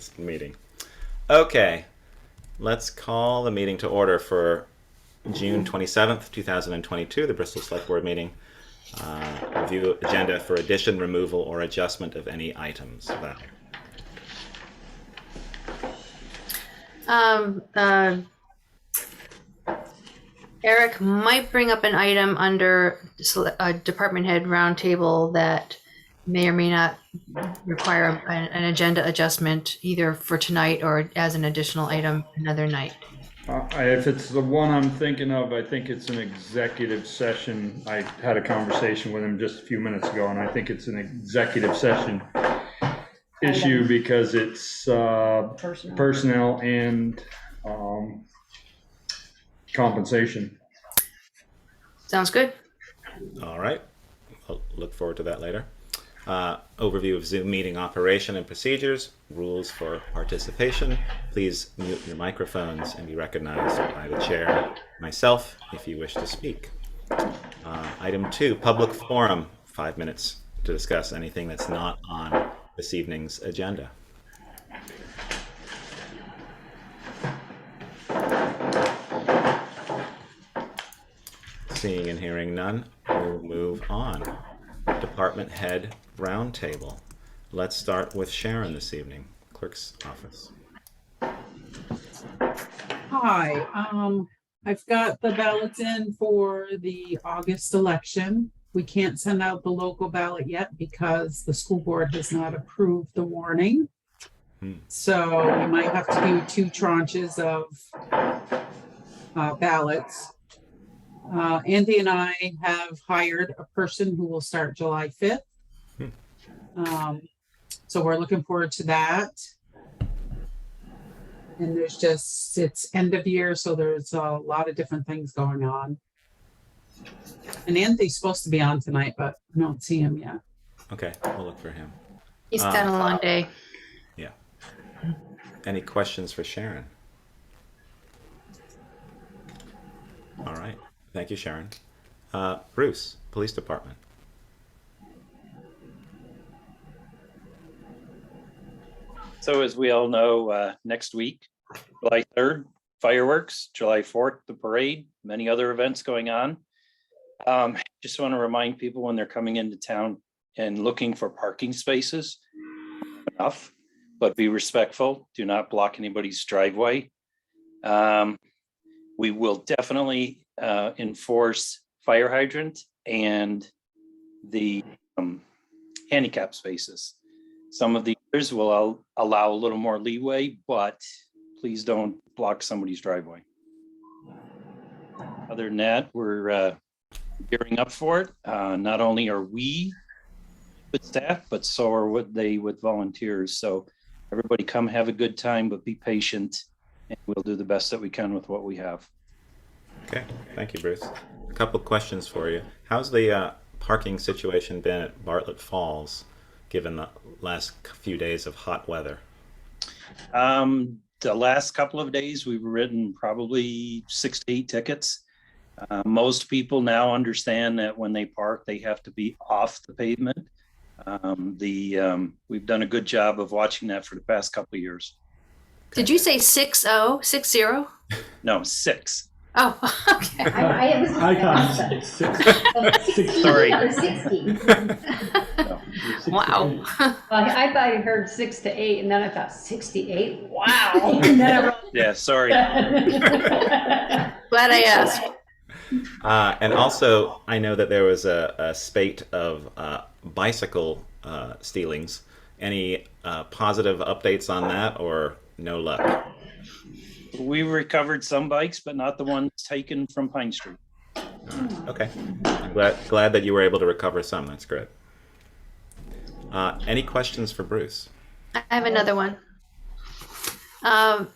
this meeting. Okay, let's call the meeting to order for June 27th, 2022, the Bristol Selectboard meeting. Review agenda for addition, removal, or adjustment of any items. Val. Eric might bring up an item under department head roundtable that may or may not require an agenda adjustment either for tonight or as an additional item another night. If it's the one I'm thinking of, I think it's an executive session. I had a conversation with him just a few minutes ago, and I think it's an executive session issue because it's personnel and compensation. Sounds good. All right, I'll look forward to that later. Overview of Zoom meeting operation and procedures, rules for participation. Please mute your microphones and be recognized by the chair, myself, if you wish to speak. Item 2, public forum, 5 minutes to discuss anything that's not on this evening's agenda. Seeing and hearing none, we'll move on. Department head roundtable. Let's start with Sharon this evening, clerk's office. Hi, I've got the ballots in for the August election. We can't send out the local ballot yet because the school board has not approved the warning. So we might have to do 2 tranches of ballots. Andy and I have hired a person who will start July 5th. So we're looking forward to that. And it's end of year, so there's a lot of different things going on. And Andy's supposed to be on tonight, but I don't see him yet. Okay, we'll look for him. He's got a long day. Yeah. Any questions for Sharon? All right. Thank you, Sharon. Bruce, Police Department. So as we all know, next week, July 3rd, fireworks, July 4th, the parade, many other events going on. Just want to remind people when they're coming into town and looking for parking spaces, enough, but be respectful. Do not block anybody's driveway. We will definitely enforce fire hydrant and the handicap spaces. Some of the others will allow a little more leeway, but please don't block somebody's driveway. Other than that, we're gearing up for it. Not only are we with staff, but so are they with volunteers. So everybody come have a good time, but be patient, and we'll do the best that we can with what we have. Okay, thank you, Bruce. A couple questions for you. How's the parking situation been at Bartlett Falls, given the last few days of hot weather? The last couple of days, we've written probably 6 to 8 tickets. Most people now understand that when they park, they have to be off the pavement. We've done a good job of watching that for the past couple of years. Did you say 6-0? 6-0? No, 6. Oh, okay. I got 6. Sorry. Or 60. No. Wow. I thought I heard 6 to 8, and then I thought 68. Wow. And then I wrote, Yeah, sorry. Glad I asked. And also, I know that there was a spate of bicycle stealings. Any positive updates on that, or no luck? We recovered some bikes, but not the ones taken from Pine Street. Okay, I'm glad that you were able to recover some. That's great. Any questions for Bruce? I have another one. On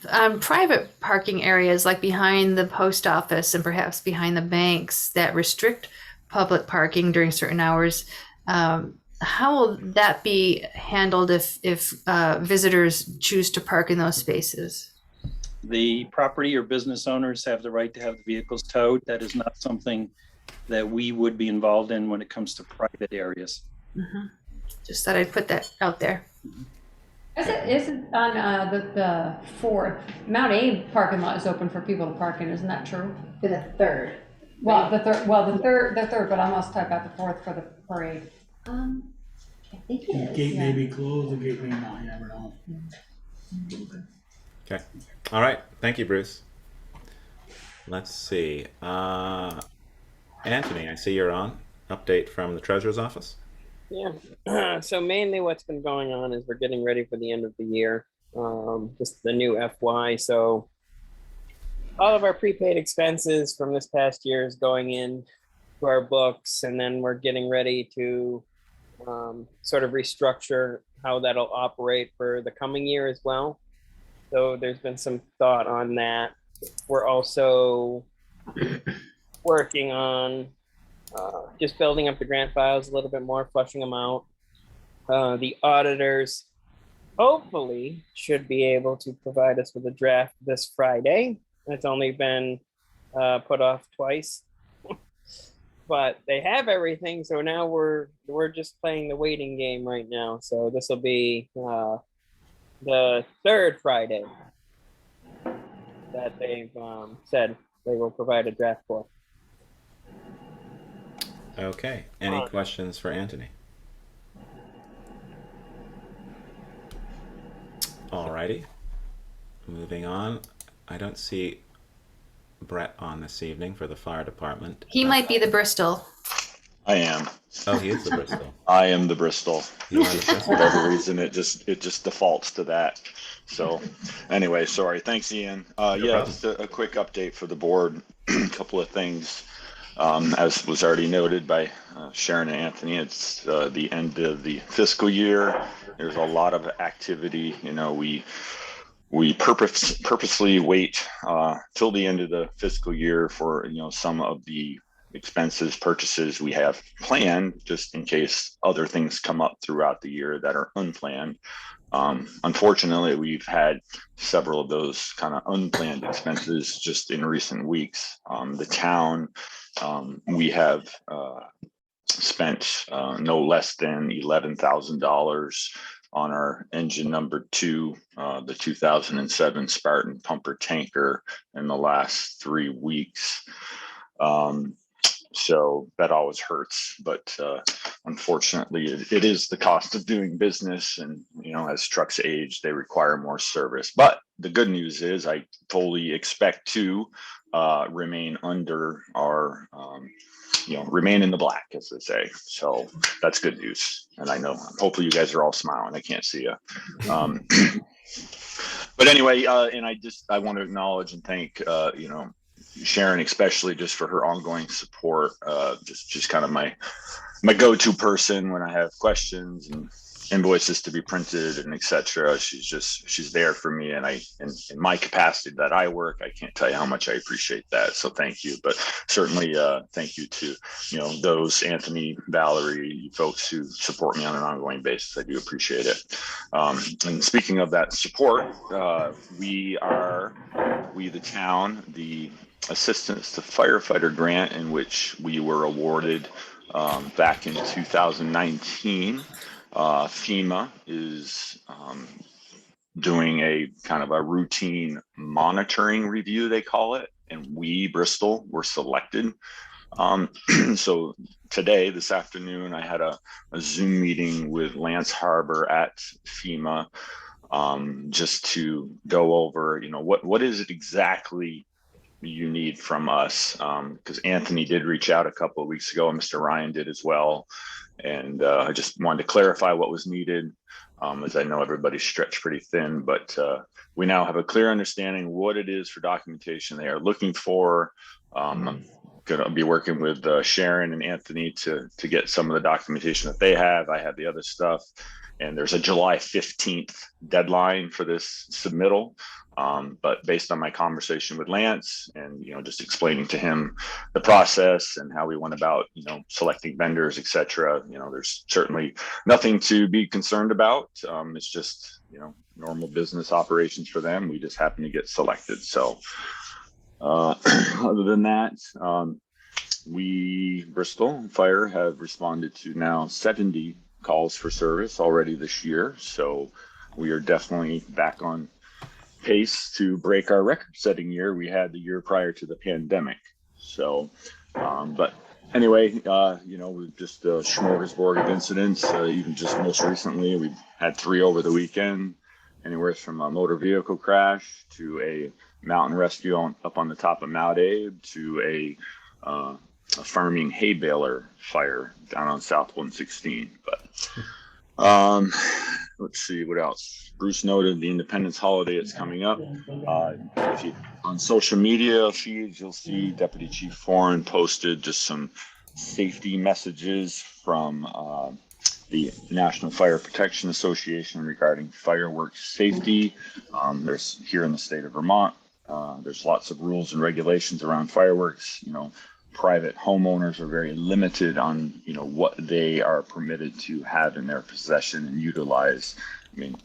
private parking areas like behind the post office and perhaps behind the banks that restrict public parking during certain hours, how will that be handled if visitors choose to park in those spaces? The property or business owners have the right to have the vehicles towed. That is not something that we would be involved in when it comes to private areas. Mm-hmm. Just thought I'd put that out there. Isn't on the fourth, Mount A parking lot is open for people to park in, isn't that true? For the third. Well, the third, but I almost talked about the fourth for the parade. I think it The is. gate may Yeah. be closed, the gate may not, you never know. Okay. All right. Thank you, Bruce. Let's see. Anthony, I see you're on. Update from the treasurer's office. Yeah. So mainly what's been going on is we're getting ready for the end of the year. Just the new FY. So all of our prepaid expenses from this past year is going in to our books, and then we're getting ready to sort of restructure how that'll operate for the coming year as well. So there's been some thought on that. We're also working on just building up the grant files a little bit more, flushing them out. The auditors hopefully should be able to provide us with a draft this Friday. It's only been put off twice, but they have everything. So now we're just playing the waiting game right now. So this will be the third Friday that they've said they will provide a draft for. Okay. Any questions for Anthony? Alrighty. Moving on. I don't see Brett on this evening for the fire department. He might be the Bristol. I am. Oh, he is the Bristol. I am the Bristol. You are the For Bristol. whatever reason, it just defaults to that. So anyway, sorry. Thanks, Ian. Yeah, problem. just a quick update for the board. A couple of things. As was already noted by Sharon and Anthony, it's the end of the fiscal year. There's a lot of activity. You know, we purposely wait till the end of the fiscal year for some of the expenses, purchases we have planned, just in case other things come up throughout the year that are unplanned. Unfortunately, we've had several of those kind of unplanned expenses just in recent weeks. The town, we have spent no less than $11,000 on our engine number 2, the 2007 Spartan pumper tanker in the last 3 weeks. So that always hurts, but unfortunately, it is the cost of doing business. And, as trucks age, they require more service. But the good news is I fully expect to remain under our, remain in the black, as they say. So that's good news. And I know, hopefully you guys are all smiling. I can't see you. But anyway, and I want to acknowledge and thank, Sharon, especially just for her ongoing support, just kind of my go-to person when I have questions and invoices to be printed and etc. She's there for me, and in my capacity that I work, I can't tell you how much I appreciate that. So thank you. But certainly thank you to those Anthony, Valerie, you folks who support me on an ongoing basis. I do appreciate it. And speaking of that support, we the town, the assistance to firefighter grant, in which we were awarded back in 2019. FEMA is doing a kind of a routine monitoring review, they call it, and we, Bristol, were selected. So today, this afternoon, I had a Zoom meeting with Lance Harbor at FEMA, just to go over, what is it exactly you need from us, because Anthony did reach out a couple of weeks ago, and Mr. Ryan did as well. And I just wanted to clarify what was needed, as I know everybody's stretched pretty thin, but we now have a clear understanding what it is for documentation they are looking for. I'm going to be working with Sharon and Anthony to get some of the documentation that they have. I have the other stuff, and there's a July 15th deadline for this submittal. But based on my conversation with Lance and, just explaining to him the process and how we went about, selecting vendors, et cetera, there's certainly nothing to be concerned about. It's just, normal business operations for them. We just happen to get selected. So other than that, we, Bristol Fire, have responded to now 70 calls for service already this year. So we are definitely back on pace to break our record-setting year we had the year prior to the pandemic. So, but anyway, we've just a smorgasbord of incidents. Even just most recently, we've had 3 over the weekend, anywhere from a motor vehicle crash to a mountain rescue up on the top of Mount Abe to a farming hay baler fire down on South 116. But let's see what else. Bruce noted the Independence holiday is coming up. If you on social media feeds, you'll see Deputy Chief Foran posted just some safety messages from the National Fire Protection Association regarding fireworks safety. There's here in the state of Vermont, there's lots of rules and regulations around fireworks. Private homeowners are very limited on, what they are permitted to have in their possession and utilize. I mean,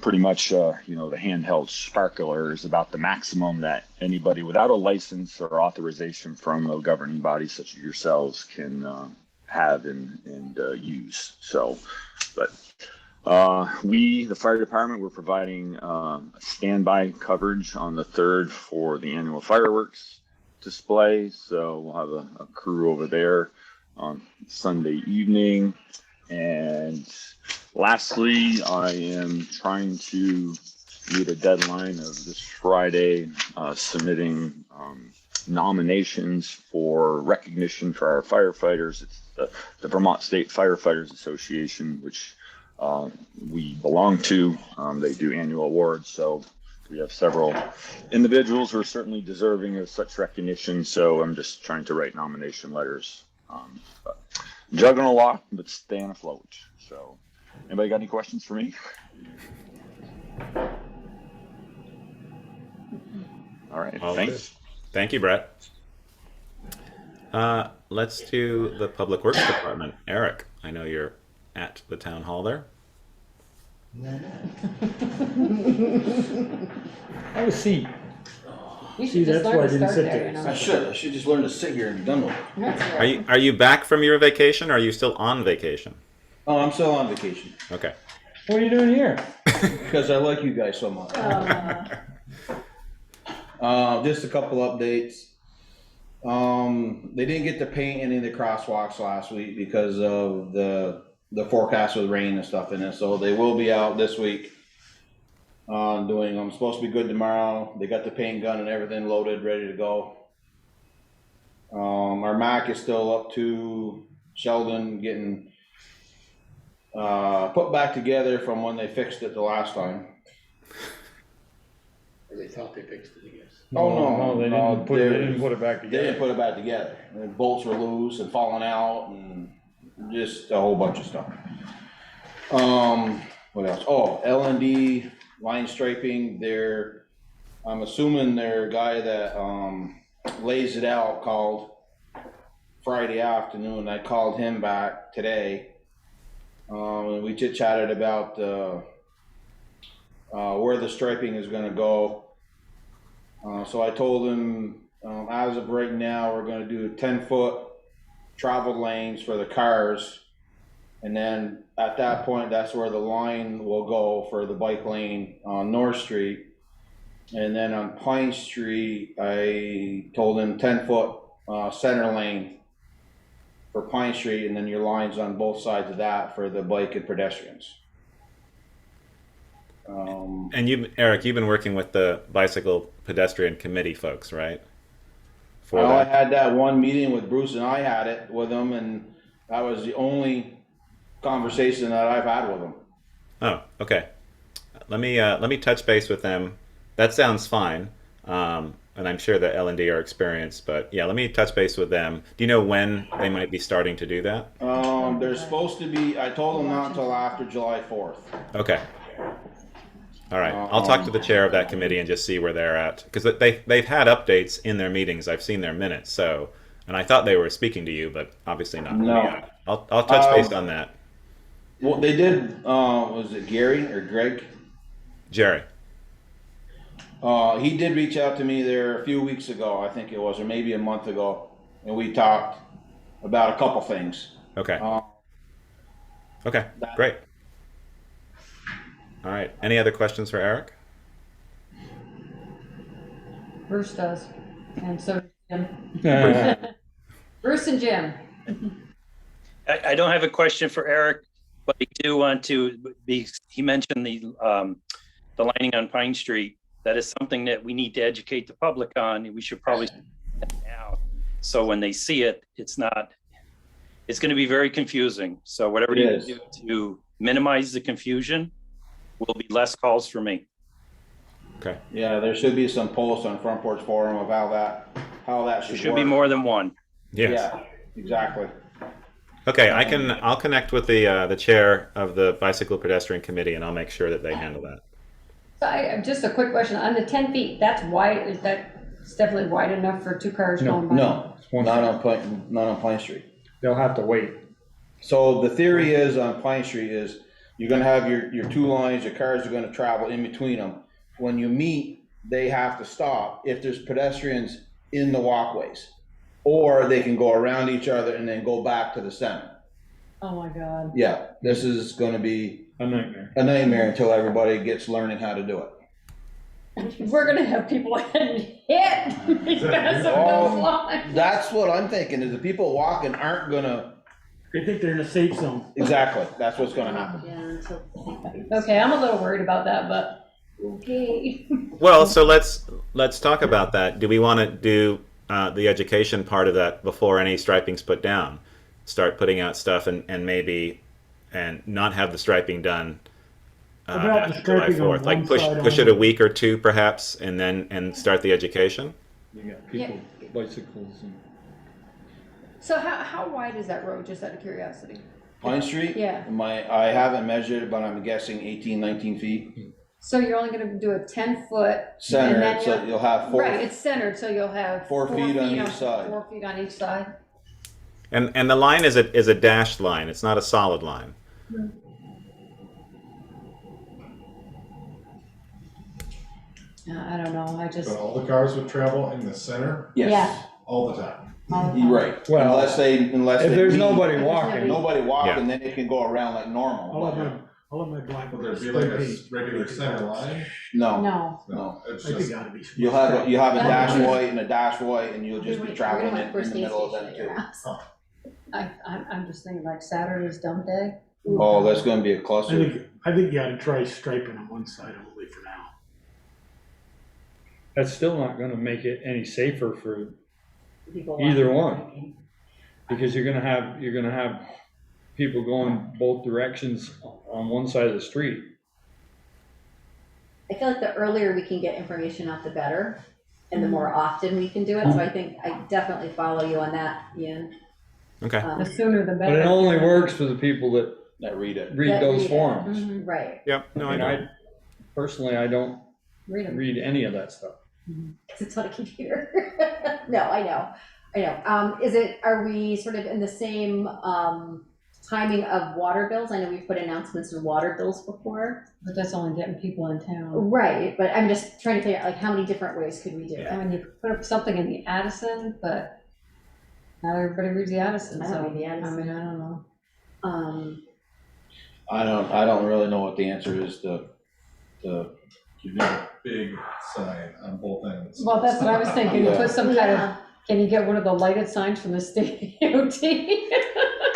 pretty much, the handheld sparkler is about the maximum that anybody without a license or authorization from a governing body such as yourselves can have and use. So, but we, the fire department, we're providing standby coverage on the 3rd for the annual fireworks display. So we'll have a crew over there on Sunday evening. And lastly, I am trying to meet a deadline of this Friday, submitting nominations for recognition for our firefighters. It's the Vermont State Firefighters Association, which we belong to. They do annual awards. So we have several individuals who are certainly deserving of such recognition. So I'm just trying to write nomination letters. But juggling a lot, but staying afloat. So anybody got any questions for me? All right, thanks. Good. Thank you, Brett. Let's do the Public Works Department. Eric, I know you're at the town hall there. Have a seat. You See, should just that's why I learn to didn't start sit there. there. You know? I should just learn to sit here and be done with it. That's all Are right. you back from your vacation, or are you still on vacation? Oh, I'm still on vacation Okay. What are you doing here? because I like you guys so much. Just a couple updates. They didn't get to paint any of the crosswalks last week because of the forecast with rain and stuff in it. So they will be out this week. Doing them. Supposed to be good tomorrow. They got the paint gun and everything loaded, ready to go. Our Mac is still up to Sheldon getting put back together from when they fixed it the last time. Or they thought they fixed it, I guess. Oh, no, they no, didn't put it. They didn't put it back They together. didn't put it back together. The bolts were loose and falling out and just a whole bunch of stuff. What else? Oh, L&D line striping. I'm assuming their guy that lays it out called Friday afternoon. I called him back today. And we chit-chatted about where the striping is going to go. So I told him, as of right now, we're going to do 10-foot travel lanes for the cars. And then at that point, that's where the line will go for the bike lane on North Street. And then on Pine Street, I told him 10-foot center lane for Pine Street, and then your lines on both sides of that for the bike and pedestrians. And Eric, you've been working with the Bicycle Pedestrian Committee folks, right? I had that one meeting with Bruce, and I had it with them, and that was the only conversation that I've had with them. Oh, okay. Let me touch base with them. That sounds fine, and I'm sure that L&D are experienced. But yeah, let me touch base with them. Do you know when they might be starting to do that? They're supposed to be. I told them not until after July 4th. Okay. All right. I'll talk to the chair of that committee and just see where they're at, because they've had updates in their meetings. I've seen their minutes. So, and I thought they were speaking to you, but obviously not. No. Yeah. I'll touch base on that. Well, they did. Was it Gary or Greg? Jerry. He did reach out to me there a few weeks ago, I think it was, or maybe a month ago, and we talked about a couple things. Okay. Okay. Great. All right. Any other questions for Eric? Bruce does, and so does Jim. Uh, Bruce and Jim. I don't have a question for Eric, but I do want to be, he mentioned the lining on Pine Street. That is something that we need to educate the public on, and we should probably now. So when they see it, it's going to be very confusing. So whatever you can do to minimize the confusion will be less calls for me. Okay. Yeah, there should be some posts on Front Porch Forum of how that There should should be work. more than one. Yes. Yeah, exactly. Okay, I'll connect with the chair of the Bicycle Pedestrian Committee, and I'll make sure that they handle that. So just a quick question, on the 10 feet, that's wide, is that, it's definitely wide enough for two cars going by? No, not on Pine Street. They'll have to wait. So the theory is on Pine Street is you're gonna have your two lines, your cars are gonna travel in between them. When you meet, they have to stop if there's pedestrians in the walkways. Or they can go around each other and then go back to the center. Oh my God. Yeah, this is gonna be A nightmare. a nightmare until everybody gets learning how to do it. We're gonna have people getting hit because of those lines. That's what I'm thinking, is the people walking aren't gonna, They think they're in a safe zone. exactly, that's what's gonna happen. Okay, I'm a little worried about that, but okay. Well, so let's talk about that. Do we want to do the education part of that before any striping's put down? Start putting out stuff and not have the striping done About the after July striping on 4th. Like one push side it a only. week or two perhaps, and start the education. You got people, bicycles and. So how wide is that road, just out of curiosity? Pine Street? Yeah. I haven't measured it, but I'm guessing 18, 19 feet. So you're only gonna do a 10-foot. Centered, so you'll have Right, it's centered, so you'll have 4 feet on each side. 4 feet on each side. And the line is a dashed line. It's not a solid line. I don't know, I just. But all the cars would travel in the center Yes, all the time. you're right. Well, Unless If they there's meet- nobody If there's walking, Nobody walking, Yeah. then it can go around like normal. All of my black. Would there be like a regular center line? No, No. no. It's I think just, gotta be. You'll have a dash Yeah. white and a dash white, and you'll just be traveling We're in gonna the middle of them too. I'm just thinking like Saturday's dump day. Oh, that's gonna be a I cluster. think you ought to try striping on one side only for now. that's still not gonna make it any safer for, People Either walking. one. because you're gonna have people going both directions on one side of the street. I feel like the earlier we can get information out, the better, and the more often we can do it. So I think I definitely follow you on that, Ian. Okay. The sooner the better. But it only works for the people that That read it. read That those read it. forums. Mhm. Right. Yep. No, I know. Personally, I don't Read 'em. read any of that stuff. Because it's on a computer. No, I know. Are we sort of in the same timing of water bills? I know we've put announcements in water bills before. But that's only getting people in town. Right, but I'm just trying to figure out like how many different ways could we do it? I mean, you could put up something in the Addison, but not everybody reads the Addison, I don't so, read the Addison. I mean, I don't know. I don't really know what the answer is to, you need a big sign on both ends. Well, that's what I was thinking, Yeah. put some kind of, can you get one of the lighted signs from the state DOT?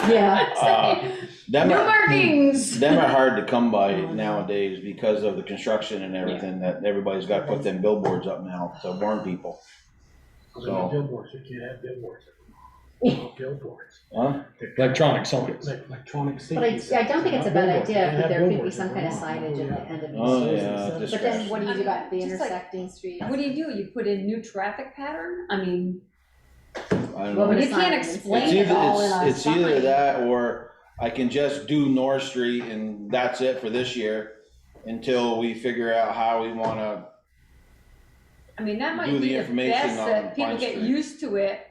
Yeah. them No are, markings. them are hard to come by nowadays because of the construction and everything, that everybody's gotta put them billboards up now to warn people. So- Billboards, you can't have billboards. Billboards. Huh? Electronic signs. Like electronic But I safety. don't think it's a bad Billboards. You idea, can't but have there could be billboards some kind of everywhere. signage at the end of Oh, each. yeah. But then what do you do about the Just like- intersecting streets? What do? You put in new traffic pattern? I mean, I don't Well, know. but you it's can't not- explain It's it either, all in a it's either sign. that, or I can just do North Street and that's it for this year until we figure out how we wanna, I mean, that might do the be the information best, on that people Pine get Street. used to it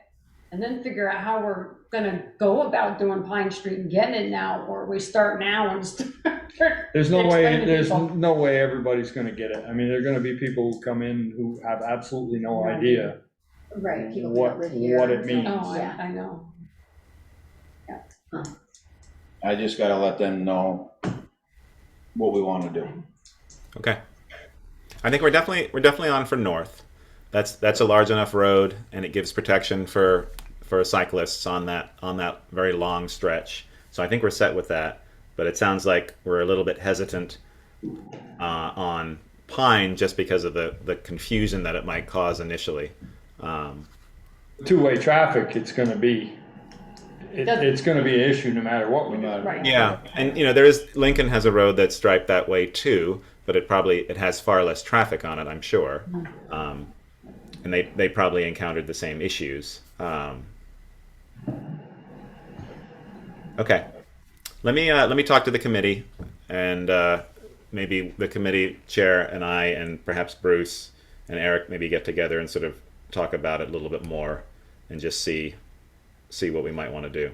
and then figure out how we're gonna go about doing Pine Street and getting it now, or we start now and start. There's no explain way, to there's people. no way everybody's gonna get it. I mean, there are gonna be people who come in who have absolutely no No idea Right, people what- don't live here. what it means. Oh, Yeah. I know. I just gotta let them know what we wanna do. Okay. I think we're definitely on for north. That's a large enough road, and it gives protection for cyclists on that very long stretch. So I think we're set with that. But it sounds like we're a little bit hesitant on Pine just because of the confusion that it might cause initially. Two-way traffic, it's gonna be an issue no matter what we do. Right. Yeah, and Lincoln has a road that's striped that way too, but it has far less traffic on it, I'm sure. And they probably encountered the same issues. Okay, let me talk to the committee, and maybe the committee chair and I, and perhaps Bruce and Eric maybe get together and sort of talk about it a little bit more, and just see what we might want to do.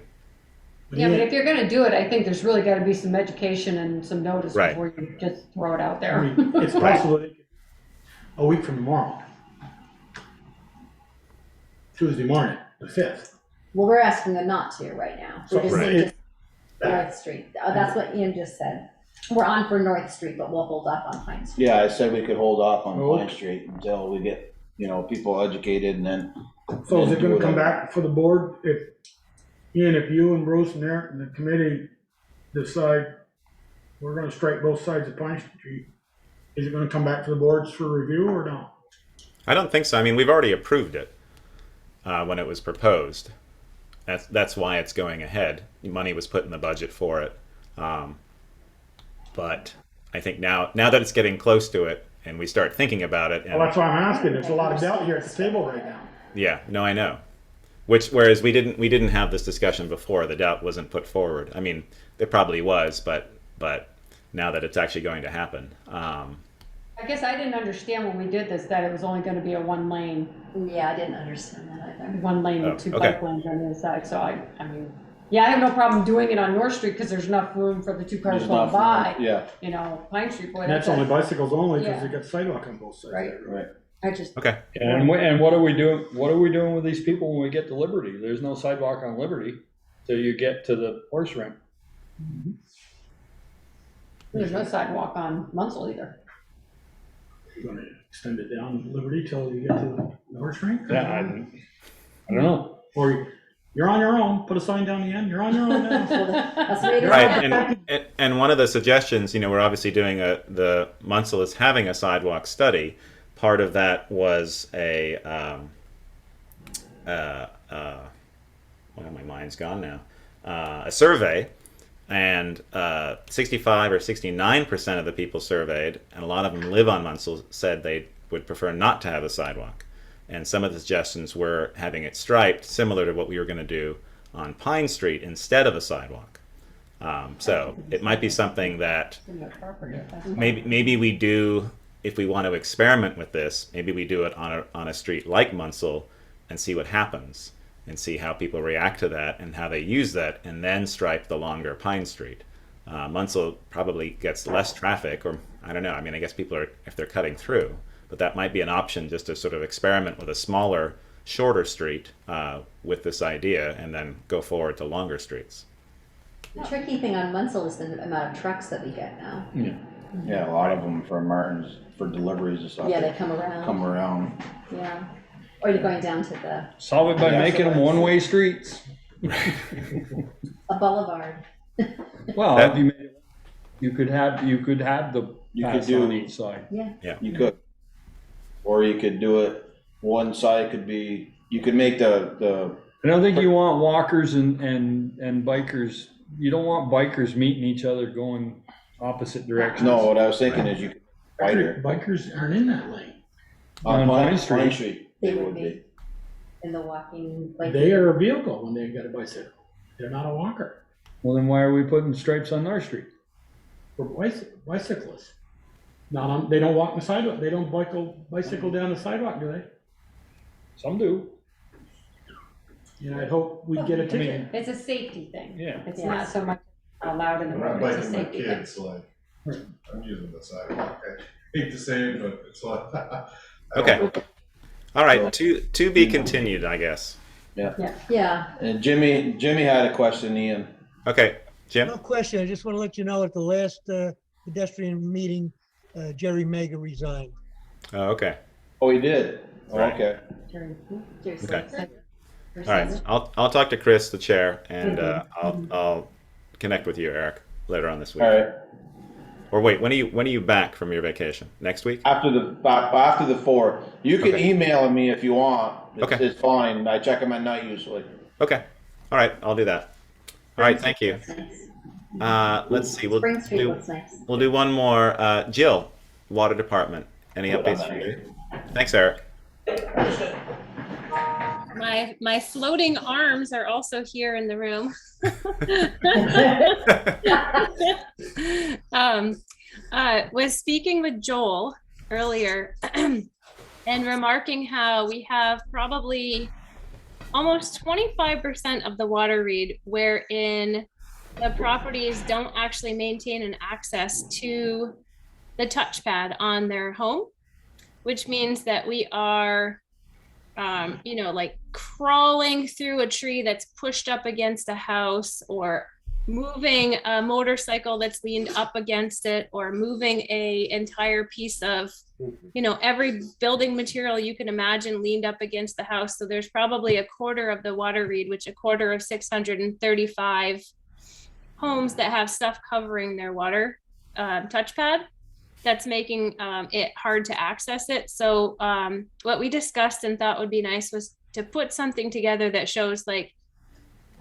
Yeah, but if you're gonna do it, I think there's really gotta be some education and some notice Right. before you just throw it out I there. mean, it's possible that a week from tomorrow, Tuesday morning, the 5th. Well, we're asking them not to right now. We're just Right. saying just North Street. Oh, that's what Ian just said. We're on for North Street, but we'll hold up on Pine Street. Yeah, I said we could hold off on Oh. Pine Street until we get, people educated and then. So is it do gonna come whatever. back for the board if, Ian, if you and Bruce and Eric and the committee decide we're gonna strike both sides of Pine Street, is it gonna come back to the boards for review or no? I don't think so. I mean, we've already approved it when it was proposed. That's why it's going ahead. Money was put in the budget for it, but I think now that it's getting close to it, and we start thinking about it, Well, and that's why I'm asking. There's a lot of doubt here at the table right now. yeah, no, I know. Whereas we didn't have this discussion before. The doubt wasn't put forward. I mean, there probably was, but now that it's actually going to happen, I guess I didn't understand when we did this, that it was only gonna be a one lane Yeah, I didn't understand that either. and Oh, 2 okay. bike lanes on the other side, so I mean, yeah, I have no problem doing it on North Street, because there's enough room for the 2 cars There's going enough- by. Yeah, Pine Street, boy, And that's only bicycles only because Yeah. they got sidewalk on both sides. Right. there. right. I just, okay. And what are we doing? What are we doing with these people when we get to Liberty? There's no sidewalk on Liberty till you get to the horse rink. there's no sidewalk on Munsell either. You're gonna extend it down Liberty till you get to the horse rink? Yeah, I don't know. Or you're on your own, put a sign down the end, you're on your own now. that's the way it is. Right, and one of the suggestions, we're obviously doing the Munsell is having a sidewalk study. Part of that was a well, my mind's gone now. A survey, and 65 or 69% of the people surveyed, and a lot of them live on Munsell, said they would prefer not to have a sidewalk. And some of the suggestions were having it striped, similar to what we were going to do on Pine Street instead of a sidewalk. So it might be something that maybe we do, if we want to experiment with this, maybe we do it on a street like Munsell and see what happens, and see how people react to that and how they use that, and then stripe the longer Pine Street. Munsell probably gets less traffic, or I don't know. I mean, I guess people are, if they're cutting through, but that might be an option, just to sort of experiment with a smaller, shorter street with this idea, and then go forward to longer streets. The tricky thing on Munsell is the amount of trucks that we get now. Yeah, a lot of them for Martin's, for deliveries and stuff. Yeah, they come around. Come around. Yeah. Or you're going down to the, Solve it by Yeah. making them one-way streets. a boulevard. Well, That- if you made it, you could have the You could paths do- on each side. You could. Or you could do it, one side could be, you could make the I don't think you want walkers and bikers. You don't want bikers meeting each other going opposite directions. no, what I was thinking is you could wider. Bikers aren't in that lane. On Pine Street. Pine Street. They would be in the walking, like. They are a vehicle when they got a bicycle. They're not a walker. Well, then why are we putting stripes on our street? For bicyclists. Not on, they don't walk the sidewalk. They don't bicycle down the sidewalk, do they? Some do. I'd hope we'd get a ticket. It's a safety thing. Yeah. It's not so much allowed in the When I'm road, it's a biking my safety thing. kids, like, I'm using the sidewalk. I hate to say it, but it's like. Okay. All right. To be continued, I guess. Yeah. And Jimmy had a question, Ian. Okay, Jim. No question. I just want to let you know at the last pedestrian meeting, Jerry Mega resigned. Oh, okay. Oh, he did? Oh, Right. okay. Okay. All right. I'll talk to Chris, the chair, and I'll connect with you, Eric, later on this week. All right. Or wait, when are you back from your vacation? Next week? After the 4th. You can Okay. email me if you want. Okay. It's fine. I check them at night usually. Okay. All right. I'll do that. All right. Thank you. Let's see. Spring Street looks nice. We'll do one more. Jill, Water Department. Any updates from you? Thanks, Eric. My floating arms are also here in the room. Was speaking with Joel earlier and remarking how we have probably almost 25% of the water read wherein the properties don't actually maintain an access to the touchpad on their home, which means that we are like crawling through a tree that's pushed up against a house, or moving a motorcycle that's leaned up against it, or moving a entire piece of, every building material you can imagine leaned up against the house. So there's probably a quarter of the water read, which a quarter of 635 homes that have stuff covering their water touchpad, that's making it hard to access it. So what we discussed and thought would be nice was to put something together that shows, like,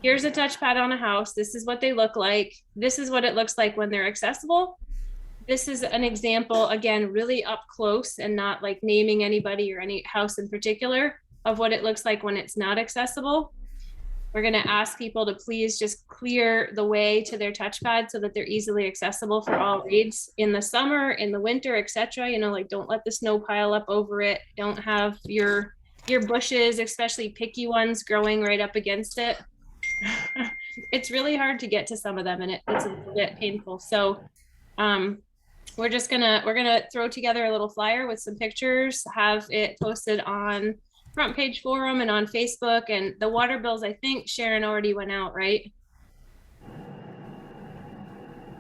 here's a touchpad on a house. This is what they look like. This is what it looks like when they're accessible. This is an example, again, really up close and not like naming anybody or any house in particular, of what it looks like when it's not accessible. We're going to ask people to please just clear the way to their touchpad so that they're easily accessible for all reads in the summer, in the winter, etc. Like, don't let the snow pile up over it. Don't have your bushes, especially picky ones, growing right up against it. It's really hard to get to some of them, and it's a bit painful. So we're gonna throw together a little flyer with some pictures, have it posted on Front Page Forum and on Facebook. And the water bills, I think Sharon already went out, right?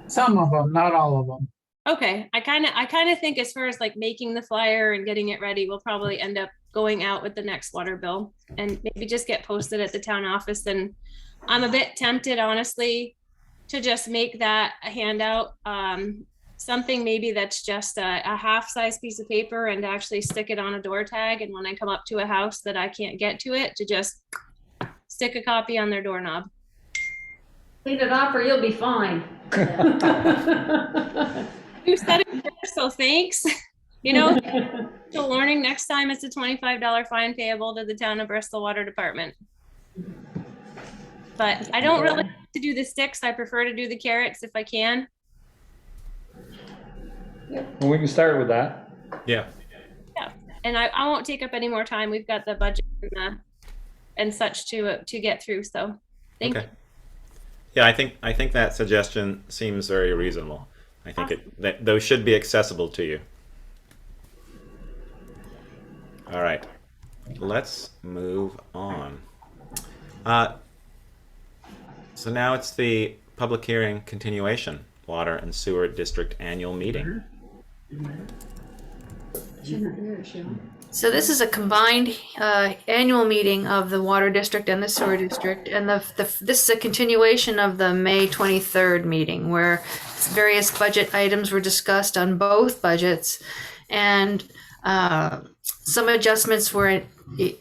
Some of them, not all of them. Okay, I kind of think as far as like making the flyer and getting it ready, we'll probably end up going out with the next water bill and maybe just get posted at the town office. And I'm a bit tempted, honestly, to just make that a handout, something maybe that's just a half-size piece of paper, and actually stick it on a door tag. And when I come up to a house that I can't get to it, to just stick a copy on their doorknob. Clean it up or you'll be fine. You said it first, so thanks. Still learning. Next time it's a $25 fine payable to the town of Bristol Water Department. But I don't really like to do the sticks. I prefer to do the carrots if I can. Well, we can start with that. Yeah. Yeah, and I won't take up any more time. We've got the budget and such to get through. So thank you. Yeah, I think that suggestion seems very reasonable. I think that those should be accessible to you. All right, let's move on. So now it's the public hearing continuation, Water and Sewer District Annual Meeting. So this is a combined annual meeting of the Water District and the Sewer District, and this is a continuation of the May 23rd meeting, where various budget items were discussed on both budgets, and some adjustments were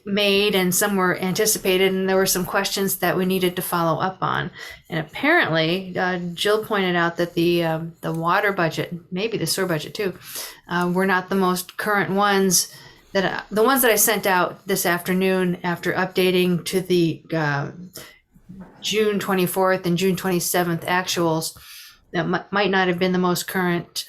made and some were anticipated, and there were some questions that we needed to follow up on. And apparently, Jill pointed out that the water budget, maybe the sewer budget too, were not the most current ones. The ones that I sent out this afternoon after updating to the June 24th and June 27th actuals, that might not have been the most current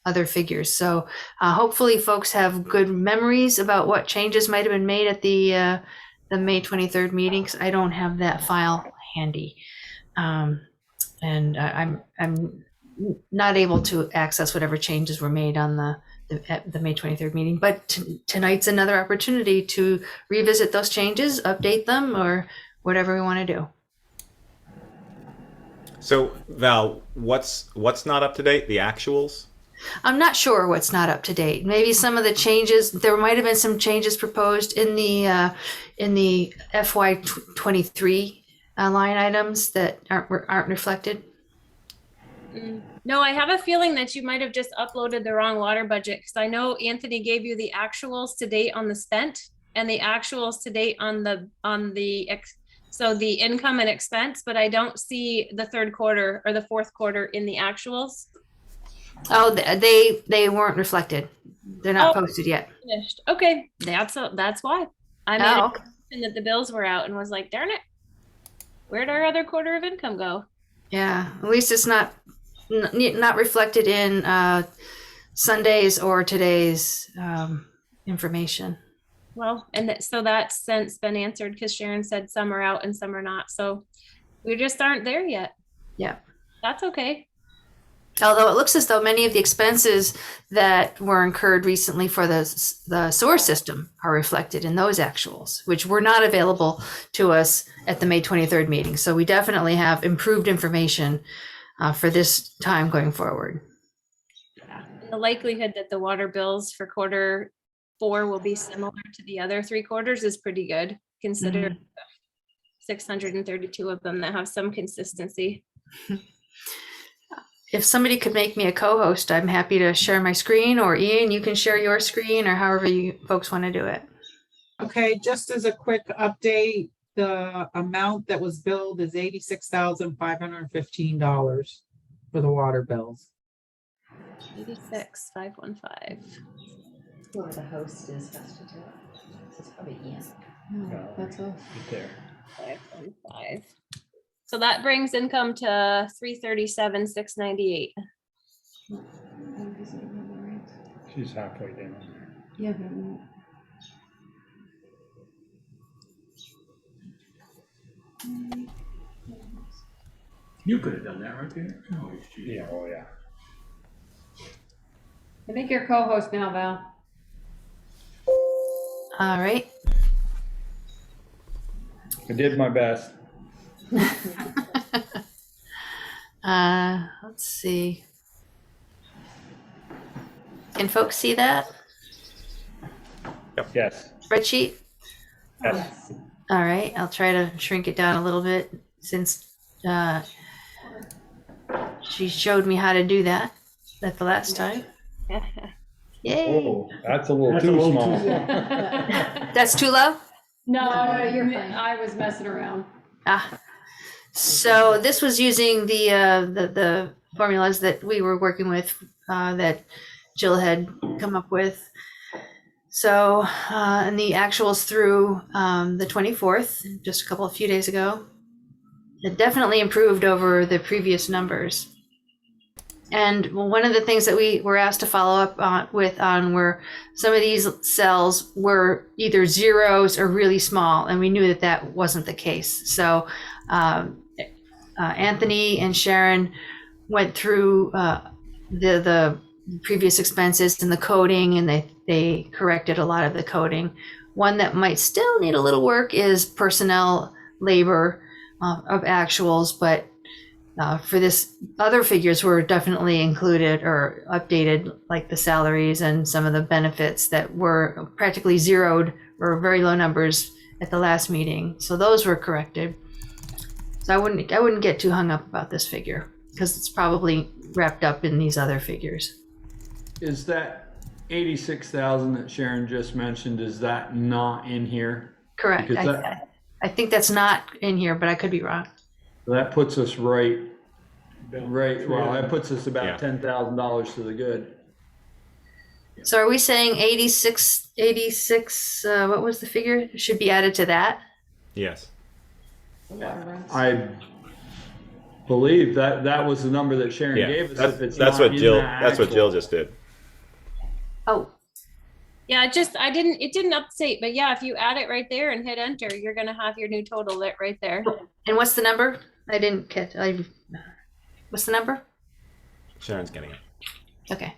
other figures. So hopefully folks have good memories about what changes might have been made at the May 23rd meeting, 'cause I don't have that file handy. And I'm not able to access whatever changes were made on the May 23rd meeting, but tonight's another opportunity to revisit those changes, update them, or whatever we want to do. So Val, what's not up to date? The actuals? I'm not sure what's not up to date. Maybe some of the changes, there might have been some changes proposed in the FY23 line items that aren't reflected. No, I have a feeling that you might have just uploaded the wrong water budget, because I know Anthony gave you the actuals to date on the spent and the actuals to date on so the income and expense, but I don't see the third quarter or the fourth quarter in the actuals. Oh, they weren't reflected. They're not posted yet. Finished. Okay, that's why. I made a mention that the bills were out and was like, darn it, where'd our other quarter of income go? Yeah, at least it's not reflected in Sunday's or today's information. Well, and so that's since been answered because Sharon said some are out and some are not. So we just aren't there yet. Yeah. That's okay. Although it looks as though many of the expenses that were incurred recently for the sewer system are reflected in those actuals, which were not available to us at the May 23rd meeting. So we definitely have improved information for this time going forward. Yeah. The likelihood that the water bills for quarter 4 will be similar to the other 3 quarters is pretty good, considering 632 of them that have some consistency. If somebody could make me a co-host, I'm happy to share my screen, or Ian, you can share your screen, or however you folks want to do it. Okay, just as a quick update, the amount that was billed is $86,515 for the water bills. 86,515. Whoever the host is has to do it. This is probably Ian. That's all. Right there. 515. So that brings income to 337,698. She's halfway down there. Yeah. You could have done that right there. Oh, Yeah, oh yeah. I think you're co-host now, Val. All right. I did my best. Let's see. Can folks see that Yes. spreadsheet? Yes. All right, I'll try to shrink it down a little bit since she showed me how to do that at the last time. Yay. Oh, that's a little too small. That's too low? No, you're fine. I was messing around. So this was using the formulas that we were working with that Jill had come up with. So and the actuals through the 24th, just a few days ago, it definitely improved over the previous numbers. And one of the things that we were asked to follow up on were some of these cells were either zeros or really small, and we knew that that wasn't the case. So Anthony and Sharon went through the previous expenses and the coding, and they corrected a lot of the coding. One that might still need a little work is personnel labor of actuals, but for this, other figures were definitely included or updated, like the salaries and some of the benefits that were practically zeroed or very low numbers at the last meeting. So those were corrected. So I wouldn't get too hung up about this figure because it's probably wrapped up in these other figures. Is that 86,000 that Sharon just mentioned, is that not in here? Correct. I think that's not in here, but I could be wrong. That puts us right, well, that puts us about $10,000 to the good. So are we saying 86, what was the figure? Should be added to that? Yes. I believe that was the number that Sharon Yeah, gave us. that's, If it's that's not what in Jill. that That's what actual- Jill just did. Oh, Yeah, it didn't update, but yeah, if you add it right there and hit enter, you're gonna have your new total lit right there. and what's the number? I didn't catch. What's the number? Sharon's getting it. Okay.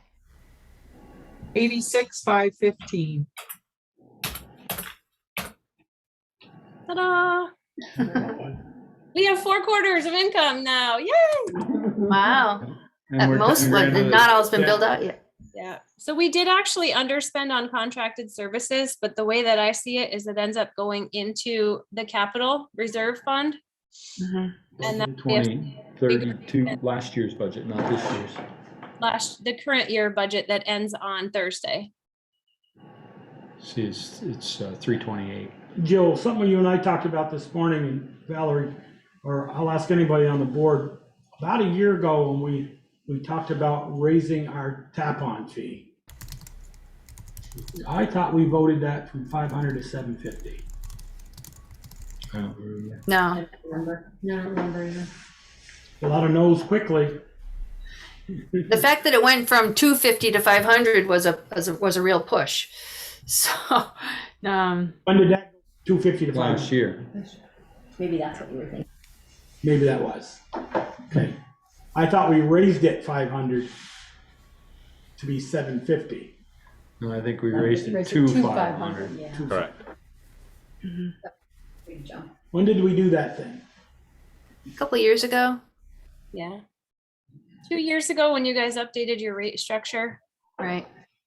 86,515. Ta-da! We have 4 quarters of income now. Yay! Wow. And At we're most, 10 grand of not all has been debt. built out yet. Yeah. So we did actually underspend on contracted services, but the way that I see it is it ends up going into the capital reserve fund. Mhm. And that 2032, last year's budget, not this year's. the current year budget that ends on Thursday. See, it's 328. Jill, something you and I talked about this morning, and Valerie, or I'll ask anybody on the board, about a year ago when we talked about raising our tap-on fee. I thought we voted that from 500 to 750. I don't remember. No, I don't remember. No, I don't remember either. A lot of no's quickly. the fact that it went from 250 to 500 was a real push. So, When did that go 250 to 500? Last year. Maybe that's what you were thinking. Maybe that was. Okay. I thought we raised it 500 to be 750. No, I think we raised it Raised to it to 500. 500, yeah. Correct. Big jump. When did we do that thing? a couple of years ago, Yeah. 2 years ago when you guys updated your rate structure right?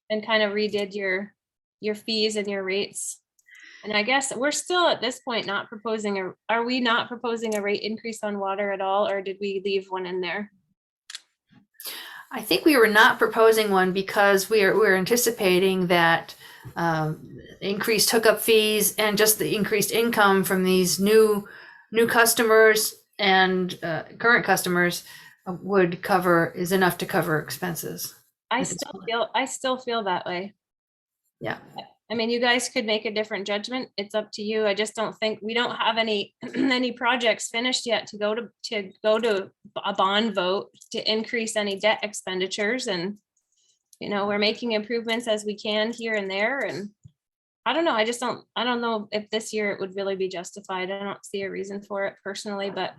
and kind of redid your fees and your rates. And I guess we're still at this point not proposing are we not proposing a rate increase on water at all, or did we leave one in there? I think we were not proposing one because we're anticipating that increased hookup fees and just the increased income from these new customers and current customers is enough to cover expenses. I still feel that way. Yeah. I mean, you guys could make a different judgment. It's up to you. I just don't think we don't have any any projects finished yet to go to a bond vote to increase any debt expenditures. And we're making improvements as we can here and there. And I don't know. I don't know if this year it would really be justified. I don't see a reason for it personally, but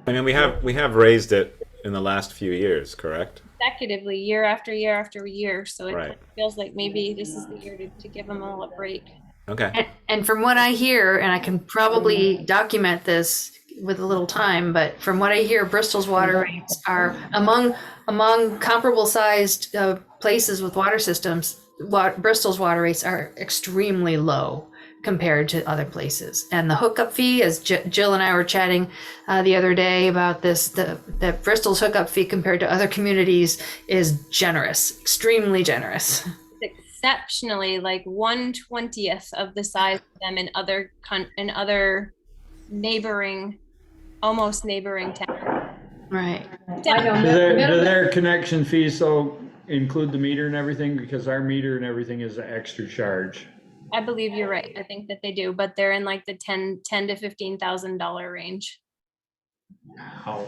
I mean, we have raised it in the last few years, correct? consecutively year after year after year. So it Right. feels like maybe this is the year to give them all a break. Okay. And from what I hear, and I can probably document this with a little time, but from what I hear, Bristol's water rates are among comparable sized places with water systems. Bristol's water rates are extremely low compared to other places. And the hookup fee, as Jill and I were chatting the other day about this, that Bristol's hookup fee compared to other communities is generous, extremely generous. Exceptionally, like 1/20th of the size of them in other neighboring, almost neighboring towns. Right. I know. Do their connection fees so include the meter and everything? Because our meter and everything is an extra charge. I believe you're right. I think that they do, but they're in like the $10 to $15,000 range. How?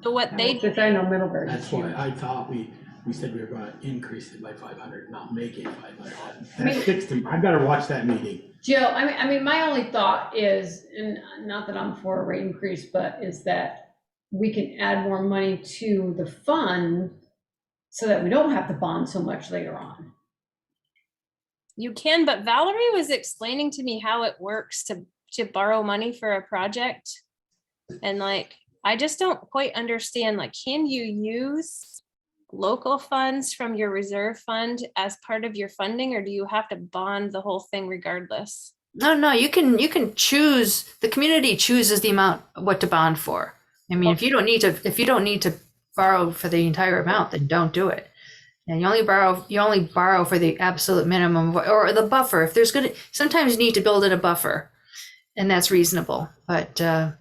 So what they Since I know Middlebury. That's why I thought we said we were gonna increase it by 500, not make it 500. That fixed him. I've gotta watch that meeting. Jill, I mean, my only thought is, and not that I'm for a rate increase, but is that we can add more money to the fund so that we don't have to bond so much later on. You can, but Valerie was explaining to me how it works to borrow money for a project. And like, I just don't quite understand, like, can you use local funds from your reserve fund as part of your funding, or do you have to bond the whole thing regardless? No, you can choose, the community chooses the amount, what to bond for. I mean, if you don't need to borrow for the entire amount, then don't do it. And you only borrow for the absolute minimum or the buffer. If there's sometimes you need to build in a buffer, and that's reasonable. But no,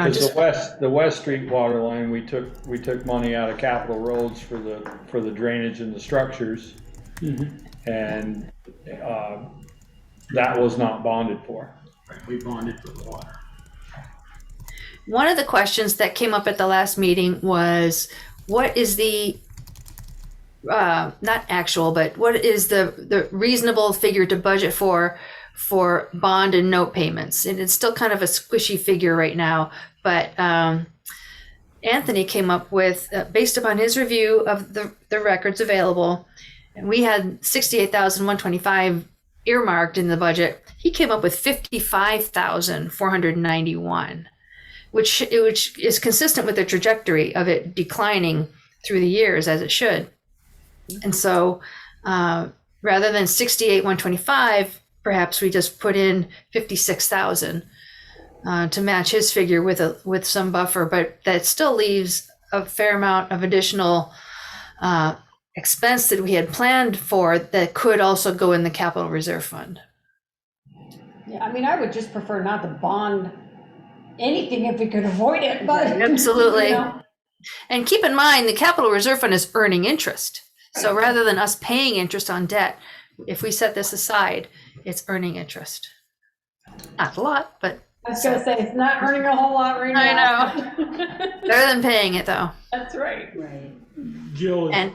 Because the West Street water line, we took money out of capital roads for the drainage and the structures. And that was not bonded for. Right, we bonded for the water. one of the questions that came up at the last meeting was, what is the not actual, but what is the reasonable figure to budget for bond and note payments? And it's still kind of a squishy figure right now, but Anthony came up with, based upon his review of the records available, and we had $68,125 earmarked in the budget. He came up with $55,491. which is consistent with the trajectory of it declining through the years as it should. And so rather than 68,125, perhaps we just put in 56,000 to match his figure with some buffer, but that still leaves a fair amount of additional expense that we had planned for that could also go in the capital reserve fund. Yeah, I mean, I would just prefer not to bond anything if we could avoid it, but. Absolutely. You know. And keep in mind, the capital reserve fund is earning interest. So rather than us paying interest on debt, if we set this aside, it's earning interest. Not a lot, but. I was gonna say, it's not earning a whole lot right now. I know. Better than paying it, though. That's right. Right. Jill, And-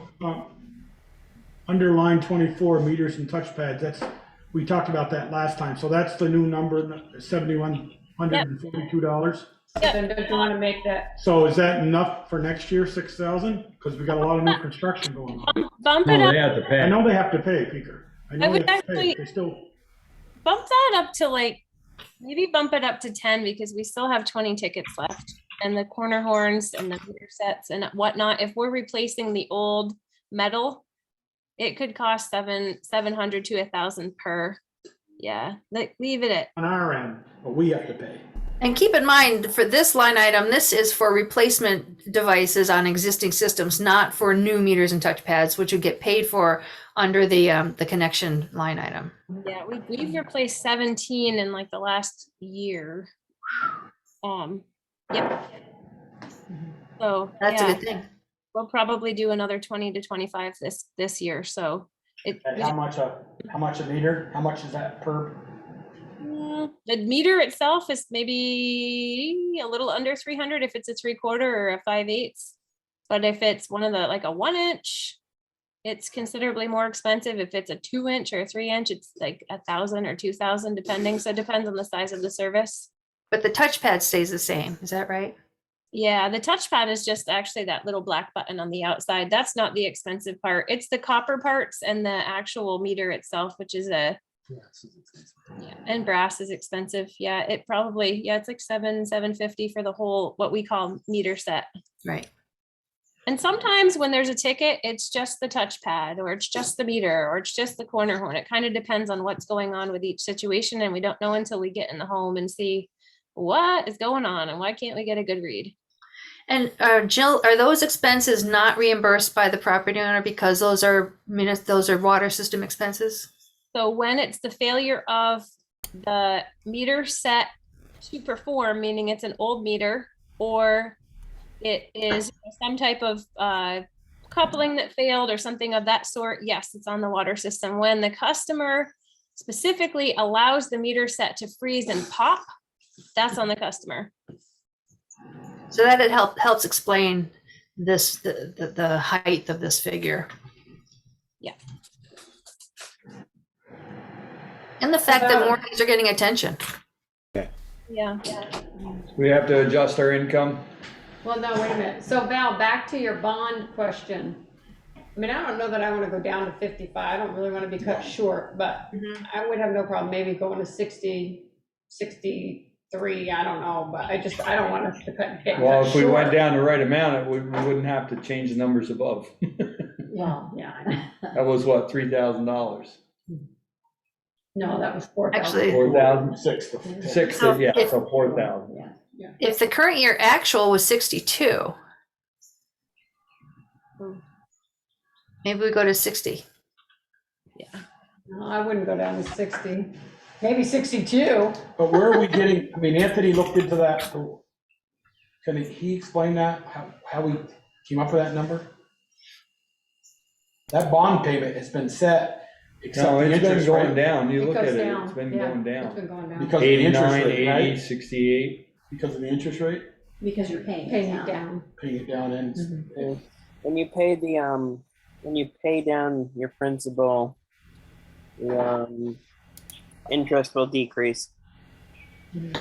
under line 24, meters and touchpads, we talked about that last time, so that's the new number, $7,142. Then don't you wanna make that, So is that enough for next year, 6,000? Because we got a lot of new construction going on. Bump it No, up. they have to I pay. know they have to pay, Peter. I I know would they have to pay, actually- they still, Bump that up to like, maybe bump it up to 10 because we still have 20 tickets left. And the corner horns and the meter sets and whatnot, if we're replacing the old metal, it could cost 700 to 1,000 per. Yeah, like leave it at, on our end, but we have to pay. And keep in mind, for this line item, this is for replacement devices on existing systems, not for new meters and touchpads, which would get paid for under the connection line item. yeah, we've replaced 17 in like the last year. Yep. So That's yeah, a good thing. we'll probably do another 20 to 25 this year. So it, How much a meter? How much is that per? the meter itself is maybe a little under 300 if it's a 3/4 or a 5/8. But if it's one of the like a 1-inch, it's considerably more expensive. If it's a 2-inch or a 3-inch, it's like 1,000 or 2,000 depending. So it depends on the size of the service. But the touchpad stays the same. Is that right? Yeah, the touchpad is just actually that little black button on the outside. That's not the expensive part. It's the copper parts and the actual meter itself, which is yeah, and brass is expensive. Yeah, it probably, yeah, it's like $750 for the whole, what we call meter set. Right. And sometimes when there's a ticket, it's just the touchpad or it's just the meter or it's just the corner horn. It kind of depends on what's going on with each situation. And we don't know until we get in the home and see what is going on and why can't we get a good read. And Jill, are those expenses not reimbursed by the property owner because those are water system expenses? So when it's the failure of the meter set to perform, meaning it's an old meter, or it is some type of coupling that failed or something of that sort, yes, it's on the water system. When the customer specifically allows the meter set to freeze and pop, that's on the customer. So that it helps explain this the height of this figure. Yeah. And the fact that more things are getting attention. Yeah. We have to adjust our income. well, no, wait a minute. So Val, back to your bond question. I mean, I don't know that I wanna go down to 55. I don't really wanna be cut short, but I would have no problem maybe going to 60, 63, I don't know, but I don't want us to get Well, cut if we went short. down the right amount, we wouldn't have to change the numbers above. Well, yeah, I know. That was what, $3,000? No, that was 4,000. Actually, 4,000? Six. Six, yeah, so 4,000. Yeah. if the current year actual was 62, maybe we go to 60. No, I wouldn't go down to 60, maybe 62. But where are we getting, I mean, Anthony looked into that. Can he explain that, how we came up with that number? That bond payment has been set, except No, the it's been interest going rate. down. You look at goes it, down. it's been Yeah, going It's down. been going down. Because of the interest 89, rate, 80, right? 68. Because of the interest rate, Because you're paying Paying it it down. down. paying it down and. When you pay when you pay down your principal, the interest will decrease. The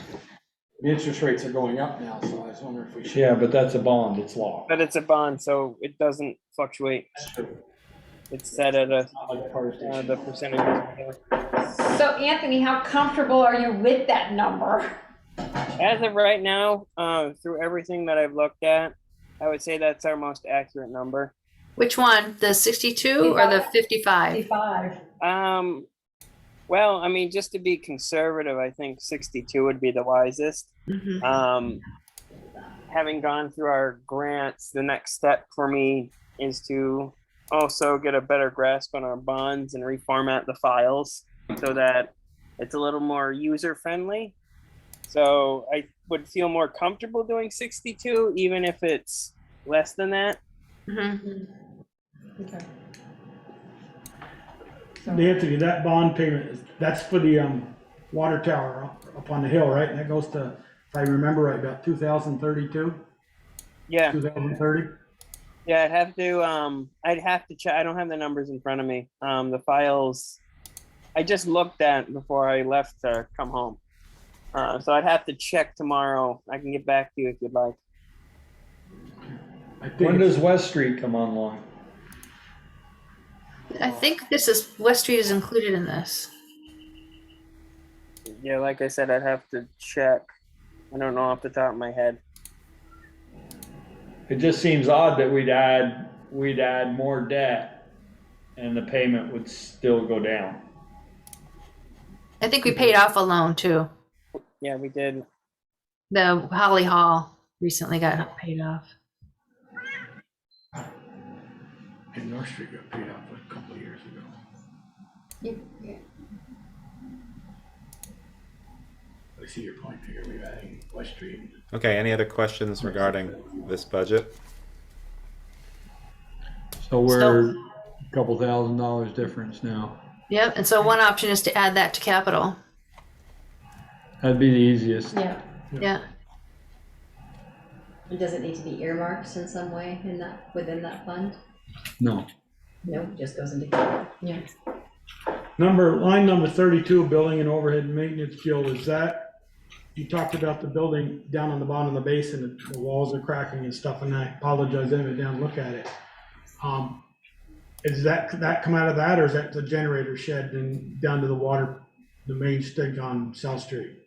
interest rates are going up now, so I was wondering if we should. Yeah, but that's a bond, it's law. But it's a bond, so it doesn't fluctuate. That's true. It's set at a Not like a power station. the percentage. So Anthony, how comfortable are you with that number? As of right now, through everything that I've looked at, I would say that's our most accurate number. Which one? The 62 or the 55? 55. Well, I mean, just to be conservative, I think 62 would be the wisest. Mhm. Having gone through our grants, the next step for me is to also get a better grasp on our bonds and reformat the files so that it's a little more user friendly. So I would feel more comfortable doing 62, even if it's less than that. Mhm. Okay. Anthony, that bond payment, that's for the, water tower up on the hill, right? And that goes to, if I remember right, about 2032, Yeah, 2030? yeah, I'd have to check. I don't have the numbers in front of me. The files I just looked at before I left to come home. So I'd have to check tomorrow. I can get back to you if you'd like. I think When it's- does West Street come online? I think this is, West Street is included in this. Yeah, like I said, I'd have to check. I don't know off the top of my head. It just seems odd that we'd add more debt and the payment would still go down. I think we paid off a loan too. Yeah, we did. The Holly Hall recently got paid off. And North Street got paid off a couple of years ago. Yeah. I see your point here, we're adding West Street. Okay, any other questions regarding this budget? So we're a couple $1,000 difference now. Yep, and so one option is to add that to capital. That'd be the easiest. Yeah. Yeah. And does it need to be earmarked in some way in that, within that fund? No. No, it just goes into capital. Yeah. Line number 32, building and overhead maintenance, Jill, is that, you talked about the building down on the bottom of the basin, the walls are cracking and stuff, and I apologize, I haven't been down to look at it. Is that come out of that, or is that the generator shed and down to the water, the main stick on South Street?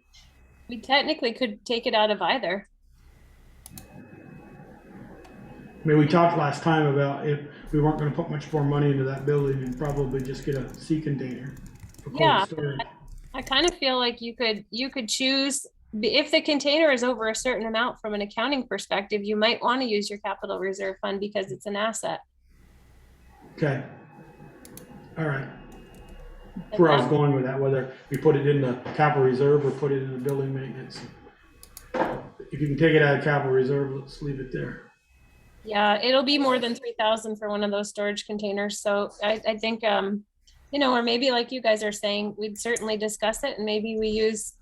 We technically could take it out of either. I mean, we talked last time about if we weren't gonna put much more money into that building and probably just get a sea container for cold Yeah. storage. I kind of feel like you could choose, if the container is over a certain amount from an accounting perspective, you might want to use your capital reserve fund because it's an asset. Okay. All right. Where I was going with that, whether we put it in the capital reserve or put it in the building maintenance. If you can take it out of capital reserve, let's leave it there. Yeah, it'll be more than 3,000 for one of those storage containers. So I think, or maybe like you guys are saying, we'd certainly discuss it, and maybe we use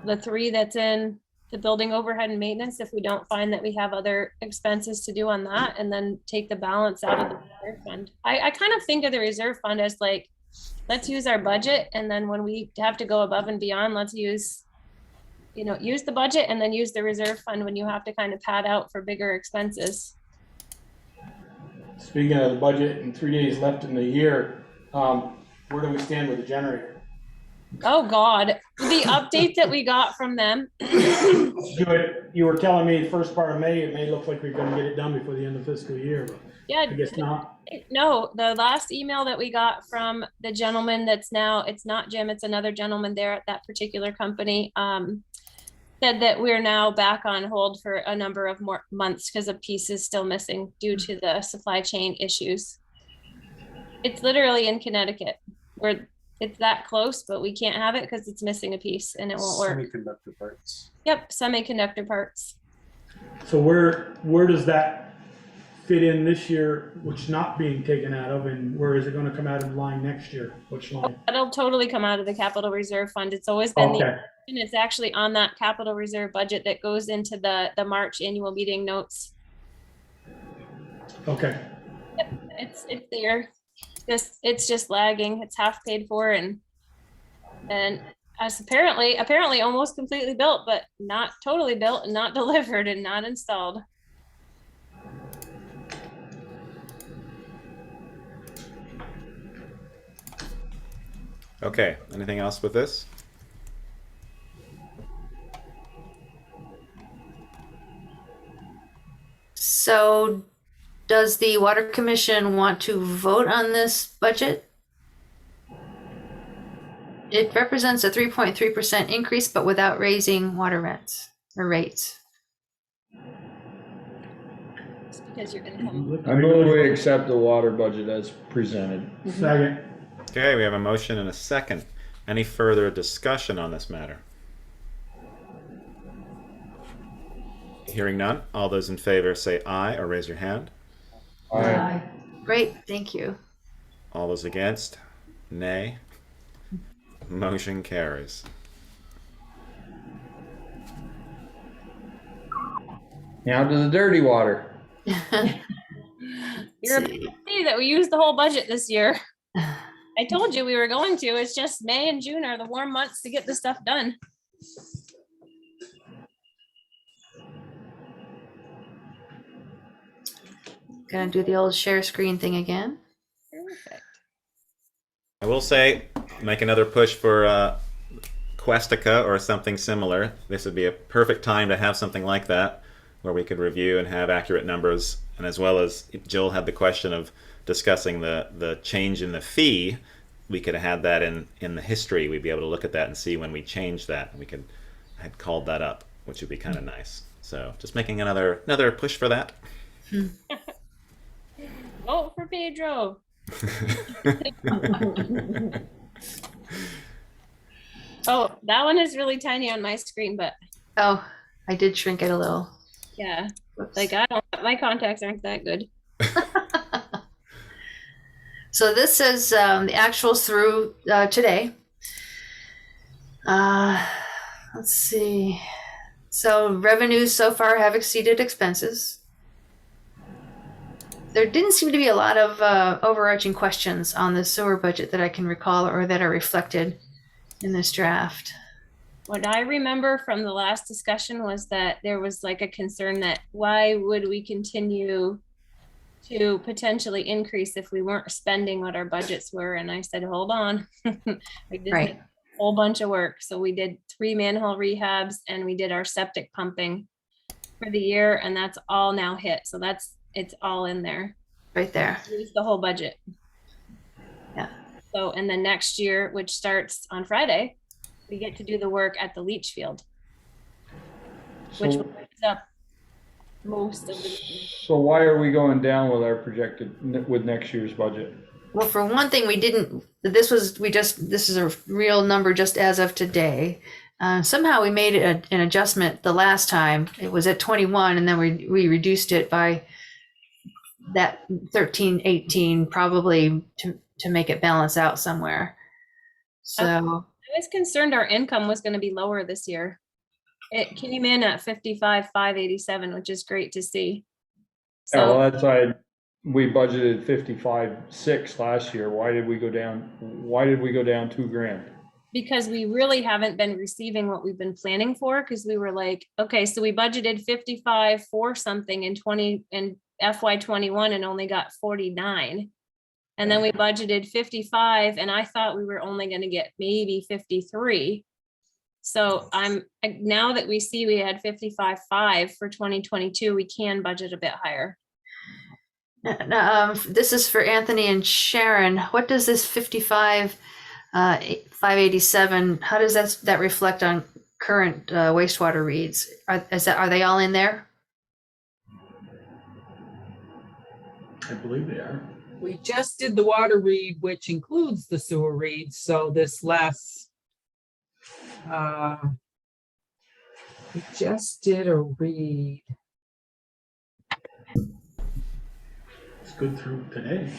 the 3 that's in the building overhead and maintenance if we don't find that we have other expenses to do on that, and then take the balance out of the reserve fund. I kind of think of the reserve fund as like, let's use our budget, and then when we have to go above and beyond, let's use the budget and then use the reserve fund when you have to kind of pad out for bigger expenses. Speaking of the budget and 3 days left in the year, where do we stand with the generator? Oh God, the update that we got from them. You were telling me first part of May, it may look like we're gonna get it done before the end of fiscal year, but Yeah, I guess not. no, the last email that we got from the gentleman it's not Jim, it's another gentleman there at that particular company, said that we're now back on hold for a number of more months because a piece is still missing due to the supply chain issues. It's literally in Connecticut, where it's that close, but we can't have it because it's missing a piece and it won't work. Semiconductor parts. Yep, semiconductor parts. So where does that fit in this year, which not being taken out of, and where is it gonna come out of line next year? Which line? That'll totally come out of the capital reserve fund. It's always been Okay, and it's actually on that capital reserve budget that goes into the March annual meeting notes. okay. It's there. It's just lagging. It's half paid for and as apparently almost completely built, but not totally built and not delivered and not installed. Okay, anything else with this? So does the Water Commission want to vote on this budget? It represents a 3.3% increase, but without raising water rents or rates. It's because you're gonna have. I move we accept the water budget as presented. Second. Okay, we have a motion and a second. Any further discussion on this matter? Hearing none, all those in favor say aye or raise your hand. Aye. Great, thank you. All those against, nay. Motion carries. Now to the dirty water. You're happy that we used the whole budget this year. I told you we were going to. It's just May and June are the warm months to get this stuff done. Gonna do the old share screen thing again. Perfect. I will say, make another push for Questica or something similar. This would be a perfect time to have something like that, where we could review and have accurate numbers. And as well as Joel had the question of discussing the change in the fee, we could have had that in the history. We'd be able to look at that and see when we changed that. We could had called that up, which would be kind of nice. So just making another push for that. Vote for Pedro. Oh, that one is really tiny on my screen, but Oh, I did shrink it a little. yeah, Whoops. like I don't, my contacts aren't that good. So this says the actuals through today. Let's see. So revenues so far have exceeded expenses. There didn't seem to be a lot of overarching questions on the sewer budget that I can recall or that are reflected in this draft. What I remember from the last discussion was that there was like a concern that why would we continue to potentially increase if we weren't spending what our budgets were? And I said, hold on. We did Right. a whole bunch of work. So we did 3 manhole rehabs and we did our septic pumping for the year, and that's all now hit. So it's all in there. Right there. Use the whole budget. Yeah. So, and then next year, which starts on Friday, we get to do the work at the leach field, which will use up most of the. So why are we going down with our projected, with next year's budget? Well, for one thing, this is a real number just as of today. Somehow we made an adjustment the last time. It was at 21, and then we reduced it by that 13, 18, probably to make it balance out somewhere. So I was concerned our income was going to be lower this year. It came in at 55,587, which is great to see. Yeah, So well, that's why we budgeted 55.6 last year. Why did we go down $2,000? because we really haven't been receiving what we've been planning for, because we were like, okay, so we budgeted 55 for something in FY21 and only got 49. And then we budgeted 55 and I thought we were only going to get maybe 53. So now that we see we had 55.5 for 2022, we can budget a bit higher. this is for Anthony and Sharon. What does this 587, how does that reflect on current wastewater reads? Are they all in there? I believe they are. We just did the water read, which includes the sewer read, so this last, we just did a read. It's good through today.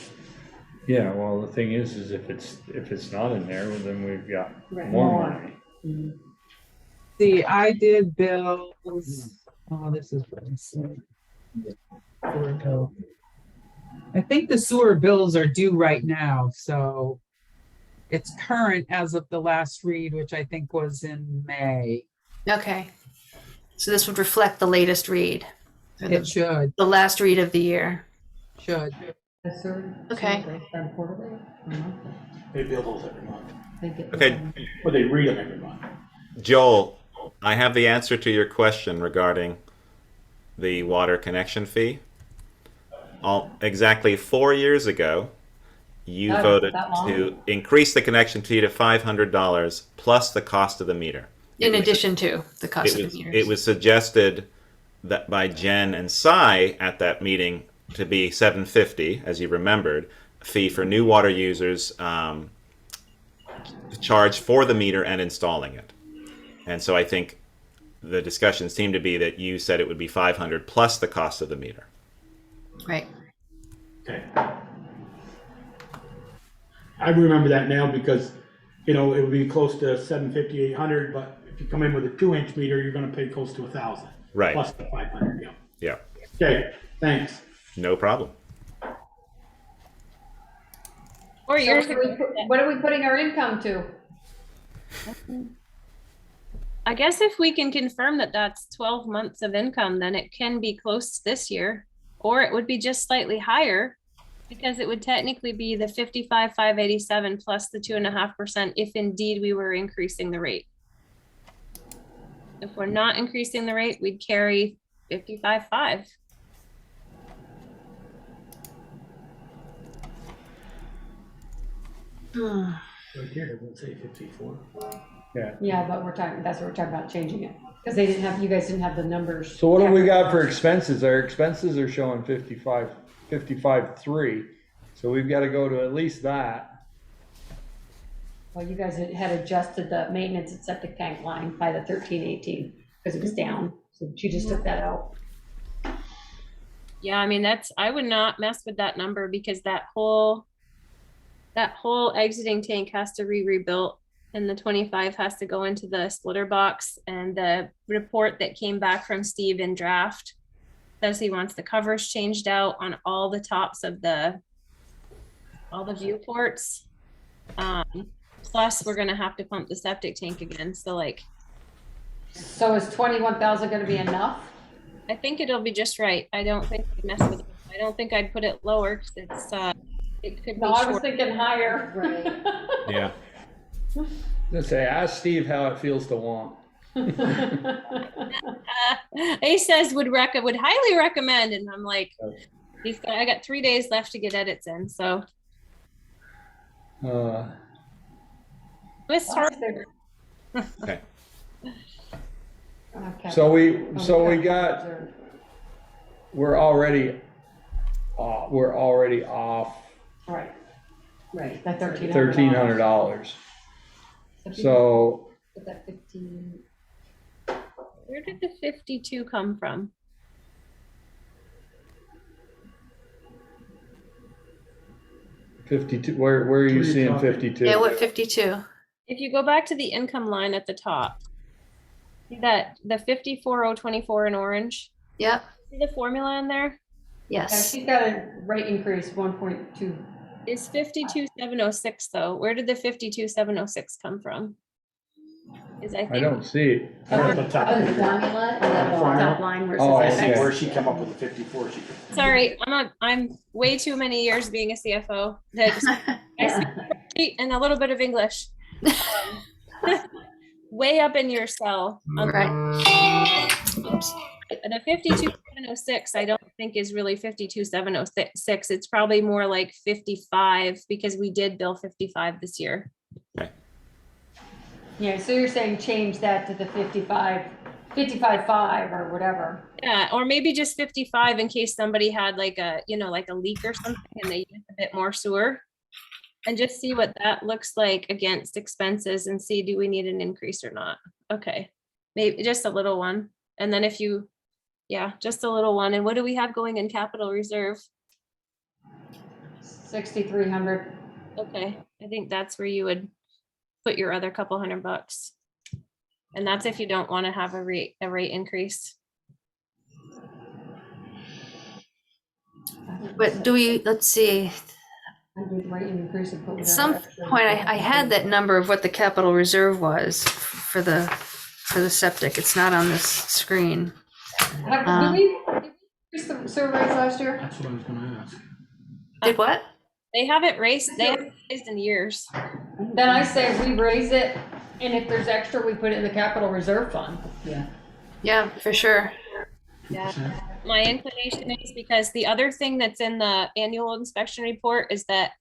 Yeah, well, the thing is if it's not in there, well, then we've got Right. more money. See, I did bills, oh, this is what I said. Sewer bill. I think the sewer bills are due right now, so it's current as of the last read, which I think was in May. Okay. So this would reflect the latest read. Or It should, the last read of the year. should. Okay. They bill those every month. Okay, Or they read them every month. Joel, I have the answer to your question regarding the water connection fee. exactly 4 years ago, you Oh, voted that long? to increase the connection fee to $500 plus the cost of the meter. In It was- addition to the cost it of was, the meters. it was suggested that by Jen and Cy at that meeting to be $750, as you remembered, fee for new water users, charge for the meter and installing it. And so I think the discussion seemed to be that you said it would be $500 plus the cost of the meter. Right. Okay. I remember that now because, it would be close to 750, 800, but if you come in with a 2-inch meter, you're gonna pay close to 1,000. Right. Plus the 500, yeah. Yeah, Okay, thanks. no problem. 4 So years what are we ago. put- what are we putting our income to? I guess if we can confirm that that's 12 months of income, then it can be close this year, or it would be just slightly higher because it would technically be the 55,587 plus the 2.5% if indeed we were increasing the rate. If we're not increasing the rate, we'd carry 55.5. Right here, doesn't say 54. Yeah, but that's what we're talking about, changing it. Because you guys didn't have the numbers. So what do we got for expenses? Our expenses are showing 55.3. So we've got to go to at least that. Well, you guys had adjusted the maintenance and septic tank line by the 1318 because it was down. So she just took that out. Yeah, I mean, I would not mess with that number because that whole exiting tank has to be rebuilt and the 25 has to go into the splitter box. And the report that came back from Steve in draft says he wants the covers changed out on all the tops of all the viewports. Plus we're gonna have to pump the septic tank again. So So is 21,000 going to be enough? I think it'll be just right. I don't think I'd mess with it. I don't think I'd put it lower because it could be No, I was short. thinking higher. Right. Yeah. Let's say, ask Steve how it feels to want. He says would highly recommend, and I'm like, I got 3 days left to get edits in, so it's hard. Okay. Okay. So we Oh, got, we're already off Right. Right. That $1,300. $1,300. So Put that 15. Where did the 52 come from? $52, where are you Three seeing o'clock. 52? Yeah, what 52? If you go back to the income line at the top, see that the 54,024 in orange, Yep. see the formula in there? Yeah, Yes. she's got a rate increase 1.2. It's 52,706 though. Where did the 52,706 come from? Is I I think don't see it. At the top. Oh, the formula and then the Top line where it Oh, says okay. FX. Where she come up with the 54 sheet. sorry, I'm way too many years being a CFO. That I speak and a little bit of English. Way up in your cell. Right. Oops. The 52,706, I don't think is really 52,706. It's probably more like 55 because we did bill 55 this year. Yeah, so you're saying change that to the 55.5 or whatever. Yeah, or maybe just 55 in case somebody had like a leak or something and they used a bit more sewer. And just see what that looks like against expenses and see, do we need an increase or not? Okay, maybe just a little one. And then just a little one. And what do we have going in capital reserve? 6,300. Okay, I think that's where you would put your other couple $100. And that's if you don't want to have a rate increase. But let's see, I do the rate increase and put at whatever some extra- point I had that number of what the capital reserve was for the septic. It's not on this screen. Did we increase the sewer rates last year? That's what I was gonna ask. Did what? They haven't raised in years. Then I say we raise it, and if there's extra, we put it in the capital reserve fund. Yeah. Yeah, for sure. Yeah. my inclination is, because the other thing that's in the annual inspection report is that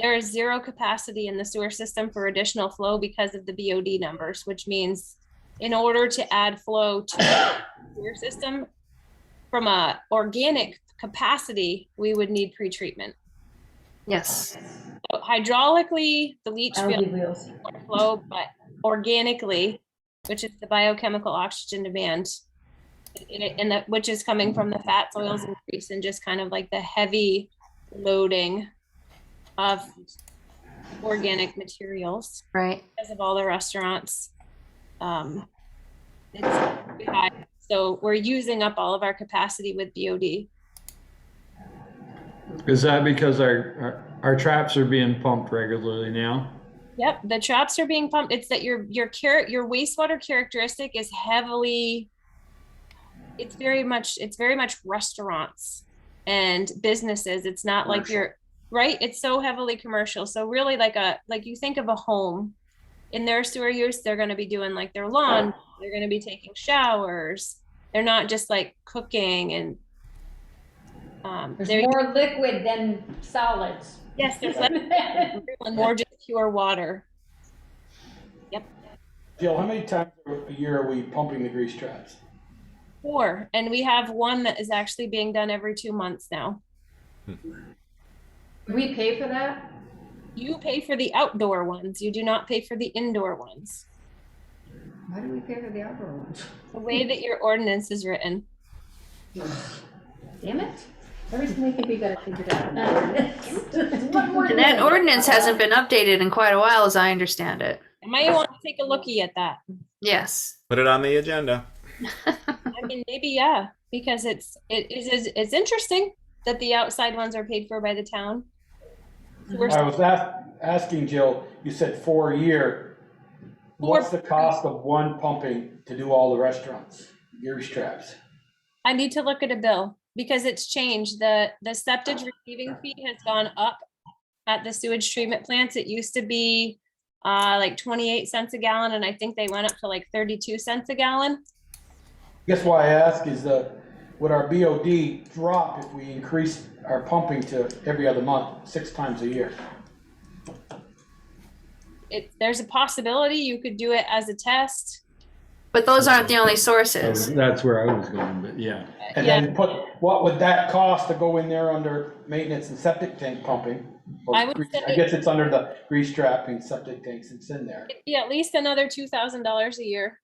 there is zero capacity in the sewer system for additional flow because of the BOD numbers, which means in order to add flow to the sewer system from a organic capacity, we would need pretreatment. Yes. So hydraulically, the leach Algae field wheels. more flow, but organically, which is the biochemical oxygen demand, and that which is coming from the fats, oils, and grease, and just kind of like the heavy loading of organic materials Right. because of all the restaurants. It's pretty high. So we're using up all of our capacity with BOD. Is that because our traps are being pumped regularly now? Yep, the traps are being pumped. It's that your wastewater characteristic is heavily, it's very much restaurants and businesses. It's not like you're right. It's so heavily commercial. So really like you think of a home in their sewer use, they're going to be doing like their lawn, they're going to be taking showers. They're not just like cooking and There's more liquid than solids. yes, there's less and more just pure water. Yep. Jill, how many times a year are we pumping the grease traps? 4, and we have one that is actually being done every 2 months now. We pay for that? You pay for the outdoor ones. You do not pay for the indoor ones. Why do we pay for the outdoor ones? The way that your ordinance is written. Damn it. Every time we think we got it figured out. And that ordinance hasn't been updated in quite a while, as I understand it. I might want to take a lookie at that. Yes. Put it on the agenda. I mean, maybe, yeah, because it's interesting that the outside ones are paid for by the town. So we're I was asking Jill, you said 4 a year. What's the cost of one pumping to do all the restaurants, grease traps? I need to look at a bill because it's changed. The septic receiving fee has gone up at the sewage treatment plants. It used to be like 28 cents a gallon, and I think they went up to like 32 cents a gallon. Guess why I ask is would our BOD drop if we increase our pumping to every other month, 6 times a year? There's a possibility you could do it as a test. But those aren't the only sources. That's where I was going, but yeah. And then what would that cost to go in there under maintenance and septic tank pumping? I would say- I guess it's under the grease trapping septic tanks, it's in there. It'd be at least another $2,000 a year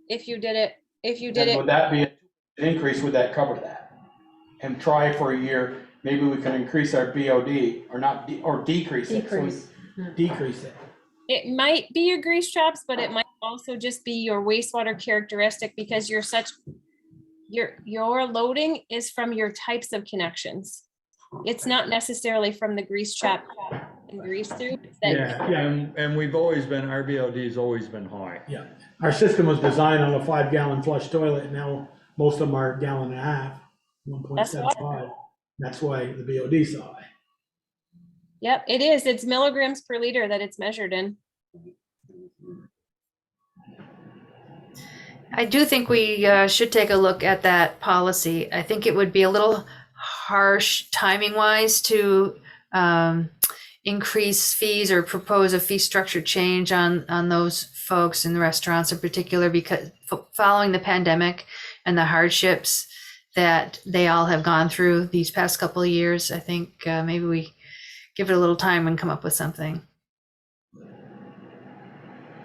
if you did it. Then would that be an increase, would that cover that? And try for a year, maybe we can increase our BOD or decrease it. Decrease. Decrease it. It might be your grease traps, but it might also just be your wastewater characteristic because your loading is from your types of connections. It's not necessarily from the grease trap and grease tube. And we've always been, our BOD's always been high. Yeah, our system was designed on a 5-gallon flush toilet, and now most of them are 1.5 gallons, 1.75. That's why the BOD's so high. Yep, it is. It's milligrams per liter that it's measured in. I do think we should take a look at that policy. I think it would be a little harsh timing wise to increase fees or propose a fee structure change on those folks in the restaurants in particular, because following the pandemic and the hardships that they all have gone through these past couple of years, I think maybe we give it a little time and come up with something.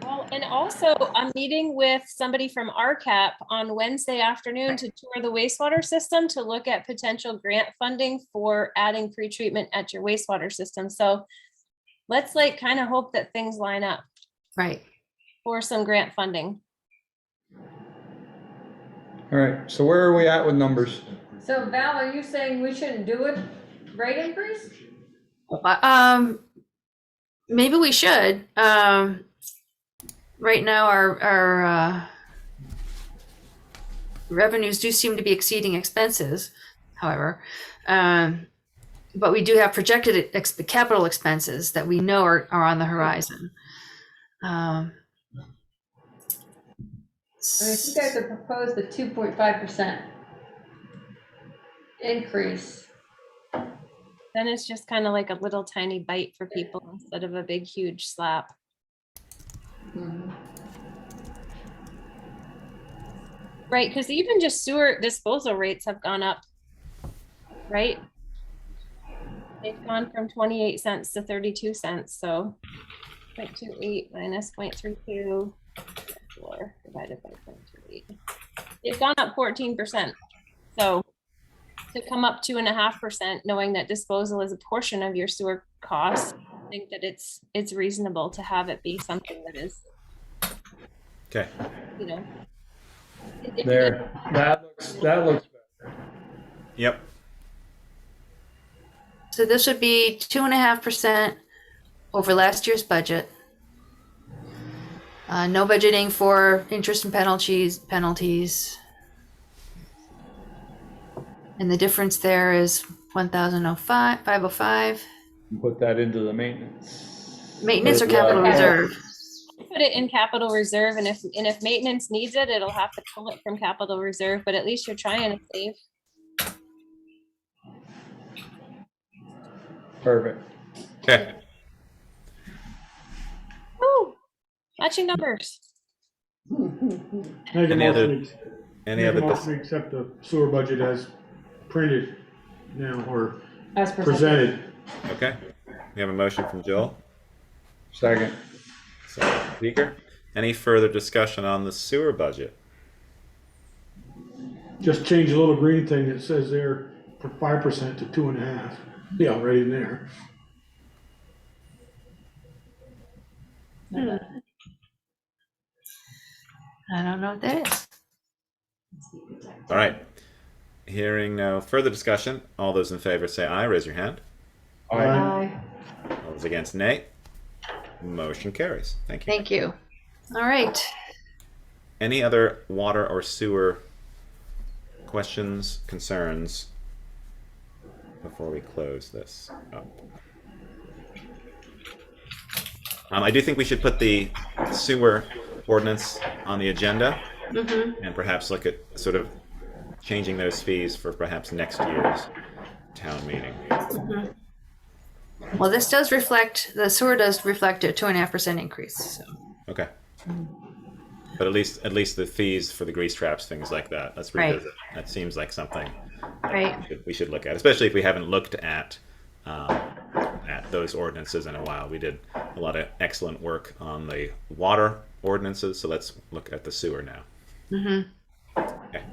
Well, and also I'm meeting with somebody from RCAP on Wednesday afternoon to tour the wastewater system to look at potential grant funding for adding pretreatment at your wastewater system. So let's like kind of hope that things line up. Right. For some grant funding. All right, so where are we at with numbers? So Val, are you saying we shouldn't do it? Rate increase? Maybe we should. Right now, our revenues do seem to be exceeding expenses, however. But we do have projected capital expenses that we know are on the horizon. I mean, if you guys have proposed the 2.5%, increase. Then it's just kind of like a little tiny bite for people instead of a big, huge slap. Right, because even just sewer disposal rates have gone up, right? They've gone from 28 cents to 32 cents, so 0.28 minus 0.32, 4 divided by 0.28. They've gone up 14%. So to come up 2.5%, knowing that disposal is a portion of your sewer costs, I think that it's reasonable to have it be something that is, Okay. you know. There, that looks better. Yep. So this would be 2.5% over last year's budget. No budgeting for interest and penalties. And the difference there is 1,505. Put that into the maintenance. Maintenance or capital reserve? Put it in capital reserve, and if maintenance needs it, it'll have to pull it from capital reserve, but at least you're trying to save. Perfect. Okay. Woo! Matching numbers. Any other motion to accept the sewer budget as printed now or As presented. Okay. We have a motion from Joel. Second. Speaker. Any further discussion on the sewer budget? Just change the little green thing that says there for 5% to 2.5. Yeah, right in there. I don't know what that is. All right. Hearing no further discussion, all those in favor say aye. Raise your hand. Aye. All those against, nay. Motion carries. Thank you. Thank you. All right. Any other water or sewer questions, concerns before we close this up? I do think we should put the sewer ordinance on the agenda and perhaps look at sort of changing those fees for perhaps next year's town meeting. Well, this does reflect, the sewer does reflect a 2.5% increase. So. Okay. But at least the fees for the grease traps, things like that. Let's revisit. Right. That seems like something that we should look at, especially if we haven't looked at those ordinances in a while. We did a lot of excellent work on the water ordinances, so let's look at the sewer now. Okay.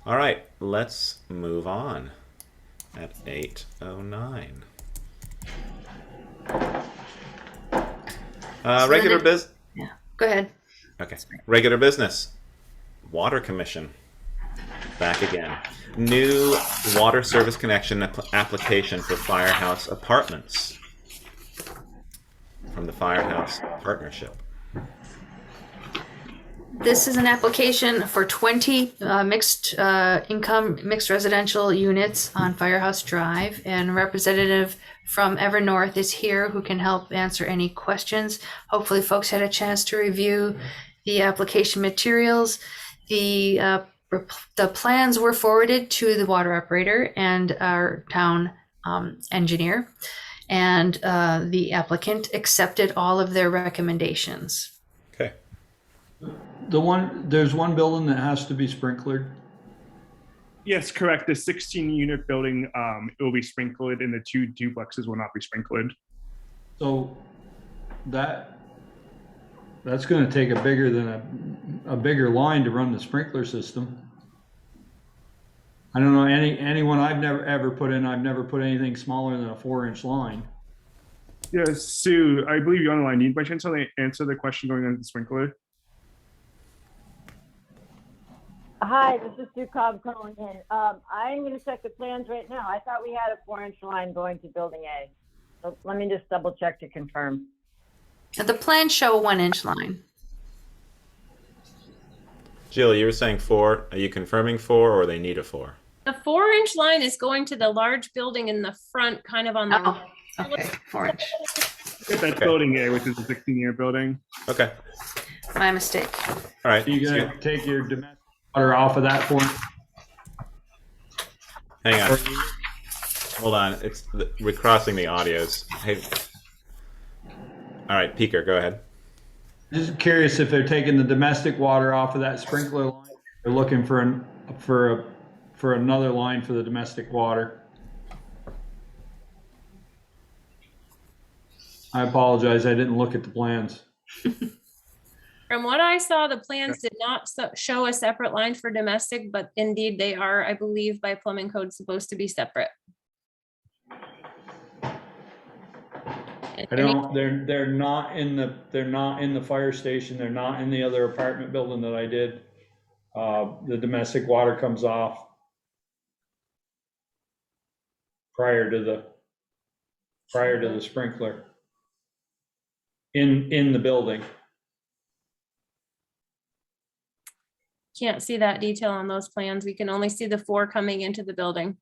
All right, let's move on at 8:09. Regular business. Yeah, go ahead. Okay. Regular business. Water Commission. Back again. New water service connection application for Firehouse Apartments from the Firehouse Partnership. This is an application for 20 mixed income, mixed residential units on Firehouse Drive, and a representative from Evernorth is here who can help answer any questions. Hopefully folks had a chance to review the application materials. The plans were forwarded to the water operator and our town engineer, and the applicant accepted all of their recommendations. Okay. There's one building that has to be sprinklered. Yes, correct. The 16-unit building, it will be sprinkled, and the 2 duplexes will not be sprinkled. So that's going to take a bigger line to run the sprinkler system. I don't know anyone I've never put anything smaller than a 4-inch line. Yes, Sue, I believe you're on the line. Need by chance to answer the question going on the sprinkler? Hi, this is Sue Cobb calling in. I'm going to check the plans right now. I thought we had a 4-inch line going to building A. So let me just double check to confirm. The plans show a 1-inch line. Jill, you were saying 4. Are you confirming 4, or they need a 4? The 4-inch line is going to the large building in the front, kind of on the. Oh, okay, 4-inch. That's building A, which is a 16-unit building. Okay. My mistake. All right. You're going to take your domestic water off of that point? Hang on. Hold on. We're crossing the audios. Hey. All right, Peeker, go ahead. Just curious if they're taking the domestic water off of that sprinkler line. They're looking for another line for the domestic water. I apologize, I didn't look at the plans. From what I saw, the plans did not show a separate line for domestic, but indeed they are, I believe, by plumbing code supposed to be separate. I don't, they're not in the fire station, they're not in the other apartment building that I did. The domestic water comes off prior to the sprinkler in the building. Can't see that detail on those plans. We can only see the 4 coming into the building.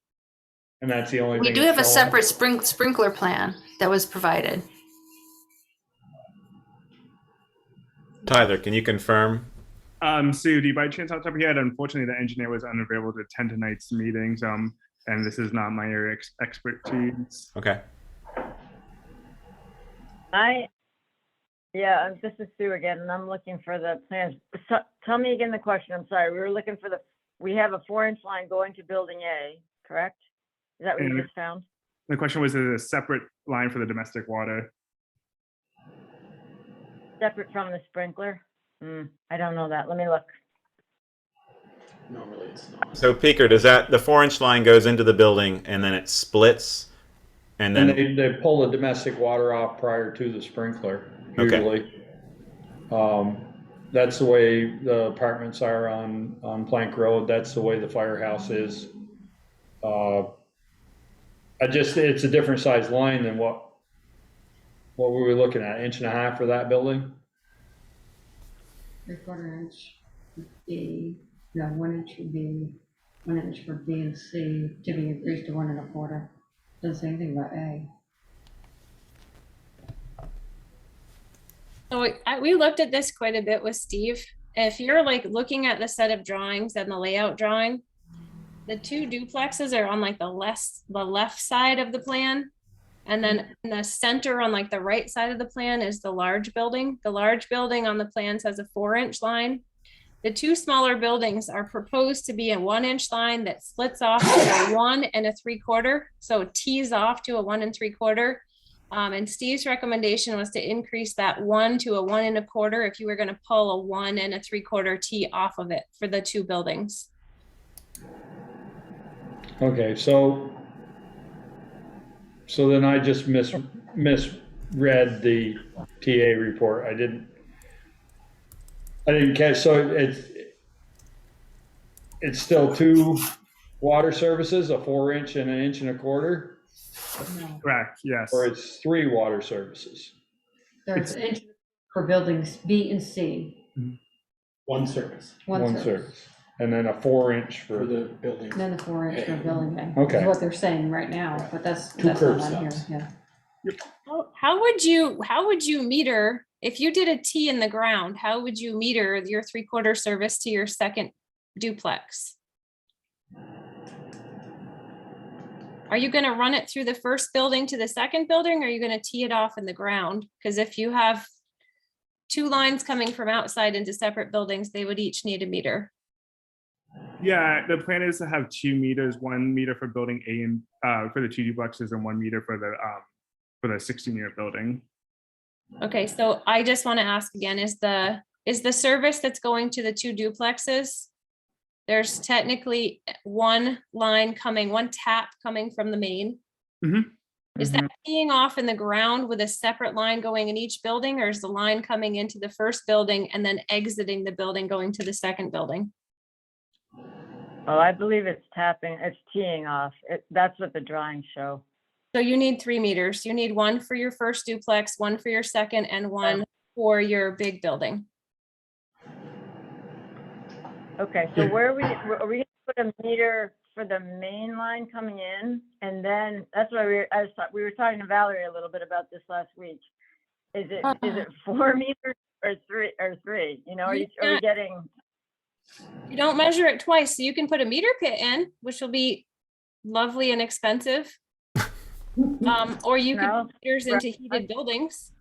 And that's the only We thing. do have a showing. separate sprinkler plan that was provided. Tyler, can you confirm? Sue, by chance off the top of your head, unfortunately, the engineer was unavailable to attend tonight's meetings, and this is not my area expertise. Okay. Yeah, this is Sue again, and I'm looking for the plans. So, tell me again the question. I'm sorry. We were looking for we have a 4-inch line going to building A, correct? Is that what you just found? The question was, is there a separate line for the domestic water? Separate from the sprinkler? I don't know that. Let me look. Normally it's not. So Peeker, does that, the 4-inch line goes into the building and then it splits and then they pull the domestic water off prior to the sprinkler, usually. Okay. That's the way the apartments are on Plank Road. That's the way the firehouse is. It's a different size line than what were we looking at, 1.5 inches for that building? 3/4 inch B, yeah, 1 inch would be 1 inch for B and C, to be increased to 1 1/4. Doesn't say anything about A. So we looked at this quite a bit with Steve. If you're like looking at the set of drawings and the layout drawing, the 2 duplexes are on like the left side of the plan. And then in the center on like the right side of the plan is the large building. The large building on the plans has a 4-inch line. The 2 smaller buildings are proposed to be a 1-inch line that splits off to a 1 3/4. So it tees off to a 1 3/4. And Steve's recommendation was to increase that 1 to a 1 1/4 if you were going to pull a 1 3/4 tee off of it for the 2 buildings. Okay, so then I just misread the TA report. I didn't catch, so it's still 2 water services, a 4-inch and 1 1/4? No, Correct, yes. Or it's 3 water services? there's an inch for buildings B and C. One service One service. And then a 4-inch for for the building. And then the 4-inch for building A. Okay. Is what they're saying right now, but that's 2 curb not on here, stops. yeah. How would you meter, if you did a T in the ground, how would you meter your 3/4 service to your second duplex? Are you going to run it through the first building to the second building? Or are you going to tee it off in the ground? Because if you have 2 lines coming from outside into separate buildings, they would each need a meter. Yeah, the plan is to have 2 meters, 1 meter for building A and for the 2 duplexes and 1 meter for the 16-unit building. Okay, so I just want to ask again, is the service that's going to the 2 duplexes, there's technically 1 line coming, 1 tap coming from the main. Is that teeing off in the ground with a separate line going in each building, or is the line coming into the first building and then exiting the building going to the second building? Oh, I believe it's teeing off. That's what the drawings show. So you need 3 meters. You need 1 for your first duplex, 1 for your second, and 1 for your big building. Okay, so are we gonna put a meter for the main line coming in? And then, that's why we were talking to Valerie a little bit about this last week. Is it 4 meters or 3? You know, are we getting? You don't measure it twice, so you can put a meter pit in, which will be lovely and expensive. Or you could No, put meters into right. heated buildings.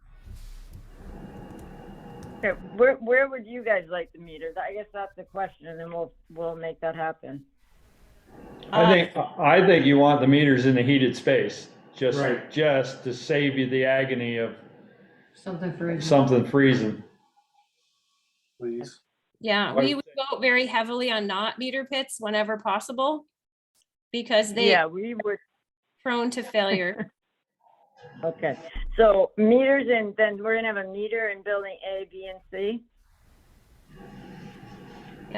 Okay, where would you guys like the meters? I guess that's the question, and then we'll make that happen. I think you want the meters in the heated space, Right. just to save you the agony of Something for. something freezing. Please. Yeah, What- we would vote very heavily on not meter pits whenever possible, because they Yeah, are we would. prone to failure. Okay, so meters, and then we're gonna have a meter in building A, B, and C.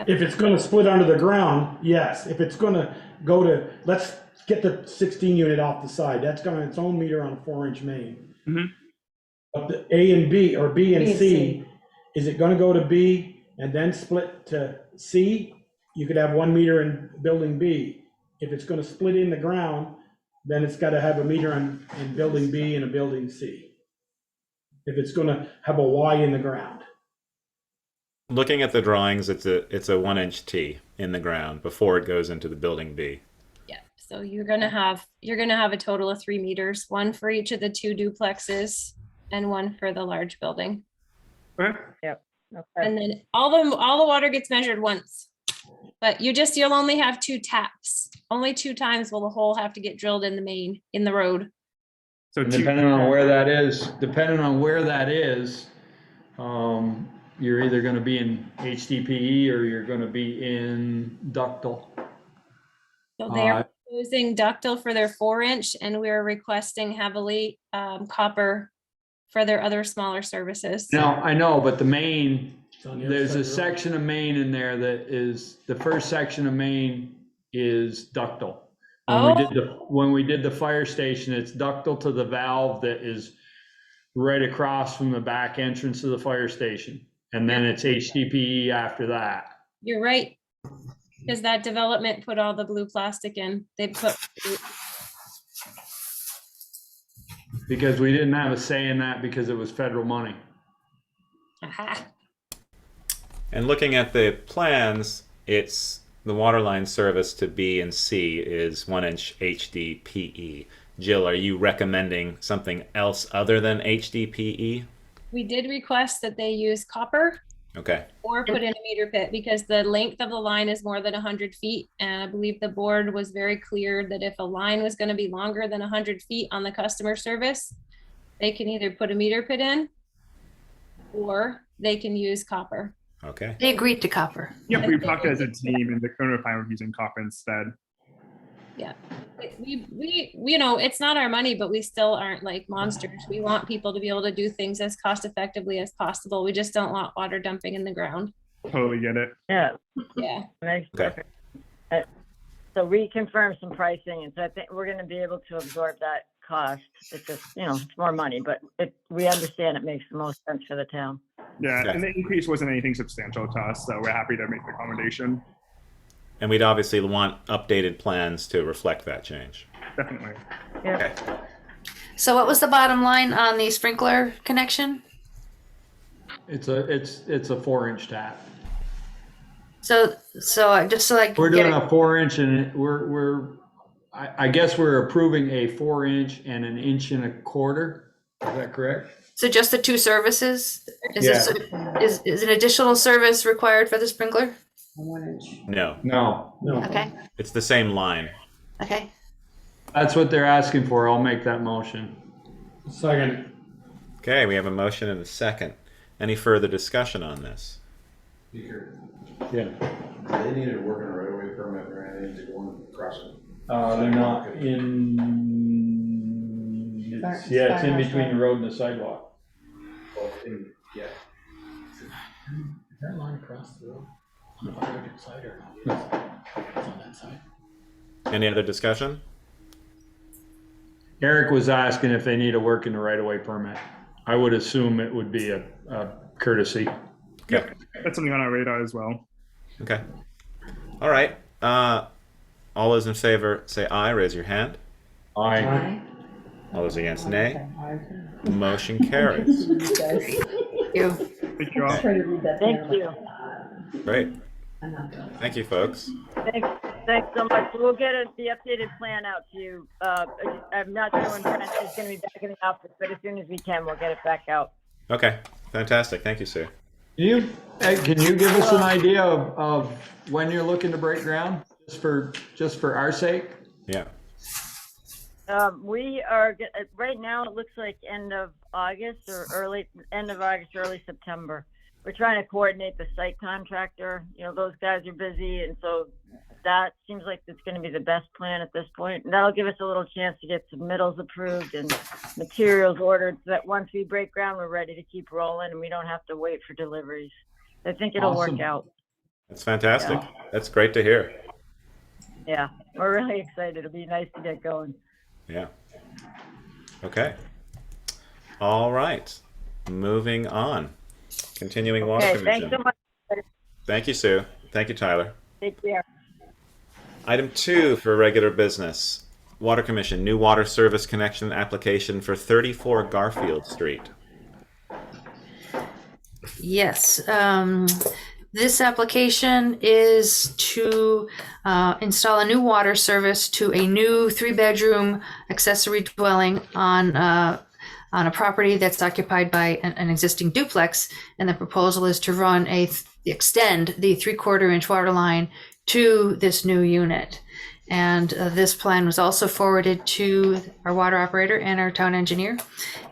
If it's gonna split under the ground, yes. If it's gonna go to, let's get the 16 unit off the side, that's got its own meter on a 4-inch main. Mhm. But the A and B, or B and B and C, C. is it gonna go to B and then split to C? You could have 1 meter in building B. If it's gonna split in the ground, then it's gotta have a meter in building B and a building C. If it's gonna have a Y in the ground. Looking at the drawings, it's a 1-inch T in the ground before it goes into the building B. Yeah, so you're gonna have a total of 3 meters, one for each of the 2 duplexes and one for the large building. Okay. Yep. Okay. And then all the water gets measured once. But you'll only have 2 taps. Only 2 times will the hole have to get drilled in the main, in the road. So And two, depending on where that is, you're either gonna be in HDPE or you're gonna be in ductile. So they're proposing ductile for their 4-inch, and we're requesting heavily copper for their other smaller services. Now, I know, but the main, It's on the other there's side a of the road. section of main in there that is, the first section of main is ductile. When we did the fire station, it's ductile to the valve that is right across from the back entrance of the fire station. And then it's HDPE after that. You're right. Because that development put all the blue plastic in. They put, Because we didn't have a say in that because it was federal money. aha. And looking at the plans, it's the water line service to B and C is 1-inch HDPE. Jill, are you recommending something else other than HDPE? We did request that they use copper Okay. or put in a meter pit because the length of the line is more than 100 feet. And I believe the board was very clear that if a line was going to be longer than 100 feet on the customer service, they can either put a meter pit in or they can use copper. Okay. They agreed to copper. Yep, we've talked as a team, and the Corona Fine we're using copper instead. Yeah, we it's not our money, but we still aren't like monsters. We want people to be able to do things as cost effectively as possible. We just don't want water dumping in the ground. Totally get it. Yeah. Yeah. Makes Okay. perfect. So we confirmed some pricing, and so I think we're gonna be able to absorb that cost. It's just, it's more money, but we understand it makes the most sense for the town. Yeah, Okay. and the increase wasn't anything substantial to us, so we're happy to make the accommodation. And we'd obviously want updated plans to reflect that change. Definitely. Yeah. Okay. So what was the bottom line on the sprinkler connection? It's a 4-inch tap. So just so I We're can get doing it, a 4-inch and I guess we're approving a 4-inch and an 1.25 inches. Is that correct? so just the 2 services? Is an additional service required for the sprinkler? 1-inch. No, No. Okay, it's the same line. okay. That's what they're asking for. I'll make that motion. Second. Okay, we have a motion and a second. Any further discussion on this? Speaker, Yeah. they needed a working right away permit or anything to go in crossing. They're not in, it's in between the road and the sidewalk. Yeah. Is that line across the road? On the project side or not? It's on that side. Any other discussion? Eric was asking if they need a work in the right of way permit. I would assume it would be a courtesy. Okay. That's something on our radar as well. Okay. All right. All those in favor say aye. Raise your hand. Aye. All those against, nay. Motion carries. You. Good job. Thank you. Great. Thank you, folks. Thanks. Thanks so much. We'll get the updated plan out to you. I'm not sure when Brent is going to be back in the office, but as soon as we can, we'll get it back out. Okay, fantastic. Thank you, Sue. Can you give us an idea of when you're looking to break ground, just for our sake? Yeah. We are, right now, it looks like end of August, early September. We're trying to coordinate the site contractor. You know, those guys are busy, and so that seems like it's going to be the best plan at this point. And that'll give us a little chance to get submittals approved and materials ordered so that once we break ground, we're ready to keep rolling and we don't have to wait for deliveries. I think it'll work out. That's fantastic. Yeah. That's great to hear. Yeah, we're really excited. It'll be nice to get going. Yeah. Okay. All right. Moving on. Continuing Water Okay, Commission. thanks so much. Thank you, Sue. Thank you, Tyler. Take care. Item 2 for regular business. Water Commission, new water service connection application for 34 Garfield Street. Yes. This application is to install a new water service to a new 3-bedroom accessory dwelling on a property that's occupied by an existing duplex, and the proposal is to extend the 3/4-inch water line to this new unit. And this plan was also forwarded to our water operator and our town engineer,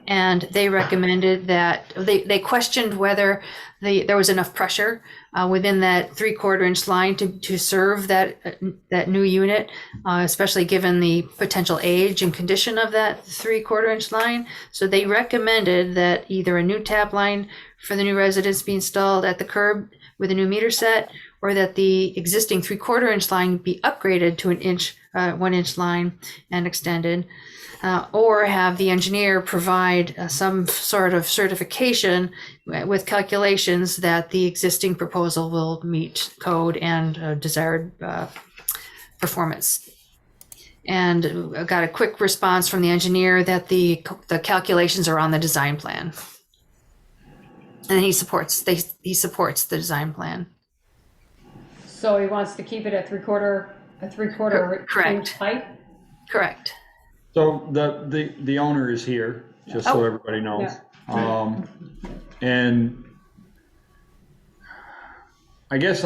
and they recommended that they questioned whether there was enough pressure within that 3/4-inch line to serve that new unit, especially given the potential age and condition of that 3/4-inch line. So they recommended that either a new tap line for the new residence be installed at the curb with a new meter set, or that the existing 3/4-inch line be upgraded to an 1-inch line and extended, or have the engineer provide some sort of certification with calculations that the existing proposal will meet code and desired performance. And I got a quick response from the engineer that the calculations are on the design plan, and he supports the design plan. So he wants to keep it at a three-quarter inch height? Correct. So the owner is here, just so everybody knows. Yeah. And I guess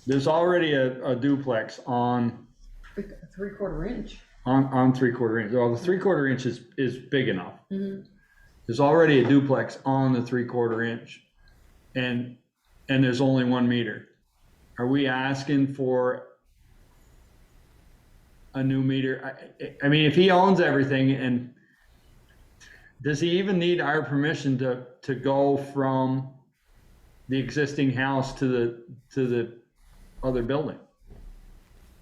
there's already a duplex on A 3/4 inch. on 3/4 inch. Well, the 3/4 inch is big enough. Mm-hmm. There's already a duplex on the 3/4 inch, and there's only 1 meter. Are we asking for a new meter? I mean, if he owns everything, and does he even need our permission to go from the existing house to the other building?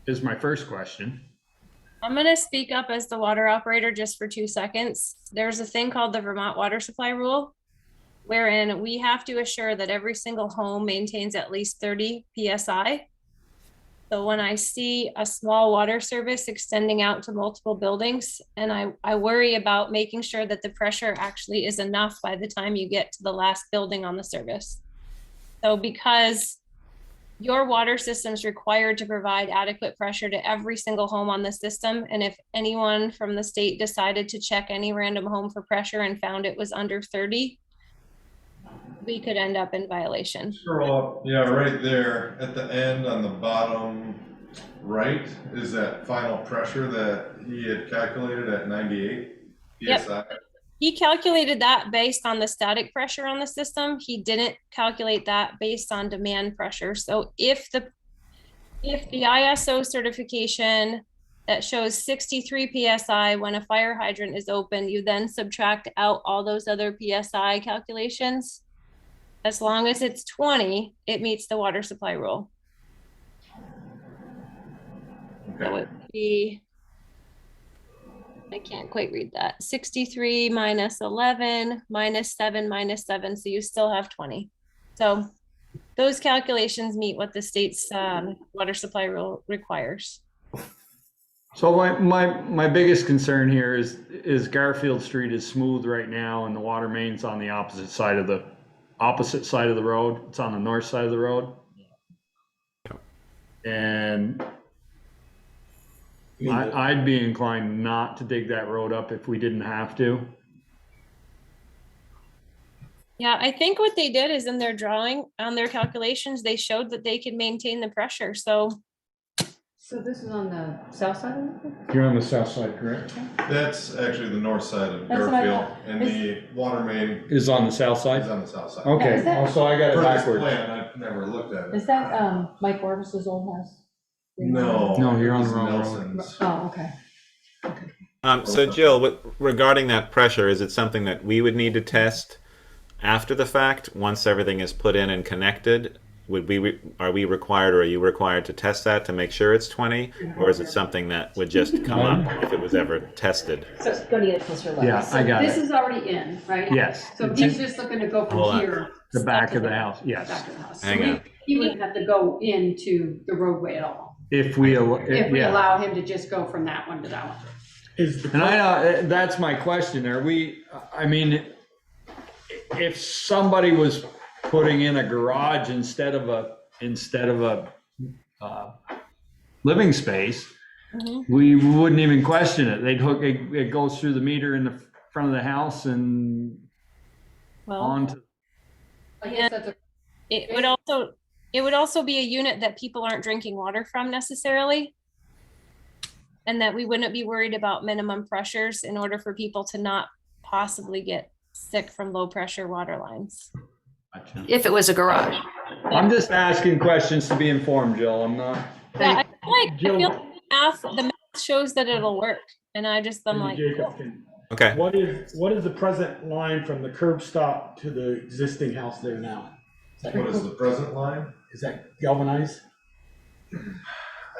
Is my first question. I'm going to speak up as the water operator just for 2 seconds. There's a thing called the Vermont Water Supply Rule, wherein we have to assure that every single home maintains at least 30 PSI. So when I see a small water service extending out to multiple buildings, and I worry about making sure that the pressure actually is enough by the time you get to the last building on the service. So because your water system is required to provide adequate pressure to every single home on the system. And if anyone from the state decided to check any random home for pressure and found it was under 30, we could end up in violation. Scroll up, yeah, right there at the end on the bottom right is that final pressure that he had calculated at 98 PSI. Yep. He calculated that based on the static pressure on the system. He didn't calculate that based on demand pressure. So if the ISO certification that shows 63 PSI when a fire hydrant is open, you then subtract out all those other PSI calculations. As long as it's 20, it meets the water supply rule. Okay. So it would be, I can't quite read that. 63 minus 11 minus 7 minus 7. So you still have 20. So those calculations meet what the state's water supply rule requires. So my biggest concern here is Garfield Street is smooth right now, and the water main's on the opposite side of the road. It's on the north side of the road. And I'd be inclined not to dig that road up if we didn't have to. Yeah, I think what they did is in their drawing, on their calculations, they showed that they could maintain the pressure, so. So this is on the south side of it? You're on the south side, correct? That's actually the north side of That's what I Garfield, thought. and the water main Is on the south is side? on the south side. Okay, Is that- also I got it For this backwards. plan, I've never looked at it. Is that, Mike Orvis's old house? No. No, you're on it was the wrong road. Nelson's. Oh, okay. So Jill, regarding that pressure, is it something that we would need to test after the fact, once everything is put in and connected? Are we required, or are you required to test that to make sure it's 20? Or is it something that would just come up if it was ever tested? So it's gonna get a closer look. Yeah, I got This it. is already in, right? Yes. So he's just looking to go Hold on. from here. The back of the house. house, yes. Back of the house. So Hang on. he wouldn't have to go into the roadway at all, If we, if we yeah. allow him to just go from that one to that one. Is the And I, that's my question. Are we, I mean, if somebody was putting in a garage instead of a living space, we wouldn't even question it. They'd hook, it goes through the meter in the front of the house and Well, on to. I guess that's a. it would also be a unit that people aren't drinking water from necessarily. And that we wouldn't be worried about minimum pressures in order for people to not possibly get sick from low pressure water lines. If it was a garage. I'm just asking questions to be informed, Jill. I'm not. Yeah, I feel like the math shows that it'll work. And I'm like, Jacob can- Okay. What is the present line from the curb stop to the existing house there now? What is the present line? Is that galvanized?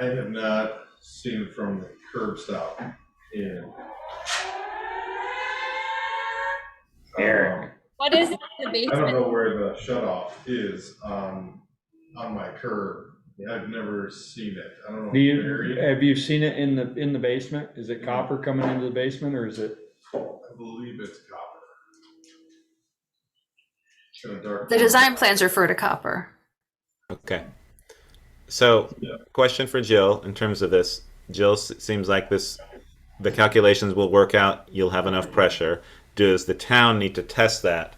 I have not seen it from the curb stop in. what is it in the I don't know basement? where the shut off is on my curb. I've never seen it. I don't know. Have you seen it in the basement? Is it copper coming into the basement, or is it? I believe it's copper. It's in a dark. The design plans refer to copper. Okay. So, question for Jill in terms of this. Jill, seems like the calculations will work out. You'll have enough pressure. Does the town need to test that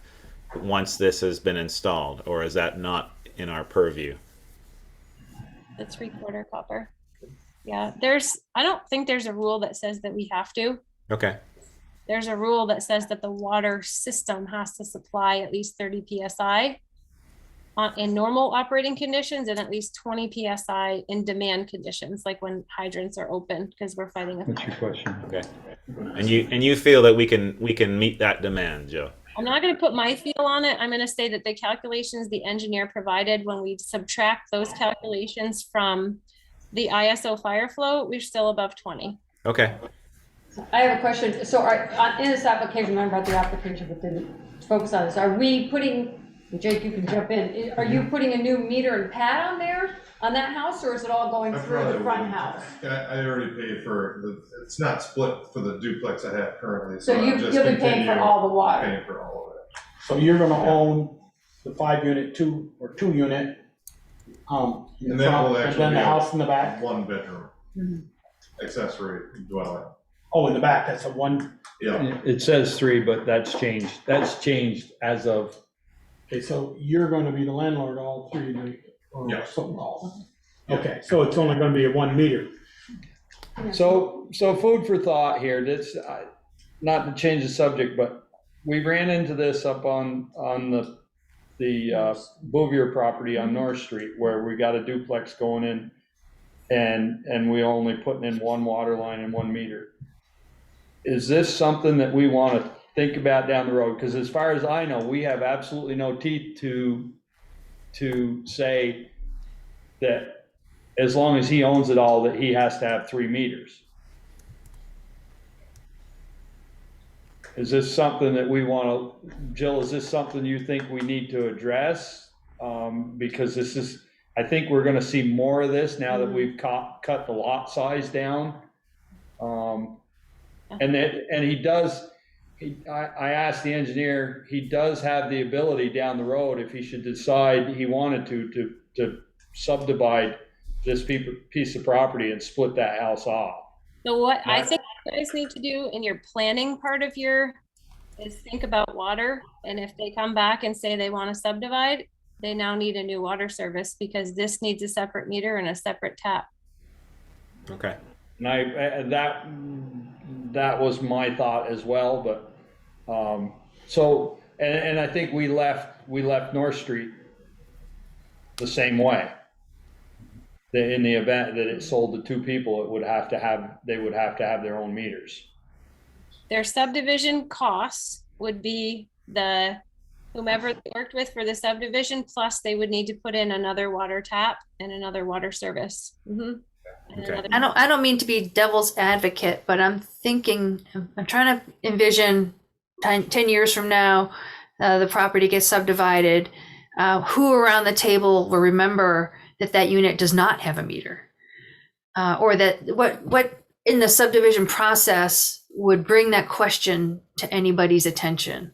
once this has been installed, or is that not in our purview? The 3/4 copper. Yeah, I don't think there's a rule that says that we have to. Okay. There's a rule that says that the water system has to supply at least 30 PSI in normal operating conditions and at least 20 PSI in demand conditions, like when hydrants are open, because we're fighting a What's fire. your question? Okay. And you feel that we can meet that demand, Joe? I'm not going to put my feel on it. I'm going to say that the calculations the engineer provided, when we subtract those calculations from the ISO fire flow, we're still above 20. Okay. I have a question. So in this application, remember about the application, but didn't focus on this. Are we putting, Jake, you can jump in. Are you putting a new meter and pad on there, on that house, or is it all going through the front house? I already paid for it's not split for the duplex I have currently. So I'm you'll just be paying for all the water? Paying for all of it. So you're gonna own the 5-unit, 2-unit, in And the then front, we'll and actually then the have house in the back? one bedroom accessory dwelling. Oh, in the back, that's a one. Yeah. It says 3, but that's changed. That's changed as of. Okay, so you're gonna be the landlord, all 3, or Yeah. something. Okay, so it's only gonna be a 1 meter. So food for thought here. That's not to change the subject, but we ran into this up on the Bouvier property on North Street, where we got a duplex going in, and we only putting in 1 water line and 1 meter. Is this something that we want to think about down the road? Because as far as I know, we have absolutely no teeth to say that as long as he owns it all, that he has to have 3 meters. Is this something that we want to, Jill, is this something you think we need to address? Because this is, I think we're going to see more of this now that we've cut the lot size down. And he does, I asked the engineer, he does have the ability down the road, if he should decide he wanted to subdivide this piece of property and split that house off. So what I think you guys need to do in your planning part of your is think about water. And if they come back and say they want to subdivide, they now need a new water service because this needs a separate meter and a separate tap. Okay. And that was my thought as well, but, so, and I think we left North Street the same way. In the event that it sold to two people, they would have to have their own meters. Their subdivision costs would be the whomever they worked with for the subdivision, plus they would need to put in another water tap and another water service. And Okay. I don't mean to be devil's advocate, but I'm trying to envision 10 years from now, the property gets subdivided. Who around the table will remember that unit does not have a meter? Or that what in the subdivision process would bring that question to anybody's attention?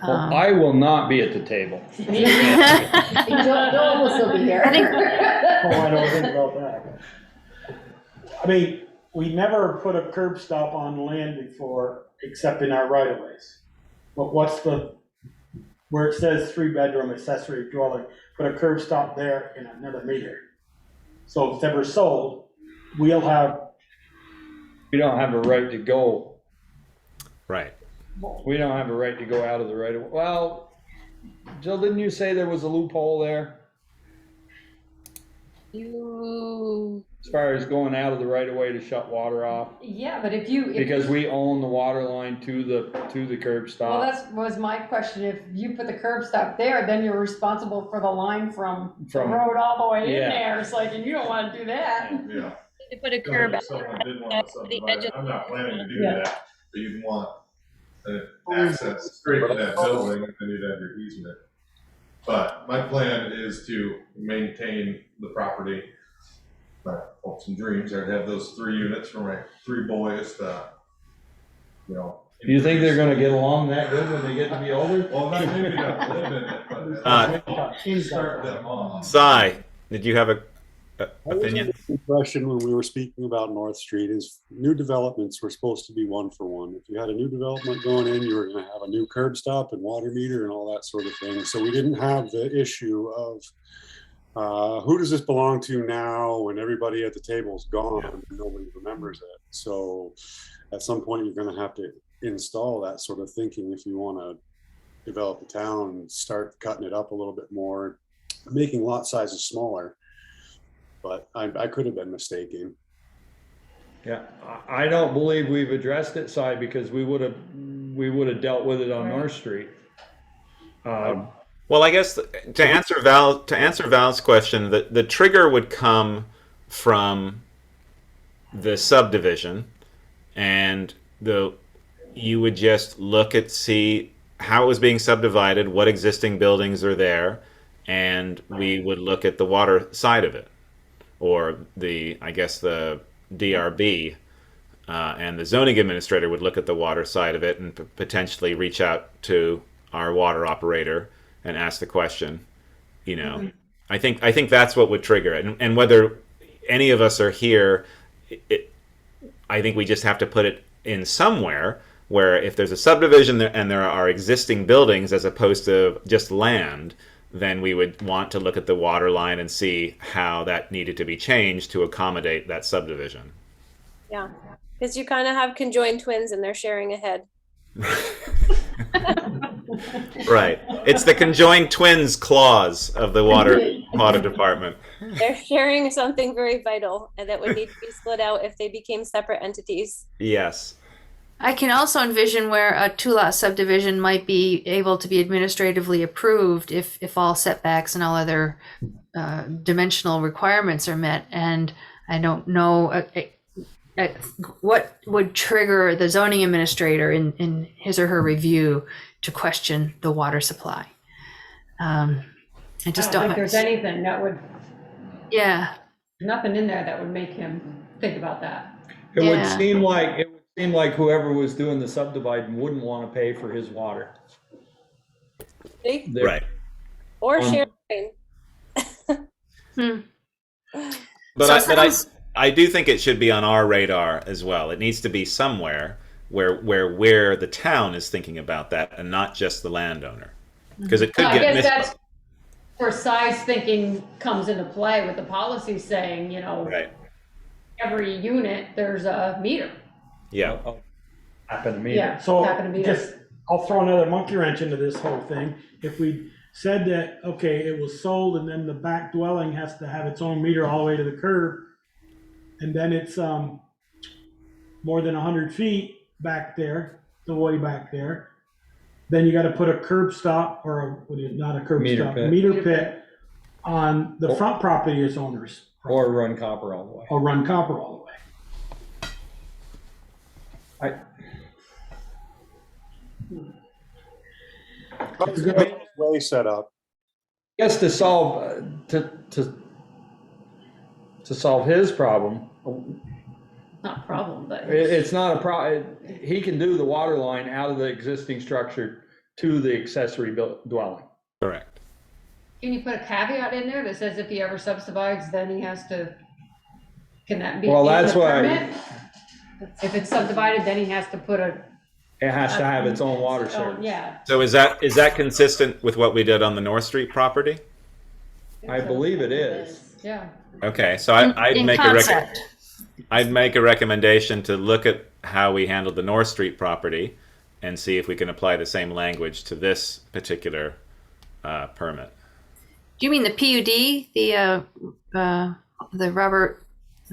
Well, I will not be at the table. Joel will still be here. I think Oh, I don't think about that. I mean, we never put a curb stop on land before, except in our right of ways. But where it says 3-bedroom accessory dwelling, put a curb stop there and another meter. So if it's ever sold, we don't have a right to go. Right. We don't have a right to go out of the right of, well, Jill, didn't you say there was a loophole there? As far as going out of the right of way to shut water off? Yeah, but if Because we own the water line to the curb stop. well, that was my question. If you put the curb stop there, then you're responsible for the line from the road all the way in there. It's like, and you don't want to do that. Yeah. To put a curb If someone did want to the edge subdivide, of I'm not planning to do Yeah. that, but you'd want access straight to that building, and then you'd have your easement. But my plan is to maintain the property. My hopes and dreams are to have those 3 units for my 3 boys to, Do you think they're gonna get along that good when they get to be older? Well, not maybe not live in it, but start them off. Cy, did you have a I was opinion? under the impression when we were speaking about North Street is new developments were supposed to be 1 for 1. If you had a new development going in, you were going to have a new curb stop and water meter and all that sort of thing. So we didn't have the issue of who does this belong to now when everybody at the table is gone and nobody remembers it. So at some point you're going to have to install that sort of thinking if you want to develop the town and start cutting it up a little bit more, making lot sizes smaller. But I could have been mistaken. Yeah, I don't believe we've addressed it, Si, because we would have dealt with it on North Street. Well, I guess to answer Val's question, the trigger would come from the subdivision, and you would just look at see how it was being subdivided, what existing buildings are there, and we would look at the water side of it, or the DRB. And the zoning administrator would look at the water side of it and potentially reach out to our water operator and ask the question. I think that's what would trigger it. And whether any of us are here, I think we just have to put it in somewhere where if there's a subdivision and there are existing buildings as opposed to just land, then we would want to look at the water line and see how that needed to be changed to accommodate that subdivision. Yeah, because you kind of have conjoined twins and they're sharing a head. Right. It's the conjoined twins clause of the water department. They're sharing something very vital and that would need to be split out if they became separate entities. Yes. I can also envision where a 2-lot subdivision might be able to be administratively approved if all setbacks and all other dimensional requirements are met. And I don't know what would trigger the zoning administrator in his or her review to question the water supply. I just don't think there's anything that would. Yeah. Nothing in there that would make him think about that. It would seem like whoever was doing the subdividing wouldn't want to pay for his water. Right. Or sharing. I do think it should be on our radar as well. It needs to be somewhere where the town is thinking about that and not just the landowner, because it could I get guess missed. that's where size thinking comes into play with the policy saying, Right. every unit, there's a meter. Yeah. Happen to me. Yeah. So Happen to be just, I'll throw another monkey wrench into this whole thing. If we said that, okay, it was sold and then the back dwelling has to have its own meter all the way to the curb, and then it's more than 100 feet back there, the way back there, then you got to put a curb stop or not a curb Meter stop, pit. meter pit on the front property owners, Or run copper all the way. or run copper all the way. It's a good way set up. Guess to solve, to solve his problem, Not a problem, but it's not a problem. He can do the water line out of the existing structure to the accessory dwelling. Correct. can you put a caveat in there that says if he ever subdivides, then he has to, can that be? Well, in the that's why- permit? If it's subdivided, then he has to put a. It has to have its own water Oh, service. yeah. So is that consistent with what we did on the North Street property? I believe it is. Yeah. Okay, so I'd In make concept. I'd make a recommendation to look at how we handled the North Street property and see if we can apply the same language to this particular permit. Do you mean the PUD, the Robert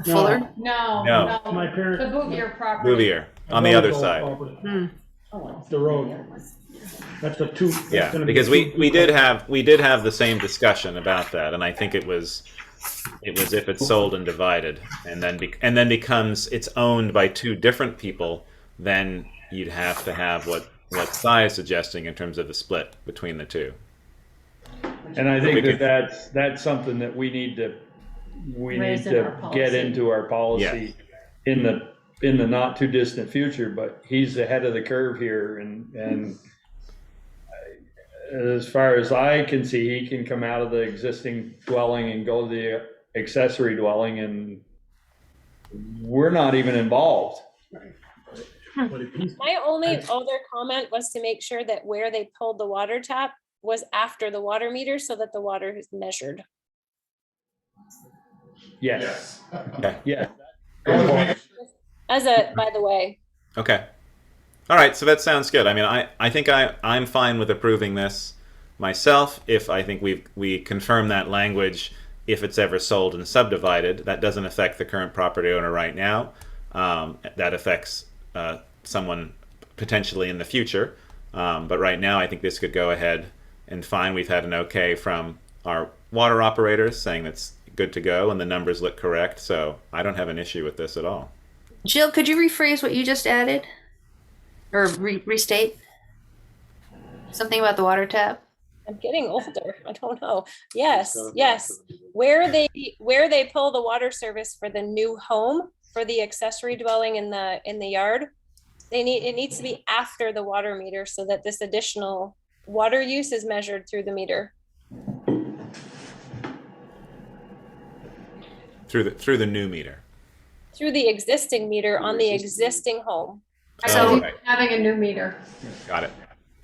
Fuller? No, No. no. My parent- The Bouvier property. Bouvier, on the other side. Hmm. The road. That's the two. that's Yeah, gonna be because two- we did have the same discussion about that, and I think it was if it's sold and divided, and then becomes it's owned by two different people, then you'd have to have what Cy is suggesting in terms of the split between the two. And I We think could- that's something that we need to Raise in our get policy. into our policy in the not too distant future, but he's ahead of the curve here and as far as I can see, he can come out of the existing dwelling and go to the accessory dwelling, and we're not even involved. But if he's- My only other comment was to make sure that where they pulled the water tap was after the water meter so that the water is measured. Yes, Okay. yeah. As a, by the way, Okay. All right, so that sounds good. I mean, I think I'm fine with approving this myself if I think we confirm that language if it's ever sold and subdivided. That doesn't affect the current property owner right now. That affects someone potentially in the future. But right now, I think this could go ahead and fine. We've had an okay from our water operators saying that's good to go and the numbers look correct. So I don't have an issue with this at all. Jill, could you rephrase what you just added? Or restate? Something about the water tap? I'm getting older. I don't know. Yes, yes. Where they pull the water service for the new home, for the accessory dwelling in the yard, it needs to be after the water meter so that this additional water use is measured through the meter. Through the new meter. Through the existing meter on the existing home. So okay. having a new meter. Got it.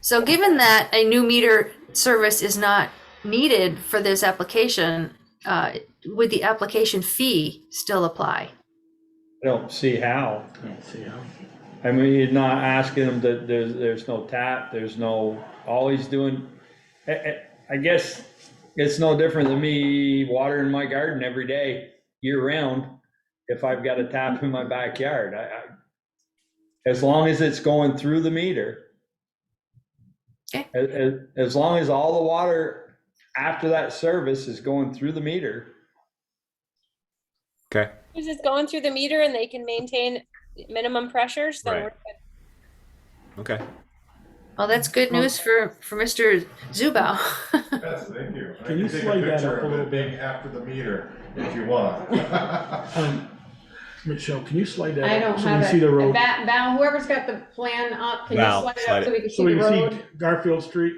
So given that a new meter service is not needed for this application, would the application fee still apply? I don't see how. Let's see how. I mean, you're not asking him that there's no tap, there's no, all he's doing, I guess it's no different than me watering my garden every day, year round, if I've got a tap in my backyard. As long as it's going through the meter. Okay. As long as all the water after that service is going through the meter. Okay. Is it going through the meter and they can maintain minimum pressures? Then Right. we're good. Okay. Well, that's good news for Mr. Zubau. Yes, thank you. I Can you take slide that picture up a of little it being after the meter if you want. Michelle, can you slide that I up don't so we have see the it. road? Val, whoever's got the plan up, can you Val, slide it slide up so it. we can So see we the can road? see Garfield Street.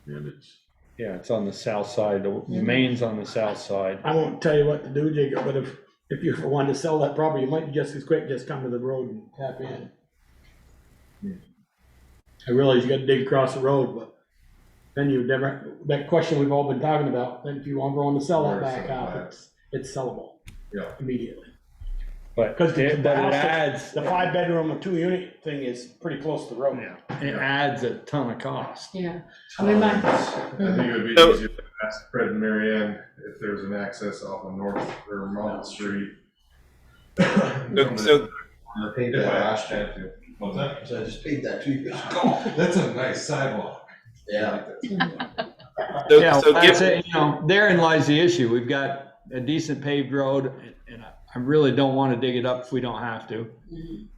And it's, Yeah, it's on the south side, the main's on the south side. I won't tell you what to do, Jacob, but if you wanted to sell that property, you might just as quick just come to the road and tap in. I realize you gotta dig across the road, but then you never, that question we've all been talking about, then if you want to sell that back out, it's sellable. Yeah. Immediately. But Because it the house, adds, the 5-bedroom and 2-unit thing is pretty close to the road. it adds a ton of cost. Yeah. I mean, I think it would be easier to ask Fred and Mary Ann if there's an access off of North or Mountain Street. So I paid that last year. What's that? So I just paid that 2 years ago. That's a nice sidewalk. Yeah. Yeah, so that's give, it, therein lies the issue. We've got a decent paved road, and I really don't want to dig it up if we don't have to.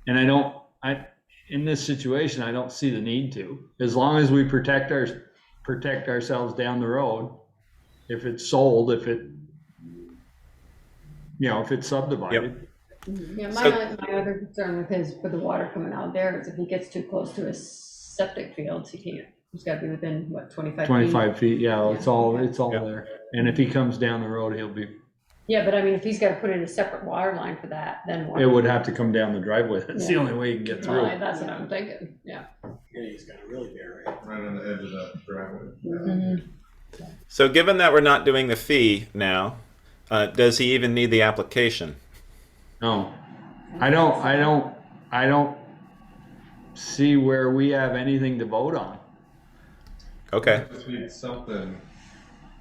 And in this situation, I don't see the need to. As long as we protect ourselves down the road, if it's sold, if it's subdivided. Yeah, my other concern with the water coming out there is if he gets too close to his septic fields, he can't. He's got to be within, what, 25 feet, yeah, it's all there. And if he comes down the road, he'll be, Yeah, but I mean, if he's got to put in a separate water line for that, then what? it would have to come down the driveway. That's the only way you can get through. Well, that's what I'm thinking, yeah. Yeah, he's gotta really be right. Right on the edge of that driveway. Mm-hmm. so given that we're not doing the fee now, does he even need the application? No, I don't see where we have anything to vote on. Okay. Just need something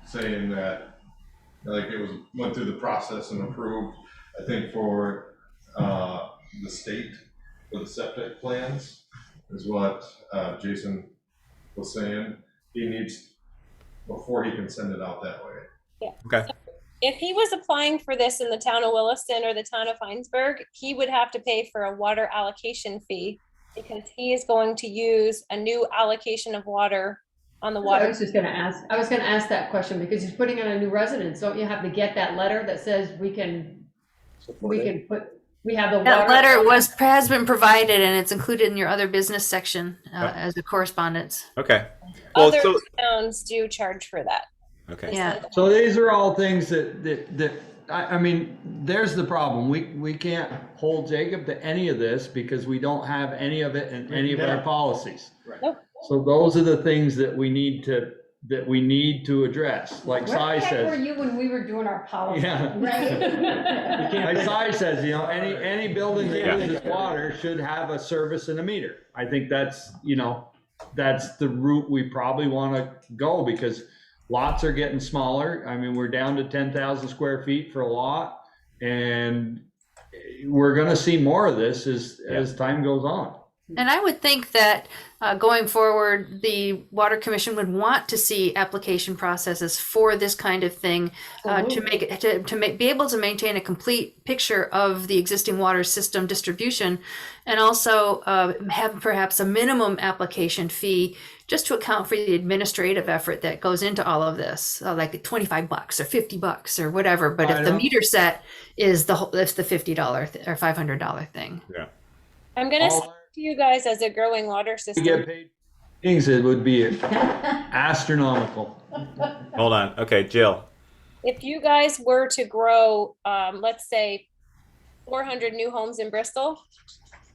saying that, like, went through the process and approved, I think for, the state, for the septic plans, is what, Jason was saying. He needs, before he can send it out that way. Yeah. Okay. If he was applying for this in the town of Williston or the town of Heinsberg, he would have to pay for a water allocation fee because he is going to use a new allocation of water on the water. I was going to ask that question because he's putting in a new residence. Don't you have to get that letter that says we have the That water? letter has been provided and it's included in your other business section as a correspondence. Okay. Well, Other towns do charge for that. Okay. Yeah. So these are all things that I mean, there's the problem. We can't hold Jacob to any of this because we don't have any of it in any of our policies. Nope. So those are the things that we need to address. Like Where Cy the heck were says. you when we were doing our policy? Yeah. Right. Like Cy says, any building that uses water should have a service and a meter. I think that's the route we probably want to go because lots are getting smaller. I mean, we're down to 10,000 square feet for a lot, and we're going to see more of this as time goes on. And I would think that going forward, the Water Commission would want to see application processes for this kind of thing to be able to maintain a complete picture of the existing water system distribution, and also have perhaps a minimum application fee just to account for the administrative effort that goes into all of this, like $25 or $50 or whatever. But if the meter set is the $50 or $500 thing, Yeah. I'm gonna say to you guys, as a growing water system, Get paid things, it would be astronomical. Hold on. Okay, Jill. if you guys were to grow, let's say 400 new homes in Bristol,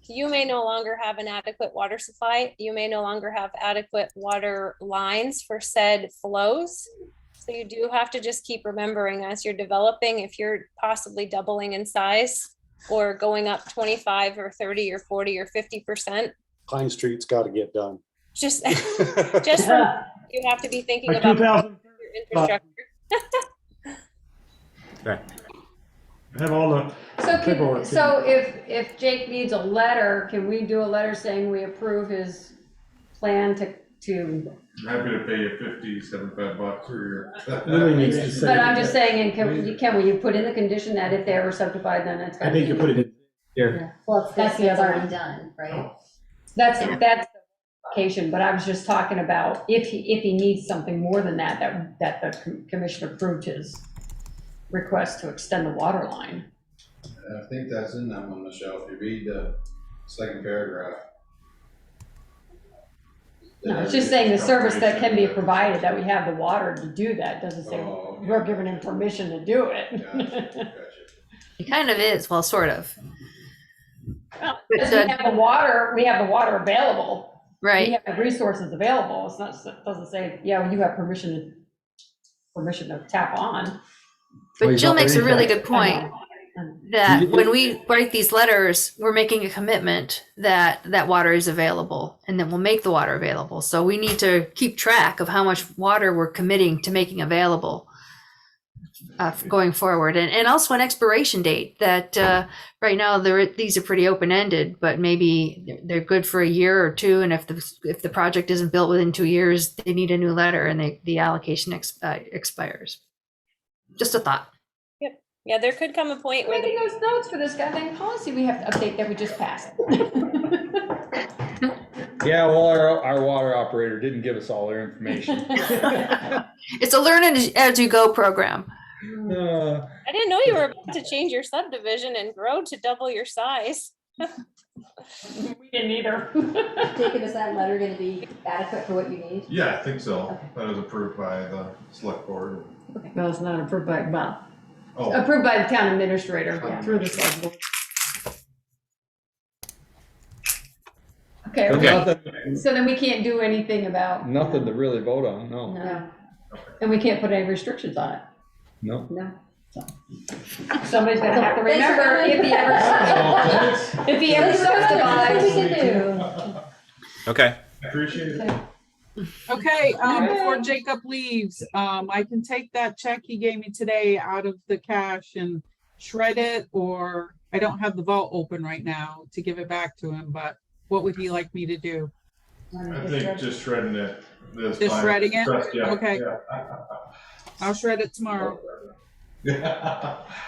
you may no longer have an adequate water supply. You may no longer have adequate water lines for said flows. So you do have to just keep remembering as you're developing, if you're possibly doubling in size or going up 25 or 30 or 40 or 50%. Pine Street's got to get done. Just you have to be thinking about your infrastructure. Okay. Have all the paperwork. So if Jake needs a letter, can we do a letter saying we approve his plan to? I'm happy to pay you $75 for your. Really needs to say. But I'm just saying, can you put in the condition that if they ever subdivide, then it's. I think you put it in here. Well, That's the other already one. done, right? That's the application, but I was just talking about if he needs something more than that the commission approved his request to extend the water line. I think that's in that one, Michelle, if you read the second paragraph. No, it's just saying the service that can be provided, that we have the water to do that, doesn't say Oh, okay. we're giving him permission to do it. Gotcha. It kind of is, well, sort of. Well, because we have the water available. We Right. have the resources available. It's not, it doesn't say, yeah, well, you have permission to tap on. But Jill makes a really good point that You- when we write these letters, we're making a commitment that that water is available and then we'll make the water available. So we need to keep track of how much water we're committing to making available going forward. And also an expiration date that right now these are pretty open-ended, but maybe they're good for a year or two. And if the project isn't built within 2 years, they need a new letter and the allocation expires. Just a thought. Yep. Yeah, there could come a point where Making those notes for this goddamn policy we have to update that we just passed. Yeah, well, our water operator didn't give us all their information. It's a learn as you go program. I didn't know you were about to change your subdivision and grow to double your size. We didn't either. Jacob, is that letter gonna be adequate for what you need? Yeah, I think so. That was approved by the select board. Well, it's not approved by, Oh, approved by the town administrator through the select board. Okay, Okay. so then we can't do anything about, Nothing to really vote on, no. no, and we can't put any restrictions on it. No. No. Somebody's gonna have to Thanks for remember coming. if he ever That's what we subdivides. can do. Okay. appreciate it. Okay, before Jacob leaves, I can take that check he gave me today out of the cash and shred it, or I don't have the vault open right now to give it back to him, but what would he like me to do? I think just shredding it. is Just fine. shredding it? Trust- yeah, Okay. yeah. I'll shred it tomorrow.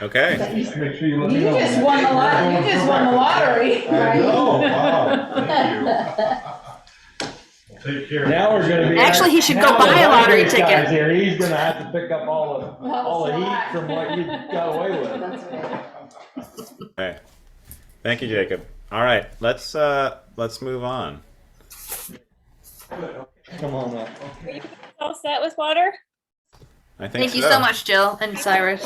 Okay. Make sure you let You me know. just won the lottery, you just won the lottery. I know, wow, thank you. Take care. Now we're gonna be. Actually, he should go now buy the a lottery Vikings guy's ticket. Here, he's gonna have to pick up all the heat from what you got away with. That's right. Okay. Thank you, Jacob. All right, let's move on. Come on up. Are you all set with water? I think Thank you so much, Jill and Cyrus.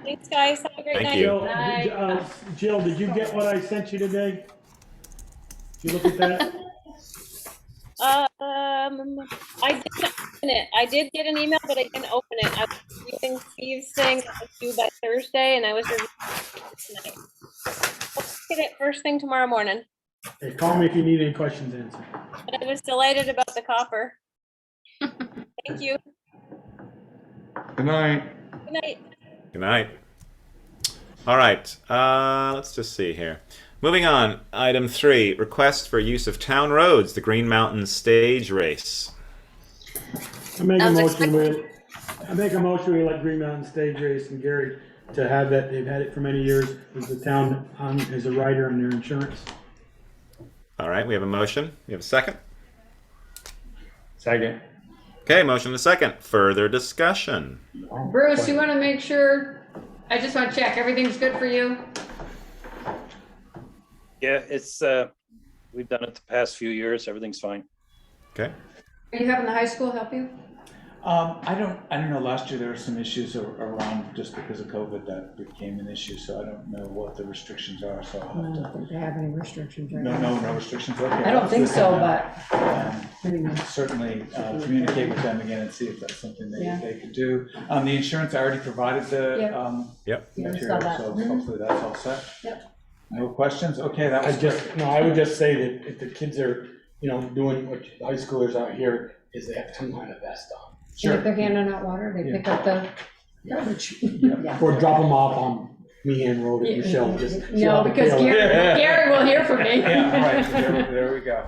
Thanks, guys. Have a great Thank night. you. Jill, did you get what I sent you today? Did you look at that? I didn't open it. I did get an email, but I didn't open it. I was using Steve's thing that was due by Thursday, and I was reviewing it tonight. I'll get it first thing tomorrow morning. Hey, call me if you need any questions answered. But I was delighted about the copper. Thank you. Good night. Good night. Good night. All right, let's just see here. Moving on, item 3, request for use of town roads, the Green Mountain Stage Race. I make a I was motion we let Green Mountain Stage Race and Gary to have that. They've had it for many years with the town on as a rider on their insurance. All right, we have a motion. We have a second. Second. Okay, motion and a second. Further discussion. Bruce, you wanna make sure, I just wanna check, everything's good for you? Yeah, it's, we've done it the past few years. Everything's fine. Okay. Are you having the high school help you? I don't know, last year there were some issues around, just because of COVID, that became an issue, so I don't know what the restrictions are, so I'll I have don't think they have any restrictions right to. now. No restrictions, okay. I don't think that's so, good to know. but. Certainly, communicate with them again and see if that's something Yeah. they could do. The insurance, I already provided the, Yep. Yeah, I saw material, that. so Mhm. hopefully that's all set. Yep. No questions? Okay, that was. I would just say that if the kids are, doing what high schoolers out here is they have some kind of vest on. And if they're handing out water, they pick up the garbage. Yeah. Or drop them off on Meehan Road at Michelle. No, because Gary will hear from me. Yeah, right, there we go.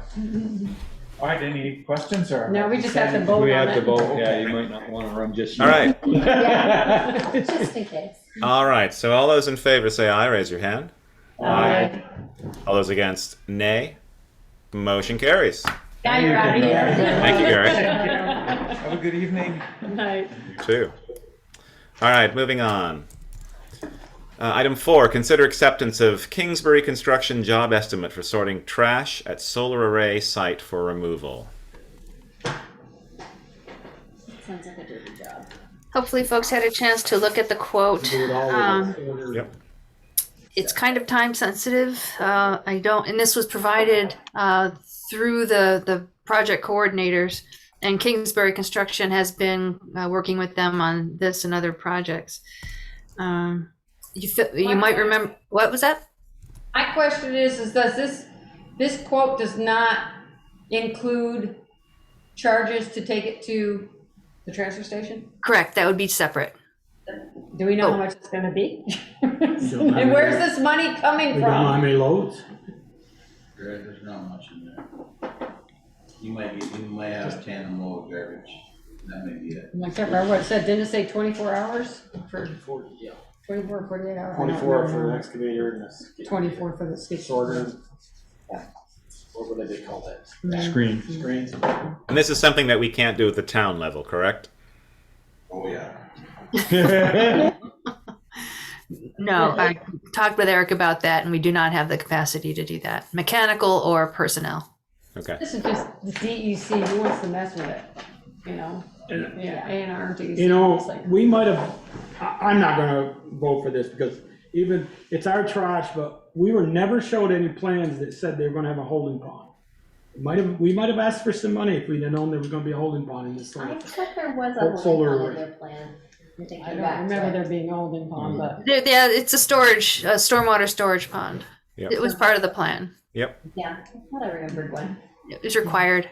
All right, any questions or? No, we just have to vote We on have to it. vote, yeah, you might not wanna run just. All right. Yeah, just in case. All right, so all those in favor say aye, raise your hand. Aye. All those against, nay. Motion carries. Now you're out of here. Thank you, Gary. Have a good evening. Night. You too. All right, moving on. Item 4, consider acceptance of Kingsbury Construction job estimate for sorting trash at solar array site for removal. Sounds like a dirty job. Hopefully folks had a chance to look at the quote. Do it all Um, in order. Yep. It's kind of time sensitive. And this was provided through the project coordinators, and Kingsbury Construction has been working with them on this and other projects. You might remember, what was that? My question is does this quote does not include charges to take it to the transfer station? Correct, that would be separate. Do we know Oh. how much it's gonna be? don't have And where's any- this money coming We don't know how from? many loads. There's not much in there. You might have tandem load garbage, that may be it. I can't remember what it said, didn't it say 24 hours for 40, 24 or 48 hours? I don't 24 for the remember. excavator and the 24 for the skid. sorter. Yeah. What would they call that? Screen. Screens. And this is something that we can't do at the town level, correct? Oh, yeah. No, I talked with Eric about that, and we do not have the capacity to do that, mechanical or personnel. Okay. This is just the DEC, who wants to mess with it, you know? And- Yeah, A&R, DEC. You know, it's like- we might have, I'm not gonna vote for this because even, it's our trash, but we were never showed any plans that said they were gonna have a holding pond. We might have asked for some money if we'd have known there was gonna be a holding pond in this I thing. thought there was a Solar holding pond array. in their plan. They I came don't back to remember it. there being a holding pond, but Yeah, it's a stormwater storage pond. Yep. It was part of the plan. Yep. Yeah, I thought I remembered one. It was required.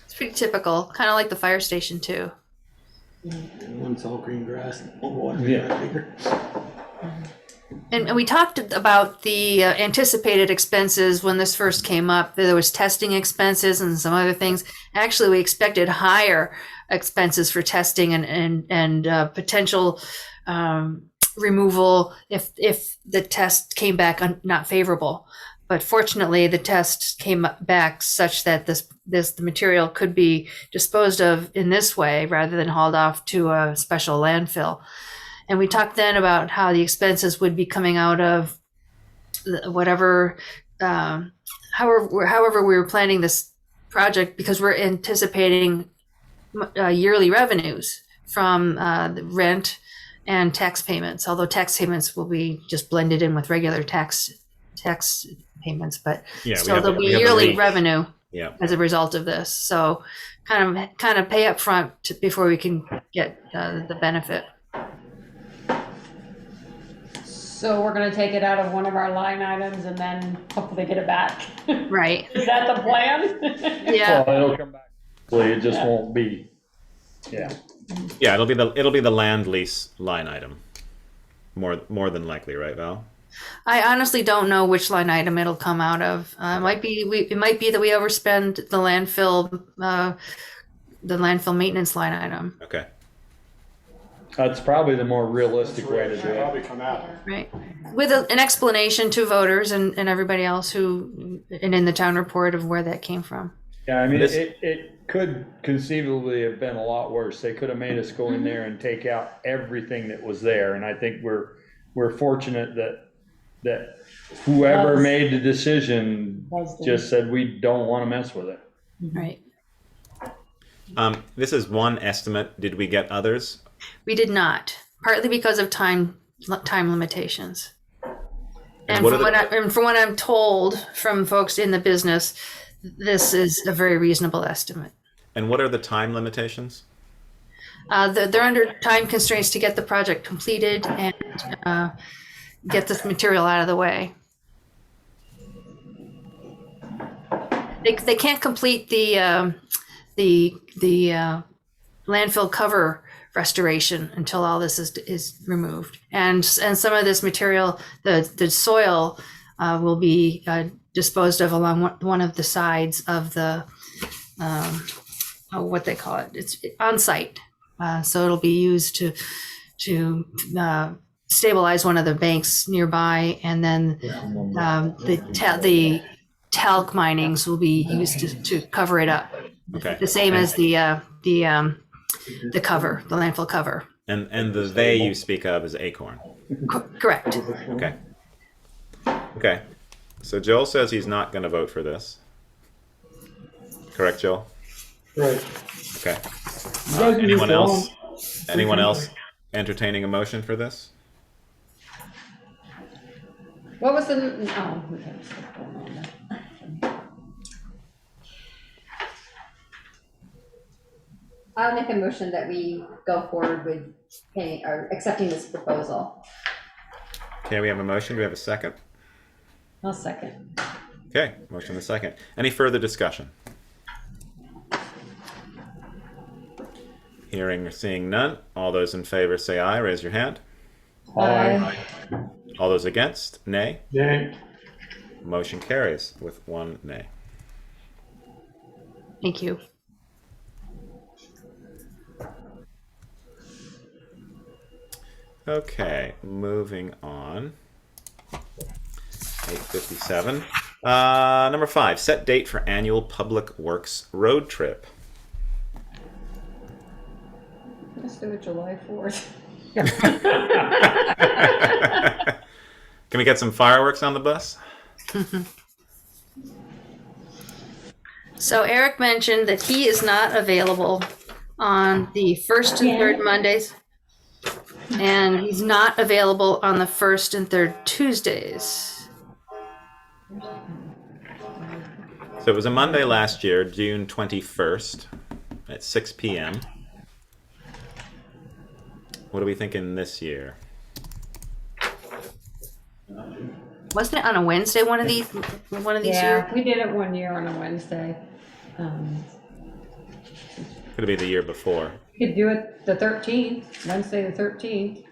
It's pretty typical, kind of like the fire station too. And once all green grass, all water. Yeah. Bigger. And we talked about the anticipated expenses when this first came up. There was testing expenses and some other things. Actually, we expected higher expenses for testing and potential removal if the test came back not favorable. But fortunately, the test came back such that the material could be disposed of in this way rather than hauled off to a special landfill. And we talked then about how the expenses would be coming out of whatever, however we were planning this project, because we're anticipating yearly revenues from the rent and tax payments, although tax payments will be just blended in with regular tax payments, but Yeah, still there'll be yearly revenue Yeah. as a result of this. So kind of pay up front before we can get the benefit. so we're gonna take it out of one of our line items and then hopefully get it back. Right. Is that the plan? Yeah. Well, it'll come back. It just won't be, yeah. Yeah, it'll be the land lease line item. More than likely, right, Val? I honestly don't know which line item it'll come out of. It might be that we overspend the landfill maintenance line item. Okay. That's probably the more realistic way to do it. Probably come out. Right. With an explanation to voters and everybody else and in the town report of where that came from. Yeah, I mean, This- it could conceivably have been a lot worse. They could have made us go in there and take out everything that was there, and I think we're fortunate that whoever made the decision just said, we don't want to mess with it. Right. This is one estimate. Did we get others? We did not, partly because of time limitations. And what from what I'm told from folks in the business, this is a very reasonable estimate. And what are the time limitations? They're under time constraints to get the project completed and get this material out of the way. They can't complete the landfill cover restoration until all this is removed, and some of this material, the soil, will be disposed of along one of the sides of the what they call it. It's on site, so it'll be used to stabilize one of the banks nearby, and then the talc minings will be used to cover it up. Okay. The same as the cover, the landfill cover. And the they you speak of is Acorn. Correct. Okay. Okay. So Joel says he's not going to vote for this. Correct, Joel? Right. Okay. You guys can Anyone just go else? on. Anyone else entertaining a motion for this? What was the, oh, okay. What's going on there? I'll make a motion that we go forward with paying or accepting this proposal. Okay, we have a motion. Do we have a second? I'll second. Okay, motion and a second. Any further discussion? Hearing or seeing none. All those in favor say aye. Raise your hand. Aye. All those against, nay. Nay. Motion carries with one nay. Thank you. Okay, moving on. 8:57. Number 5, set date for annual Public Works road trip. Let's do it July 4th. Can we get some fireworks on the bus? So Eric mentioned that he is not available on the first and third Mondays, and he's not available on the first and third Tuesdays. So it was a Monday last year, June 21st at 6 p.m. What are we thinking this year? Wasn't it on a Wednesday one of these Yeah, years? we did it one year on a Wednesday. Could it be the year before? You could do it the 13th, Wednesday the 13th.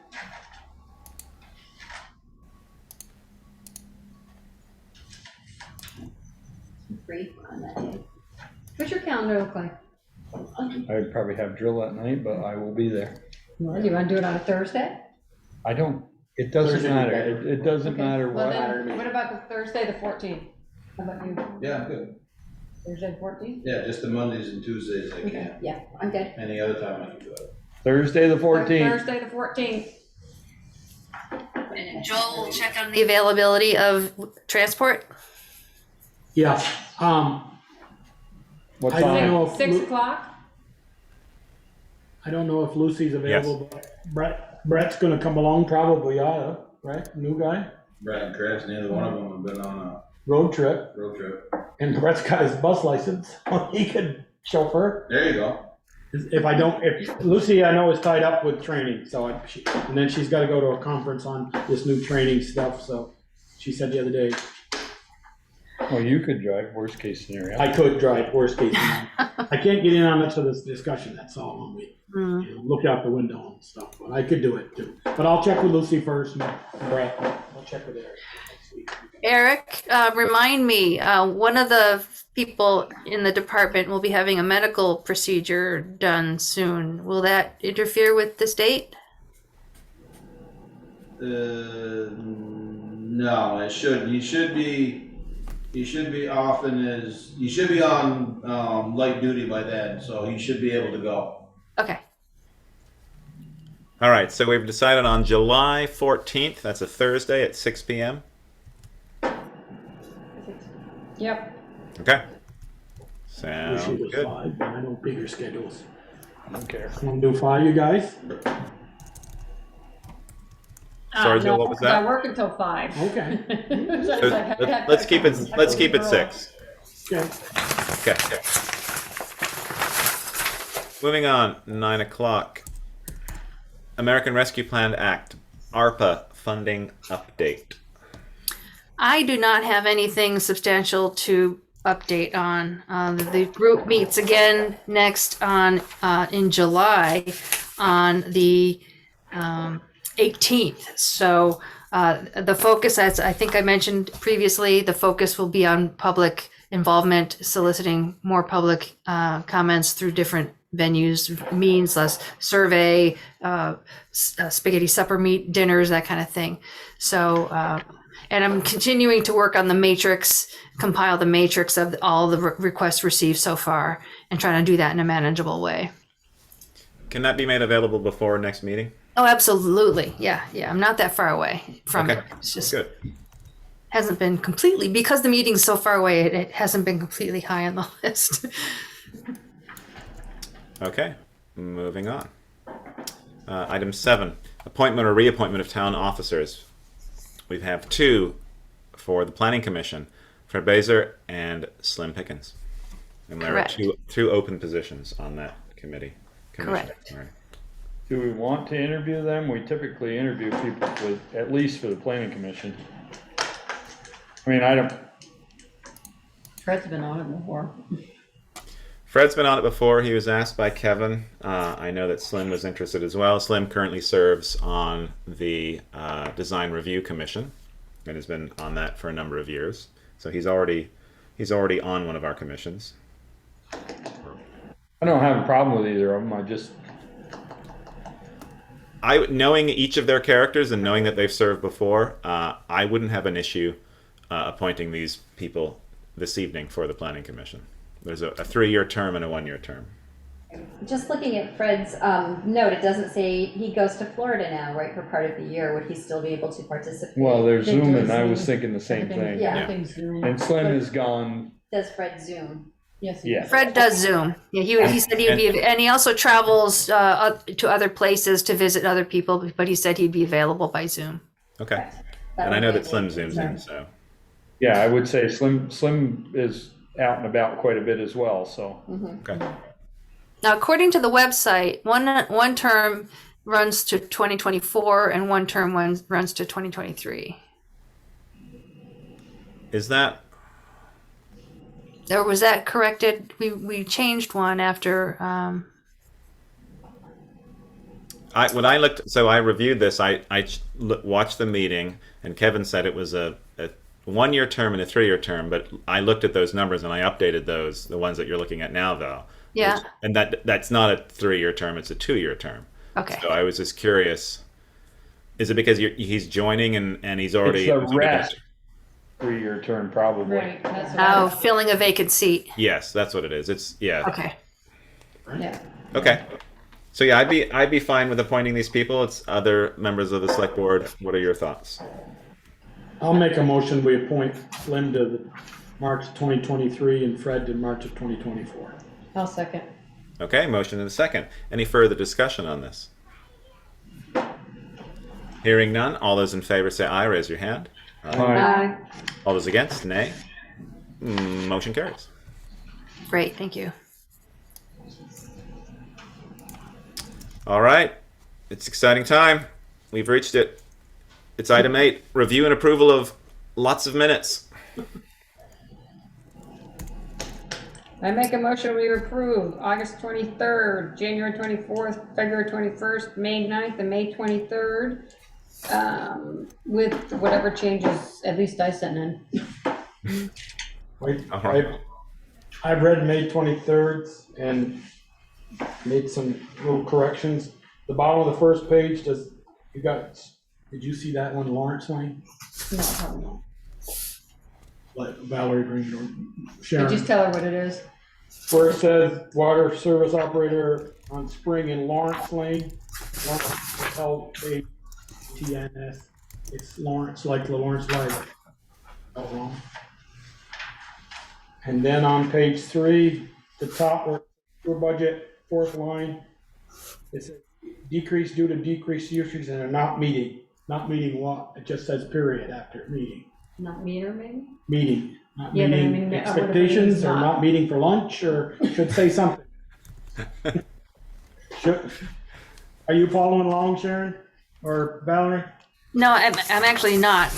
Free on that day. What's your calendar look like? I'd probably have drill that night, but I will be there. Well, do you want to do it on a Thursday? I don't, it doesn't Thursday matter. would be It doesn't matter Well, what. then, what about the Thursday the 14th? How about you? Yeah, I'm good. Thursday the 14th? Yeah, just the Mondays and Tuesdays I can't. Yeah, I'm good. Any other time I can do it. Thursday the 14th. Thursday the 14th. And Joel will check on the availability of transport. Yeah, What I don't time? know if, 6 o'clock? I don't know if Lucy's available, but Brett's gonna come along probably, right? New guy, Brett and Chris, neither one of them have been on a road trip, and Brett's got his bus license, so he could chauffeur. There you go. If Lucy, I know, is tied up with training, so and then she's gotta go to a conference on this new training stuff, so she said the other day, Well, you could drive, worst case scenario. I could drive, worst case. I can't get in on it for this discussion, that's all, when we look out the window and stuff, but I could do it too. But I'll check with Lucy first, and Brett, I'll check with Eric next week. Eric, remind me, one of the people in the department will be having a medical procedure done soon. Will that interfere with this date? No, it shouldn't. He should be off he should be on, light duty by then, so he should be able to go. Okay. All right, so we've decided on July 14th. That's a Thursday at 6 p.m. Yep. Okay. Wish Sounds it was good. 5, but I know bigger schedules. I don't care. Want to do 5, you guys? Sorry, Joe, No, what was 'cause I that? work until 5. Okay. So let's keep it 6. Okay. Okay. Moving on, 9 o'clock. American Rescue Plan Act, ARPA funding update. I do not have anything substantial to update on. The group meets again next in July on the 18th. So the focus, as I think I mentioned previously, the focus will be on public involvement, soliciting more public comments through different venues, means, less survey, spaghetti supper dinners, that kind of thing. So, and I'm continuing to work on the matrix, compile the matrix of all the requests received so far, and trying to do that in a manageable way. Can that be made available before next meeting? Oh, absolutely. Yeah. I'm not that far away from it. It's just good. Hasn't been completely, because the meeting's so far away, it hasn't been completely high on the list. Okay. moving on. Item 7, appointment or reappointment of town officers. We have 2 for the Planning Commission, Fred Baser and Slim Pickens. And there Correct. are two open positions on that committee. Commission. Correct. Sorry. Do we want to interview them? We typically interview people for, at least for the planning commission. I mean, I don't, Fred's been on it before. Fred's been on it before. He was asked by Kevin. I know that Slim was interested as well. Slim currently serves on the Design Review Commission and has been on that for a number of years. So he's already on one of our commissions. I don't have a problem with either of them. I just, Knowing each of their characters and knowing that they've served before, I wouldn't have an issue appointing these people this evening for the Planning Commission. There's a 3-year term and a 1-year term. Just looking at Fred's note, it doesn't say he goes to Florida now, right, for part of the year. Would he still be able to participate? well, they're They do Zooming. I Zoom. was thinking the same thing. Yeah. Everything's Zoom. And Slim is gone. Does Fred Zoom? Yes. he Yeah. does. Fred does Zoom. Yeah, he said he would be, and he also travels to other places to visit other people, but he said he'd be available by Zoom. Okay. That And I would know be that Slim amazing. zooms in, so. Yeah, I would say Slim is out and about quite a bit as well, so. Okay. Now, according to the website, one term runs to 2024 and one term runs to 2023. Is that Or was that corrected? We changed one after. when I looked? So I reviewed this. I watched the meeting, and Kevin said it was a 1-year term and a 3-year term. But I looked at those numbers and I updated those, the ones that you're looking at now, though. Yeah. And that's not a 3-year term; it's a 2-year term. Okay. So I was just curious. Is it because he's joining and he's already? It's a rest 3-year term, probably. Right, that's what I Oh, filling a vacant seat. Yes, that's what it is. It's Okay. Yeah. Okay. So yeah, I'd be fine with appointing these people. It's other members of the select board. What are your thoughts? I'll make a motion, we appoint Slim to the March 2023 and Fred to March of 2024. I'll second. Okay, motion and a second. Any further discussion on this? Hearing none, all those in favor say aye, raise your hand. Aye. All those against, nay. Motion carries. Great. Thank you. All right, it's exciting time. We've reached it. It's item 8, review and approval of lots of minutes. I make a motion, we approve August 23rd, January 24th, February 21st, May 9th, and May 23rd, with whatever changes, at least I sent in. Wait, All right. I've read May 23rd and made some little corrections. The bottom of the first page, did you see that one, Lawrence Lane? No, probably not. Like Valerie Green or Could you Sharon? just tell her what it is? Where it says water service operator on Spring in Lawrence Lane, L-A-T-N-S. It's Lawrence, like the Lawrence Library. All wrong. And then on page 3, the top where your budget, 4th line, it says decrease due to decreased usage and are not meeting. Not meeting what? It just says period after meeting. Not meter, maybe? Meeting, not Yeah, but I meeting mean, what if it expectations means or not? not meeting for lunch, or should say something. Are you following along, Sharon or Valerie? No, I'm actually not.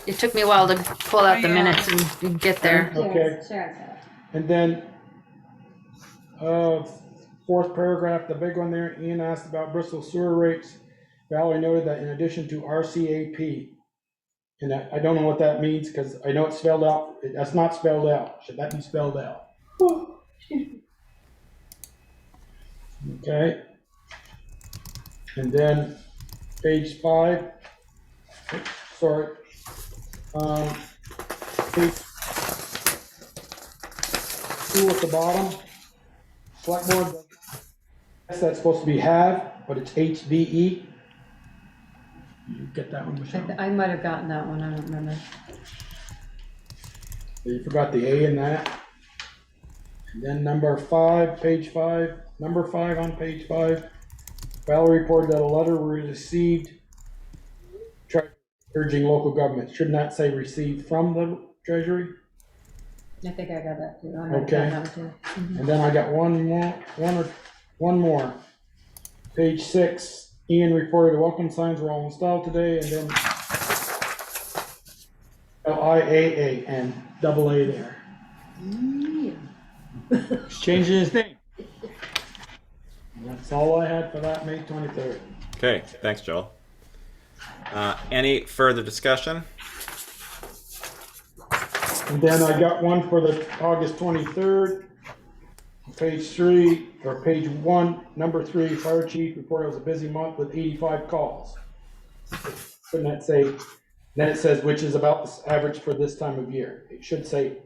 It took me a while to pull out the minutes and get there. Okay. Sharon's got it. And then, 4th paragraph, the big one there, Ian asked about Bristol sewer rates. Valerie noted that in addition to RCAP, and I don't know what that means because I know it's spelled out. That's not spelled out. Should that be spelled out? Okay. And then page 5. Sorry. Page 2 at the bottom. Select board. That's supposed to be have, but it's HVE. You get that one, Michelle? I might have gotten that one, I don't remember. You forgot the A in that. Then number 5, page 5, number 5 on page 5. Valerie reported that a letter was received urging local government. Shouldn't that say received from the Treasury? I think I got that too. Okay. And then I got one more. Page 6, Ian reported the welcome signs were all installed today, and then LIAA and double A there. He's changing his name. And that's all I had for that May 23rd. Okay, thanks, Joel. Any further discussion? And then I got one for the August 23rd, page 3, or page 1, number 3, fire chief reported it was a busy month with 85 calls. Couldn't that say, then it says, which is about the average for this time of year. It should say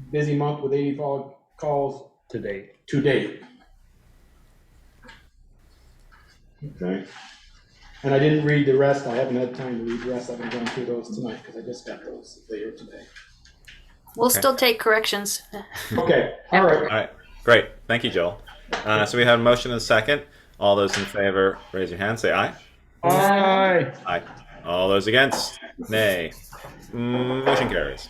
busy month with 85 calls To date. to date. Okay. And I didn't read the rest. I haven't had time to read the rest. I've been going through those tonight because I just got those later today. We'll Okay. still take corrections. Okay, all right. All right, great. Thank you, Joel. So we have a motion and a second. All those in favor, raise your hand, say aye. Aye. Aye. All those against, nay. Motion carries.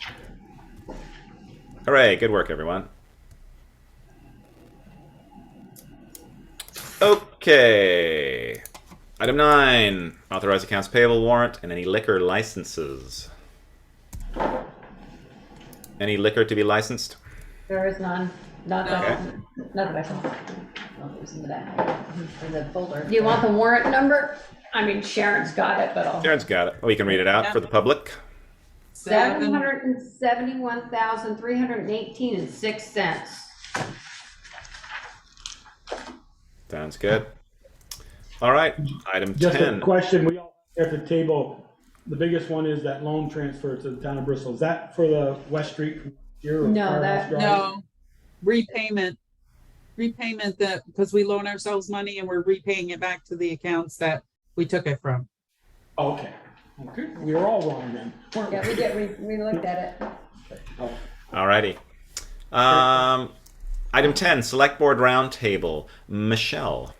Hooray, good work, everyone. Okay. Item 9, authorize accounts payable warrant and any liquor licenses. Any liquor to be licensed? There is none. Not that, Okay. not that I saw. It was in the back, in the folder. Do you want the warrant number? I mean, Sharon's got it, but I'll. Sharon's got it. We can read it out for the public. 771,318.06. Sounds good. All right, item Just 10. a question, we all at the table, the biggest one is that loan transfer to the town of Bristol. Is that for the West Street? No, that- No, repayment that, because we loan ourselves money and we're repaying it back to the accounts that we took it from. Okay, okay, we were all wrong then. weren't we? Yeah, we did, we looked at it. All righty. Item 10, select board roundtable. Michelle.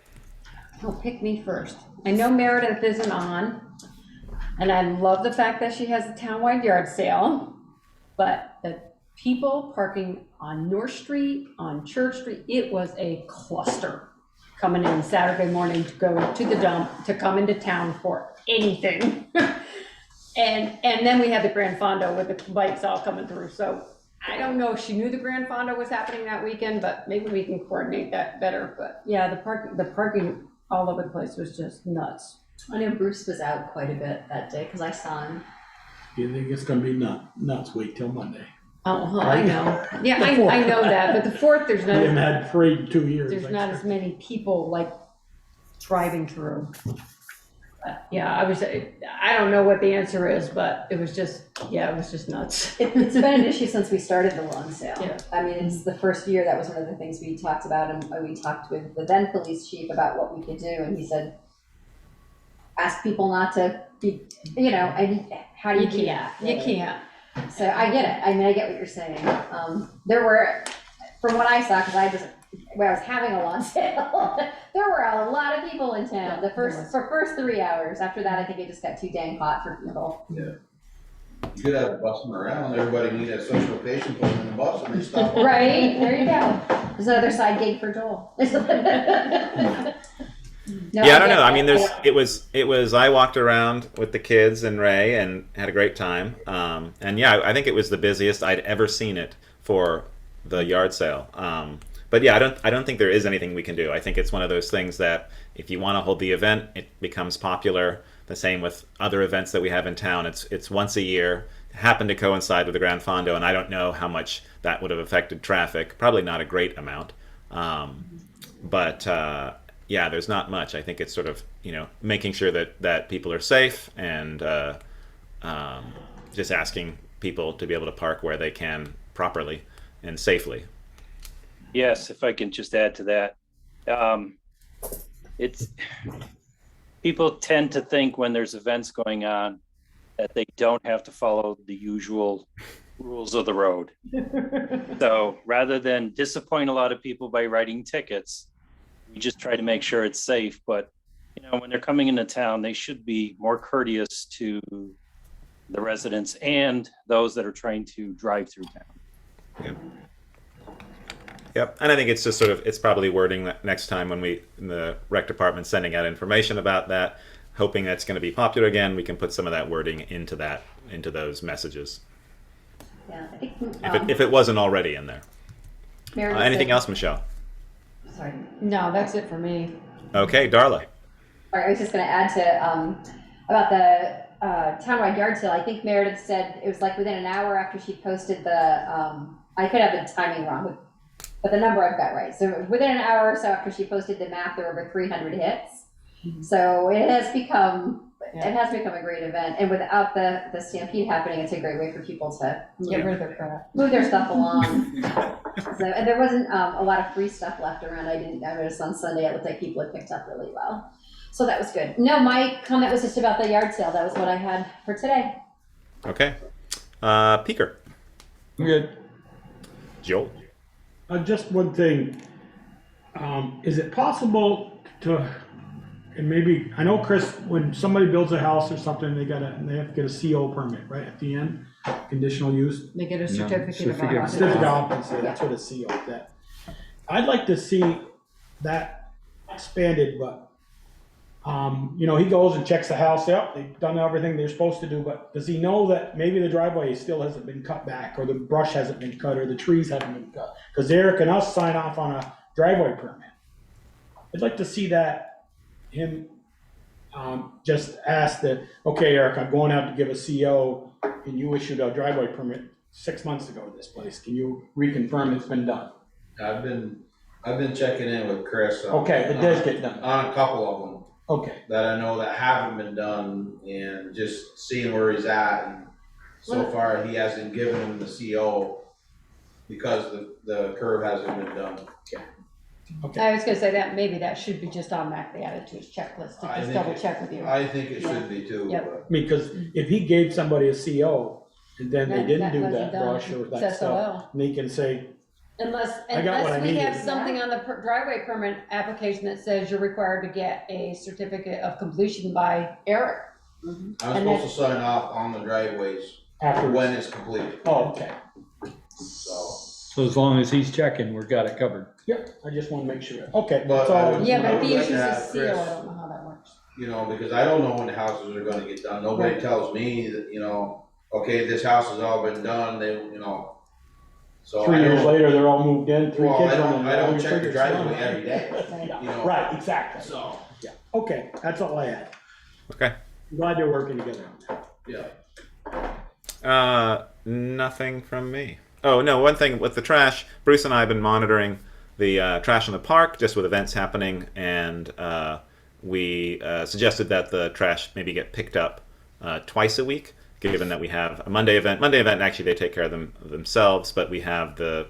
Oh, pick me first. I know Meredith isn't on, and I love the fact that she has a townwide yard sale, but the people parking on North Street, on Church Street, it was a cluster coming in Saturday morning to go to the dump, to come into town for anything. And then we had the Grand Fondo with the bikes all coming through, so I don't know if she knew the Grand Fondo was happening that weekend, but maybe we can coordinate that better. But yeah, the parking all over the place was just nuts. I know Bruce was out quite a bit that day because I saw him. You think it's gonna be nuts, wait till Monday. Oh, well, I know. Yeah, I know that, but the 4th, We haven't had parade in 2 years. there's not as many people like driving through. But yeah, I don't know what the answer is, but it was just nuts. It's been an issue since we started the lawn sale. Yeah. I mean, it's the first year, that was one of the things we talked about, and we talked with the then police chief about what we could do, and he said, ask people not to be, and how do you do that? You can't. So I get it. I mean, I get what you're saying. There were, from what I saw, because when I was having a lawn sale, there were a lot of people in town for first 3 hours. After that, I think it just got too dang hot for people. Yeah. You could have a bus them around, everybody need a social location, put them in the bus and they stop. Right, there you go. There's another side gig for Joel. No, Yeah, I don't know. I get mean, that. it was, I walked around with the kids and Ray and had a great time. And yeah, I think it was the busiest I'd ever seen it for the yard sale. But yeah, I don't think there is anything we can do. I think it's one of those things that if you want to hold the event, it becomes popular. The same with other events that we have in town. It's once a year. It happened to coincide with the Grand Fondo, and I don't know how much that would have affected traffic. Probably not a great amount. But yeah, there's not much. I think it's sort of, making sure that people are safe and just asking people to be able to park where they can properly and safely. Yes, if I can just add to that. People tend to think when there's events going on that they don't have to follow the usual rules of the road. So rather than disappoint a lot of people by writing tickets, we just try to make sure it's safe. But, when they're coming into town, they should be more courteous to the residents and those that are trying to drive through town. Yep, and I think it's just it's probably wording that next time when in the rec department sending out information about that, hoping that's going to be popular again, we can put some of that wording into those messages. Yeah, I think. If it wasn't already in there. Meredith Anything said- else, Michelle? Sorry. No, that's it for me. Okay, Darla. All right, I was just gonna add to, about the, townwide yard sale. I think Meredith said it was like within an hour after she posted I could have the timing wrong, but the number I've got right. So within an hour or so after she posted the map, there were over 300 hits. So it has become a great event. And without the stampede happening, it's a great way for people to Get rid of their crap. move their stuff along. And there wasn't a lot of free stuff left around. I noticed on Sunday, it looked like people had picked up really well. So that was good. No, my comment was just about the yard sale. That was what I had for today. Okay. Peeker. I'm good. Joel. Just one thing. Is it possible to, and maybe, I know, Chris, when somebody builds a house or something, they have to get a CO permit, right, at the end? Conditional use? They get a certificate of Certificate occupancy. of occupancy, that's what a CO is. That. I'd like to see that expanded, but, he goes and checks the house out, they've done everything they're supposed to do, but does he know that maybe the driveway still hasn't been cut back, or the brush hasn't been cut, or the trees haven't been cut? Because Eric and us sign off on a driveway permit. I'd like to see that, him just ask that, okay, Eric, I'm going out to give a CO, and you issued a driveway permit 6 months ago to this place. Can you reconfirm it's been done? I've been checking in with Chris. Okay, it does get done. On a couple of them. Okay. That I know that haven't been done, and just seeing where he's at, and so far he hasn't given him the CO because the curve hasn't been done. Okay. I was gonna say that maybe that should be just automatically added to his checklist to just double check with you. I think it should be too. Yep. Because if he gave somebody a CO, and then they That- didn't that do wasn't that done. brush or that It's stuff, SOL. and he can say, Unless I got what I we have needed. something on the driveway permit application that says you're required to get a certificate of completion by Eric. I'm And supposed to sign off on the driveways after when it's completed. oh, okay. So as long as he's checking, we've got it covered. Yep, I just want to make sure. Okay, But that's I all. would- Yeah, but if he like issues to a have CO, I Chris- don't know how that works. Because I don't know when the houses are gonna get done. Nobody Right. tells me that, okay, this house has all been done, so. 3 I years don't- later, they're all moved in, 3 Well, kids I running. don't around, you check the figure it's driveway done. every day, Right, exactly. So, Yeah, okay, that's all I had. Okay. Glad they're working together on that. yeah. Nothing from me. Oh, no, one thing with the trash, Bruce and I have been monitoring the trash in the park, just with events happening, and we suggested that the trash maybe get picked up twice a week, given that we have a Monday event. Monday event, actually, they take care of themselves, but we have the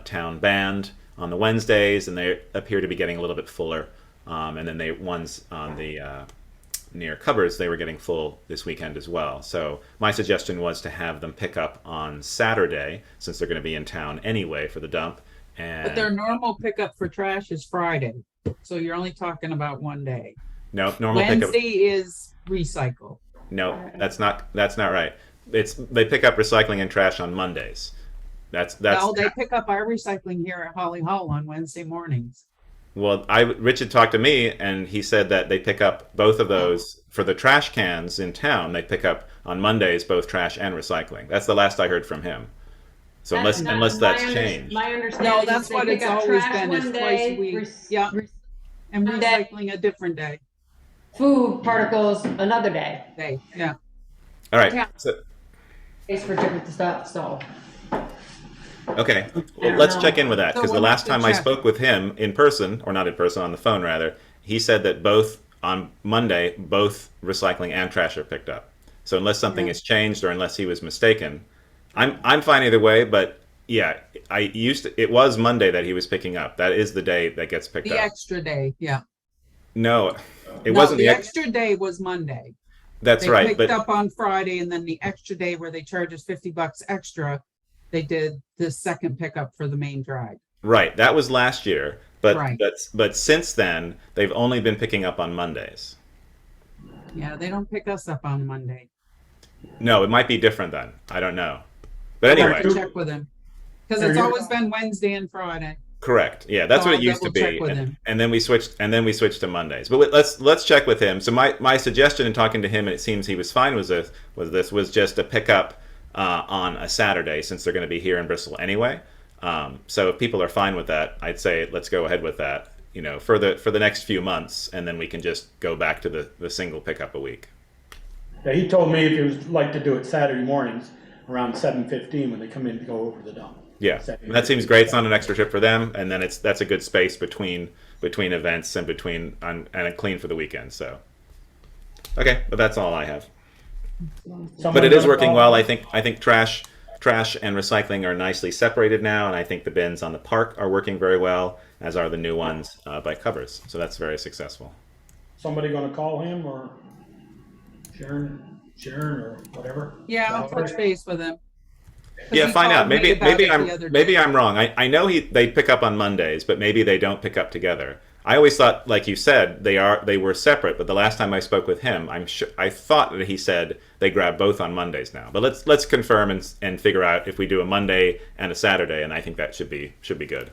town band on the Wednesdays, and they appear to be getting a little bit fuller. And then ones on the near cupboards, they were getting full this weekend as well. So my suggestion was to have them pick up on Saturday, since they're going to be in town anyway for the dump. But their normal pickup for trash is Friday, so you're only talking about one day. No, normal pickup. Wednesday is recycle. No, that's not right. They pick up recycling and trash on Mondays. That's Well, they pick up our recycling here at Holly Hall on Wednesday mornings. Well, Richard talked to me, and he said that they pick up both of those for the trash cans in town. They pick up on Mondays both trash and recycling. That's the last I heard from him. So unless that's changed. My understanding. No, is that's they what pick it's up always trash been, is one twice day, a week. rec- Yeah. rec- And one day, recycling a different day. food particles another day. Yeah. All right. Yeah. So, It's for different stuff, so. okay. Well, let's check in with that, So because the we'll last have to time I check. spoke with him in person, or not in person, on the phone rather, he said that both on Monday, both recycling and trash are picked up. So unless something has changed, or unless he was mistaken, I'm fine either way. But yeah, it was Monday that he was picking up. That is the day that gets picked The up. extra day, yeah. No, it No, wasn't the the extra day was Monday. That's They right, picked but up on Friday, and then the extra day where they charge us $50 extra, they did the second pickup for the main drag. right, that was last year. But Right. but since then, they've only been picking up on Mondays. Yeah, they don't pick us up on Monday. No, it might be different then. I don't know. But I'll anyway, have to check with him, because it's always been Wednesday and Friday. correct. Yeah, that's So what I'll it used to double check be. with And, him. and then we switched to Mondays. But let's check with him. So my suggestion in talking to him, and it seems he was fine with this, was just to pick up on a Saturday, since they're going to be here in Bristol anyway. So if people are fine with that, I'd say let's go ahead with that. You know, for the next few months, and then we can just go back to the single pickup a week. Yeah, he told me if he was like to do it Saturday mornings around 7:15 when they come in to go over the dump. Yeah, and that seems great. It's not an extra trip for them, and then that's a good space between events and and clean for the weekend. So, okay, but that's all I have. But it is working well. I think trash and recycling are nicely separated now, and I think the bins on the park are working very well, as are the new ones by covers. So that's very successful. Somebody gonna call him or Sharon or whatever? Yeah, I'll touch base with him. 'Cause Yeah, he find out. called me Maybe about it the other maybe day. I'm wrong. I know they pick up on Mondays, but maybe they don't pick up together. I always thought, like you said, they were separate. But the last time I spoke with him, I thought that he said they grab both on Mondays now. But let's confirm and figure out if we do a Monday and a Saturday, and I think that should be good.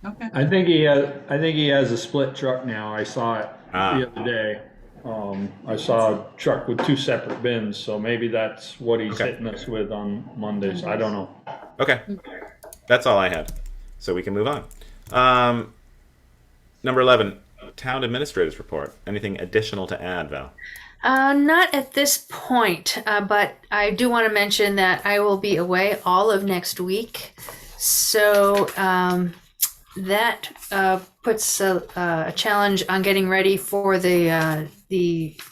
Okay. I think he has a split truck now. I saw it the other day. I saw a truck with two separate bins, so maybe that's what he's hitting us with on Mondays. I don't know. Okay, that's all I had. So we can move on. Number 11, Town Administrator's Report. Anything additional to add, Val? Not at this point, but I do want to mention that I will be away all of next week. So that puts a challenge on getting ready for the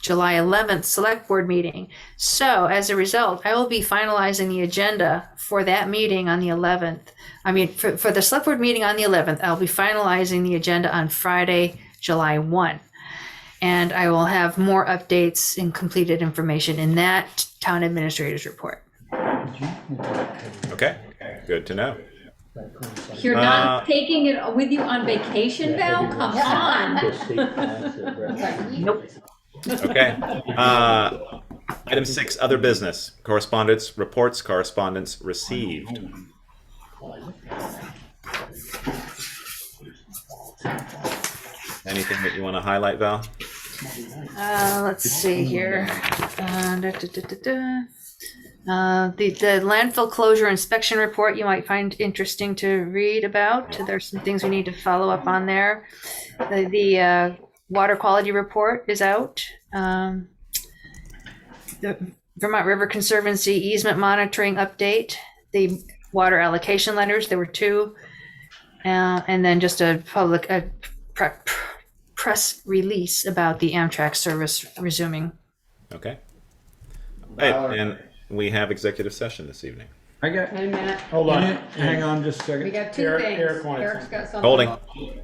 July 11th Select Board meeting. So as a result, I will be finalizing the agenda for that meeting on the 11th. I mean, for the Select Board meeting on the 11th, I'll be finalizing the agenda on Friday, July 1. And I will have more updates and completed information in that Town Administrator's Report. Okay, good to know. You're not taking it with you on vacation, Val? Come on. Nope. Okay. Item 6, other business. Correspondence, reports, correspondence received. Anything that you want to highlight, Val? Let's see here. The landfill closure inspection report you might find interesting to read about. There's some things we need to follow up on there. The water quality report is out. The Vermont River Conservancy easement monitoring update. The water allocation letters, there were 2. And then just a public press release about the Amtrak service resuming. Okay. Right, and we have executive session this evening. I got. Hey, Matt. Hold on. Hang on just a second. We got 2 Eric things. wanted Eric's something. got something. Holding.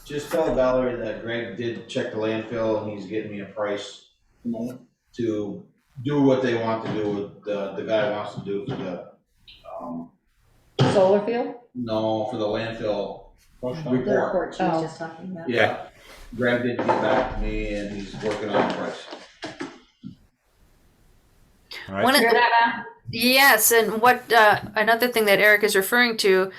Just tell Valerie that Greg did check the landfill and he's getting me a price to do what they want to do with the guy wants to do for the, Solar field? no, for the landfill The report. report she was just talking about. Yeah, Greg did get back to me and he's working on the price. All right. One of Hear the- that, Matt? Yes, and what another thing that Eric is referring to,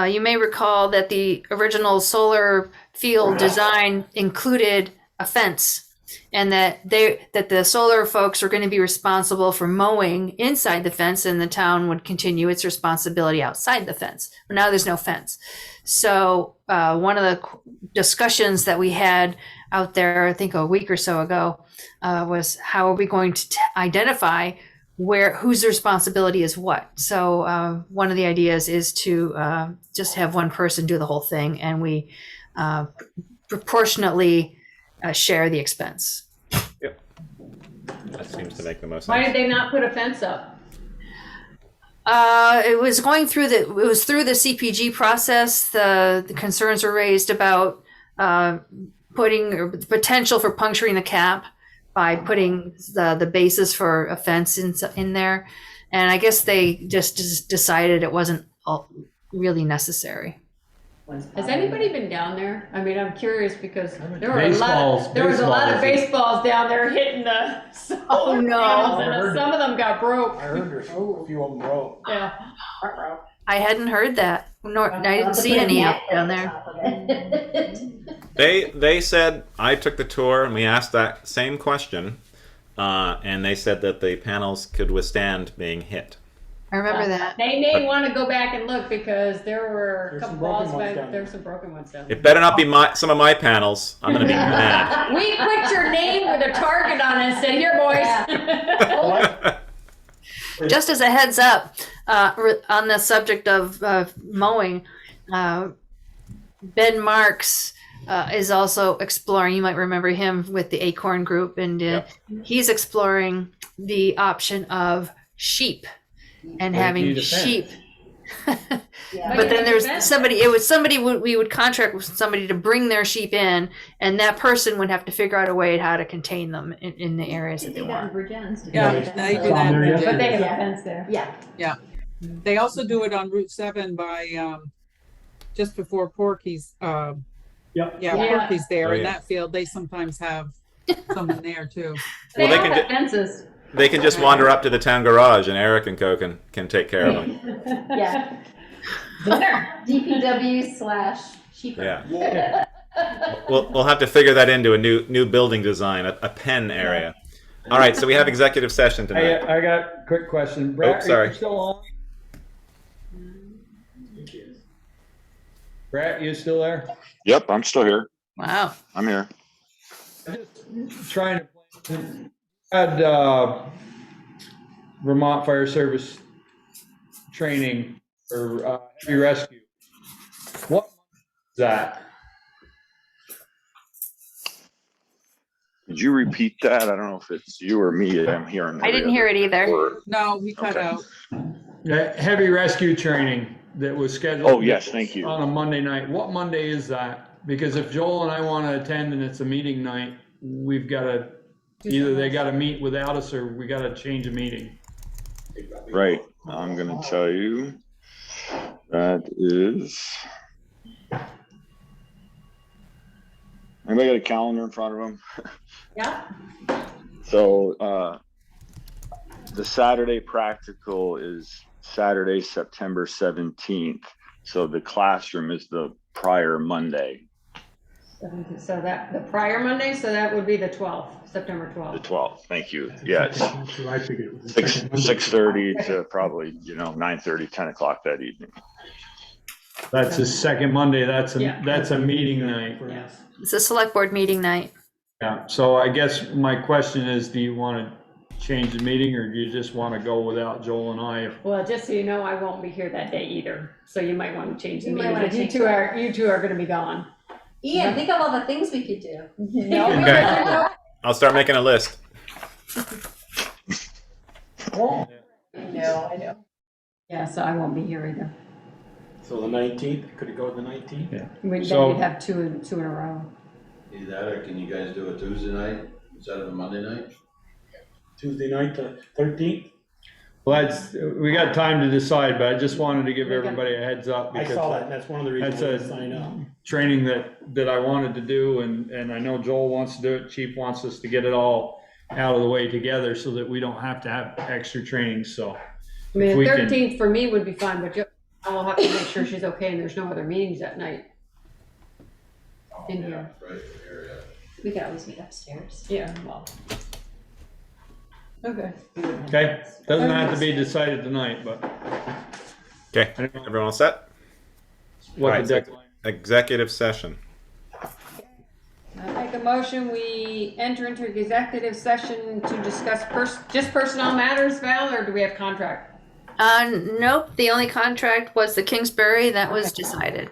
you may recall that the original solar field design included a fence, and that the solar folks were going to be responsible for mowing inside the fence, and the town would continue its responsibility outside the fence. But now there's no fence. So one of the discussions that we had out there, I think a week or so ago, was how are we going to identify whose responsibility is what. So one of the ideas is to just have one person do the whole thing, and we proportionately share the expense. Yep. That seems to make the most Why sense. did they not put a fence up? It was through the CPG process. The concerns were raised about putting or the potential for puncturing the cap by putting the basis for a fence in there. And I guess they just decided it wasn't really necessary. Has anybody been down there? I mean, I'm curious because there were was a lot of baseballs down there hitting the solar panels, and some of them got broke. I heard there's a few of them broke. Yeah. I hadn't heard that, nor I didn't see any up down there. They said, I took the tour and we asked that same question, and they said that the panels could withstand being hit. I remember that. They may want to go back and look because there were a There's couple some broken balls ones back. down There's some broken ones down It better not be some of my panels. I'm going to be mad. We put your name with a target on it and said, "Here, boys." Just as a heads up, on the subject of mowing, Ben Marks is also exploring. You might remember him with the Acorn Group, and he's exploring the option of sheep and having sheep. But then there's somebody. We would contract with somebody to bring their sheep in, and that person would have to figure out a way how to contain them in the areas that they want. Yeah, they do that. But they have a fence there. Yeah. Yeah. They also do it on Route 7 by just before Porky's. Porky's there in that field. They sometimes have someone there too. Well, they can fences. They can just wander up to the town garage, and Eric and Co can take care of them. Yeah. DPW/sheep. Yeah. We'll have to figure that into a new building design, a pen area. All right, so we have executive session tonight. I got a quick question. Brett, sorry. are you still on? Brett, you still there? Yep, I'm still here. Wow. I'm here. Just trying to had Vermont Fire Service training for heavy rescue. What is that? Did you repeat that? I don't know if it's you or me. I'm hearing. I didn't hear it either. Word. No, we cut out. Heavy rescue training that was scheduled. Oh, yes, thank you. On a Monday night. What Monday is that? Because if Joel and I want to attend and it's a meeting night, we've got to, either they got to meet without us or we got to change a meeting. Right. I'm going to tell you that is. Anybody got a calendar in front of them? Yeah. So the Saturday practical is Saturday, September 17th. So the classroom is the prior Monday. So that the prior Monday, so that would be the 12th, September 12th. The 12th. Thank you. Yes. I figured it was 6:30 to probably 9:30, 10 o'clock that evening. That's the second Monday. That's a meeting night. Yes. It's a select board meeting night. Yeah. So I guess my question is, do you want to change the meeting or do you just want to go without Joel and I? Well, just so you know, I won't be here that day either. So you might want to change the meeting. might wanna You two are going to be gone. Ian, think of all the things we could do. No. Okay. I'll start making a list. No, I know. Yeah, so I won't be here either. So the 19th, could it go to the 19th? Yeah. Then So- we'd have two in a row. Either that, or can you guys do a Tuesday night instead of a Monday night? Tuesday night, the 13th? Well, we got time to decide, but I just wanted to give everybody a heads up I because saw that, and that's one of the reasons I that's didn't sign up. training that I wanted to do, and I know Joel wants to do it. Chief wants us to get it all out of the way together so that we don't have to have extra training. So I mean, if the we can- 13th for me would be fine, but I will have to make sure she's okay and there's no other meetings that night. In here. Right, area. We could always meet upstairs. Yeah, well. Okay. Okay, doesn't have to be decided tonight, but Okay, everyone all set? what All the right, deadline. executive session. I make a motion, we enter into executive session to discuss just personnel matters, Val, or do we have contract? Nope, the only contract was the Kingsbury, that was decided.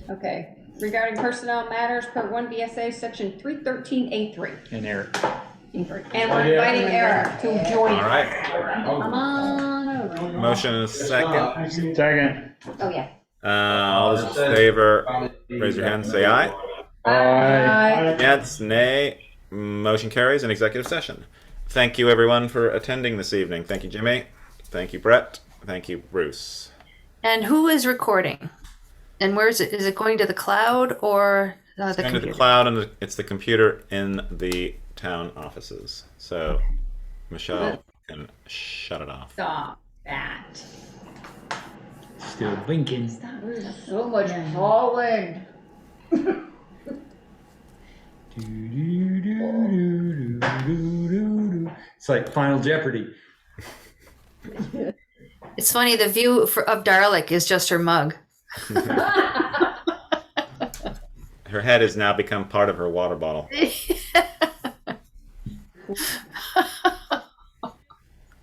Okay, regarding personnel matters per 1 BSA section 313A3. And Eric. And we're inviting Eric to join. All right. Come on over. Motion and a second. Second. Oh, yeah. All those in favor, raise your hand, say aye. Aye. Against, nay. Motion carries in executive session. Thank you, everyone, for attending this evening. Thank you, Jimmy. Thank you, Brett. Thank you, Bruce. And who is recording? And where is it? Is it going to the cloud or the It's going computer? to the cloud, and it's the computer in the town offices. So, Michelle can shut it off. Stop that. Still blinking. Stop. That's So much pollen. It's like Final Jeopardy. It's funny, the view of Darlick is just her mug. Her head has now become part of her water bottle.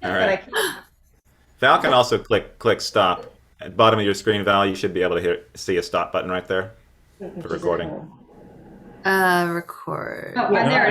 All right. Val can also click stop. At the bottom of your screen, Val, you should be able to see a stop button right there for recording. Record. Oh, and there it is.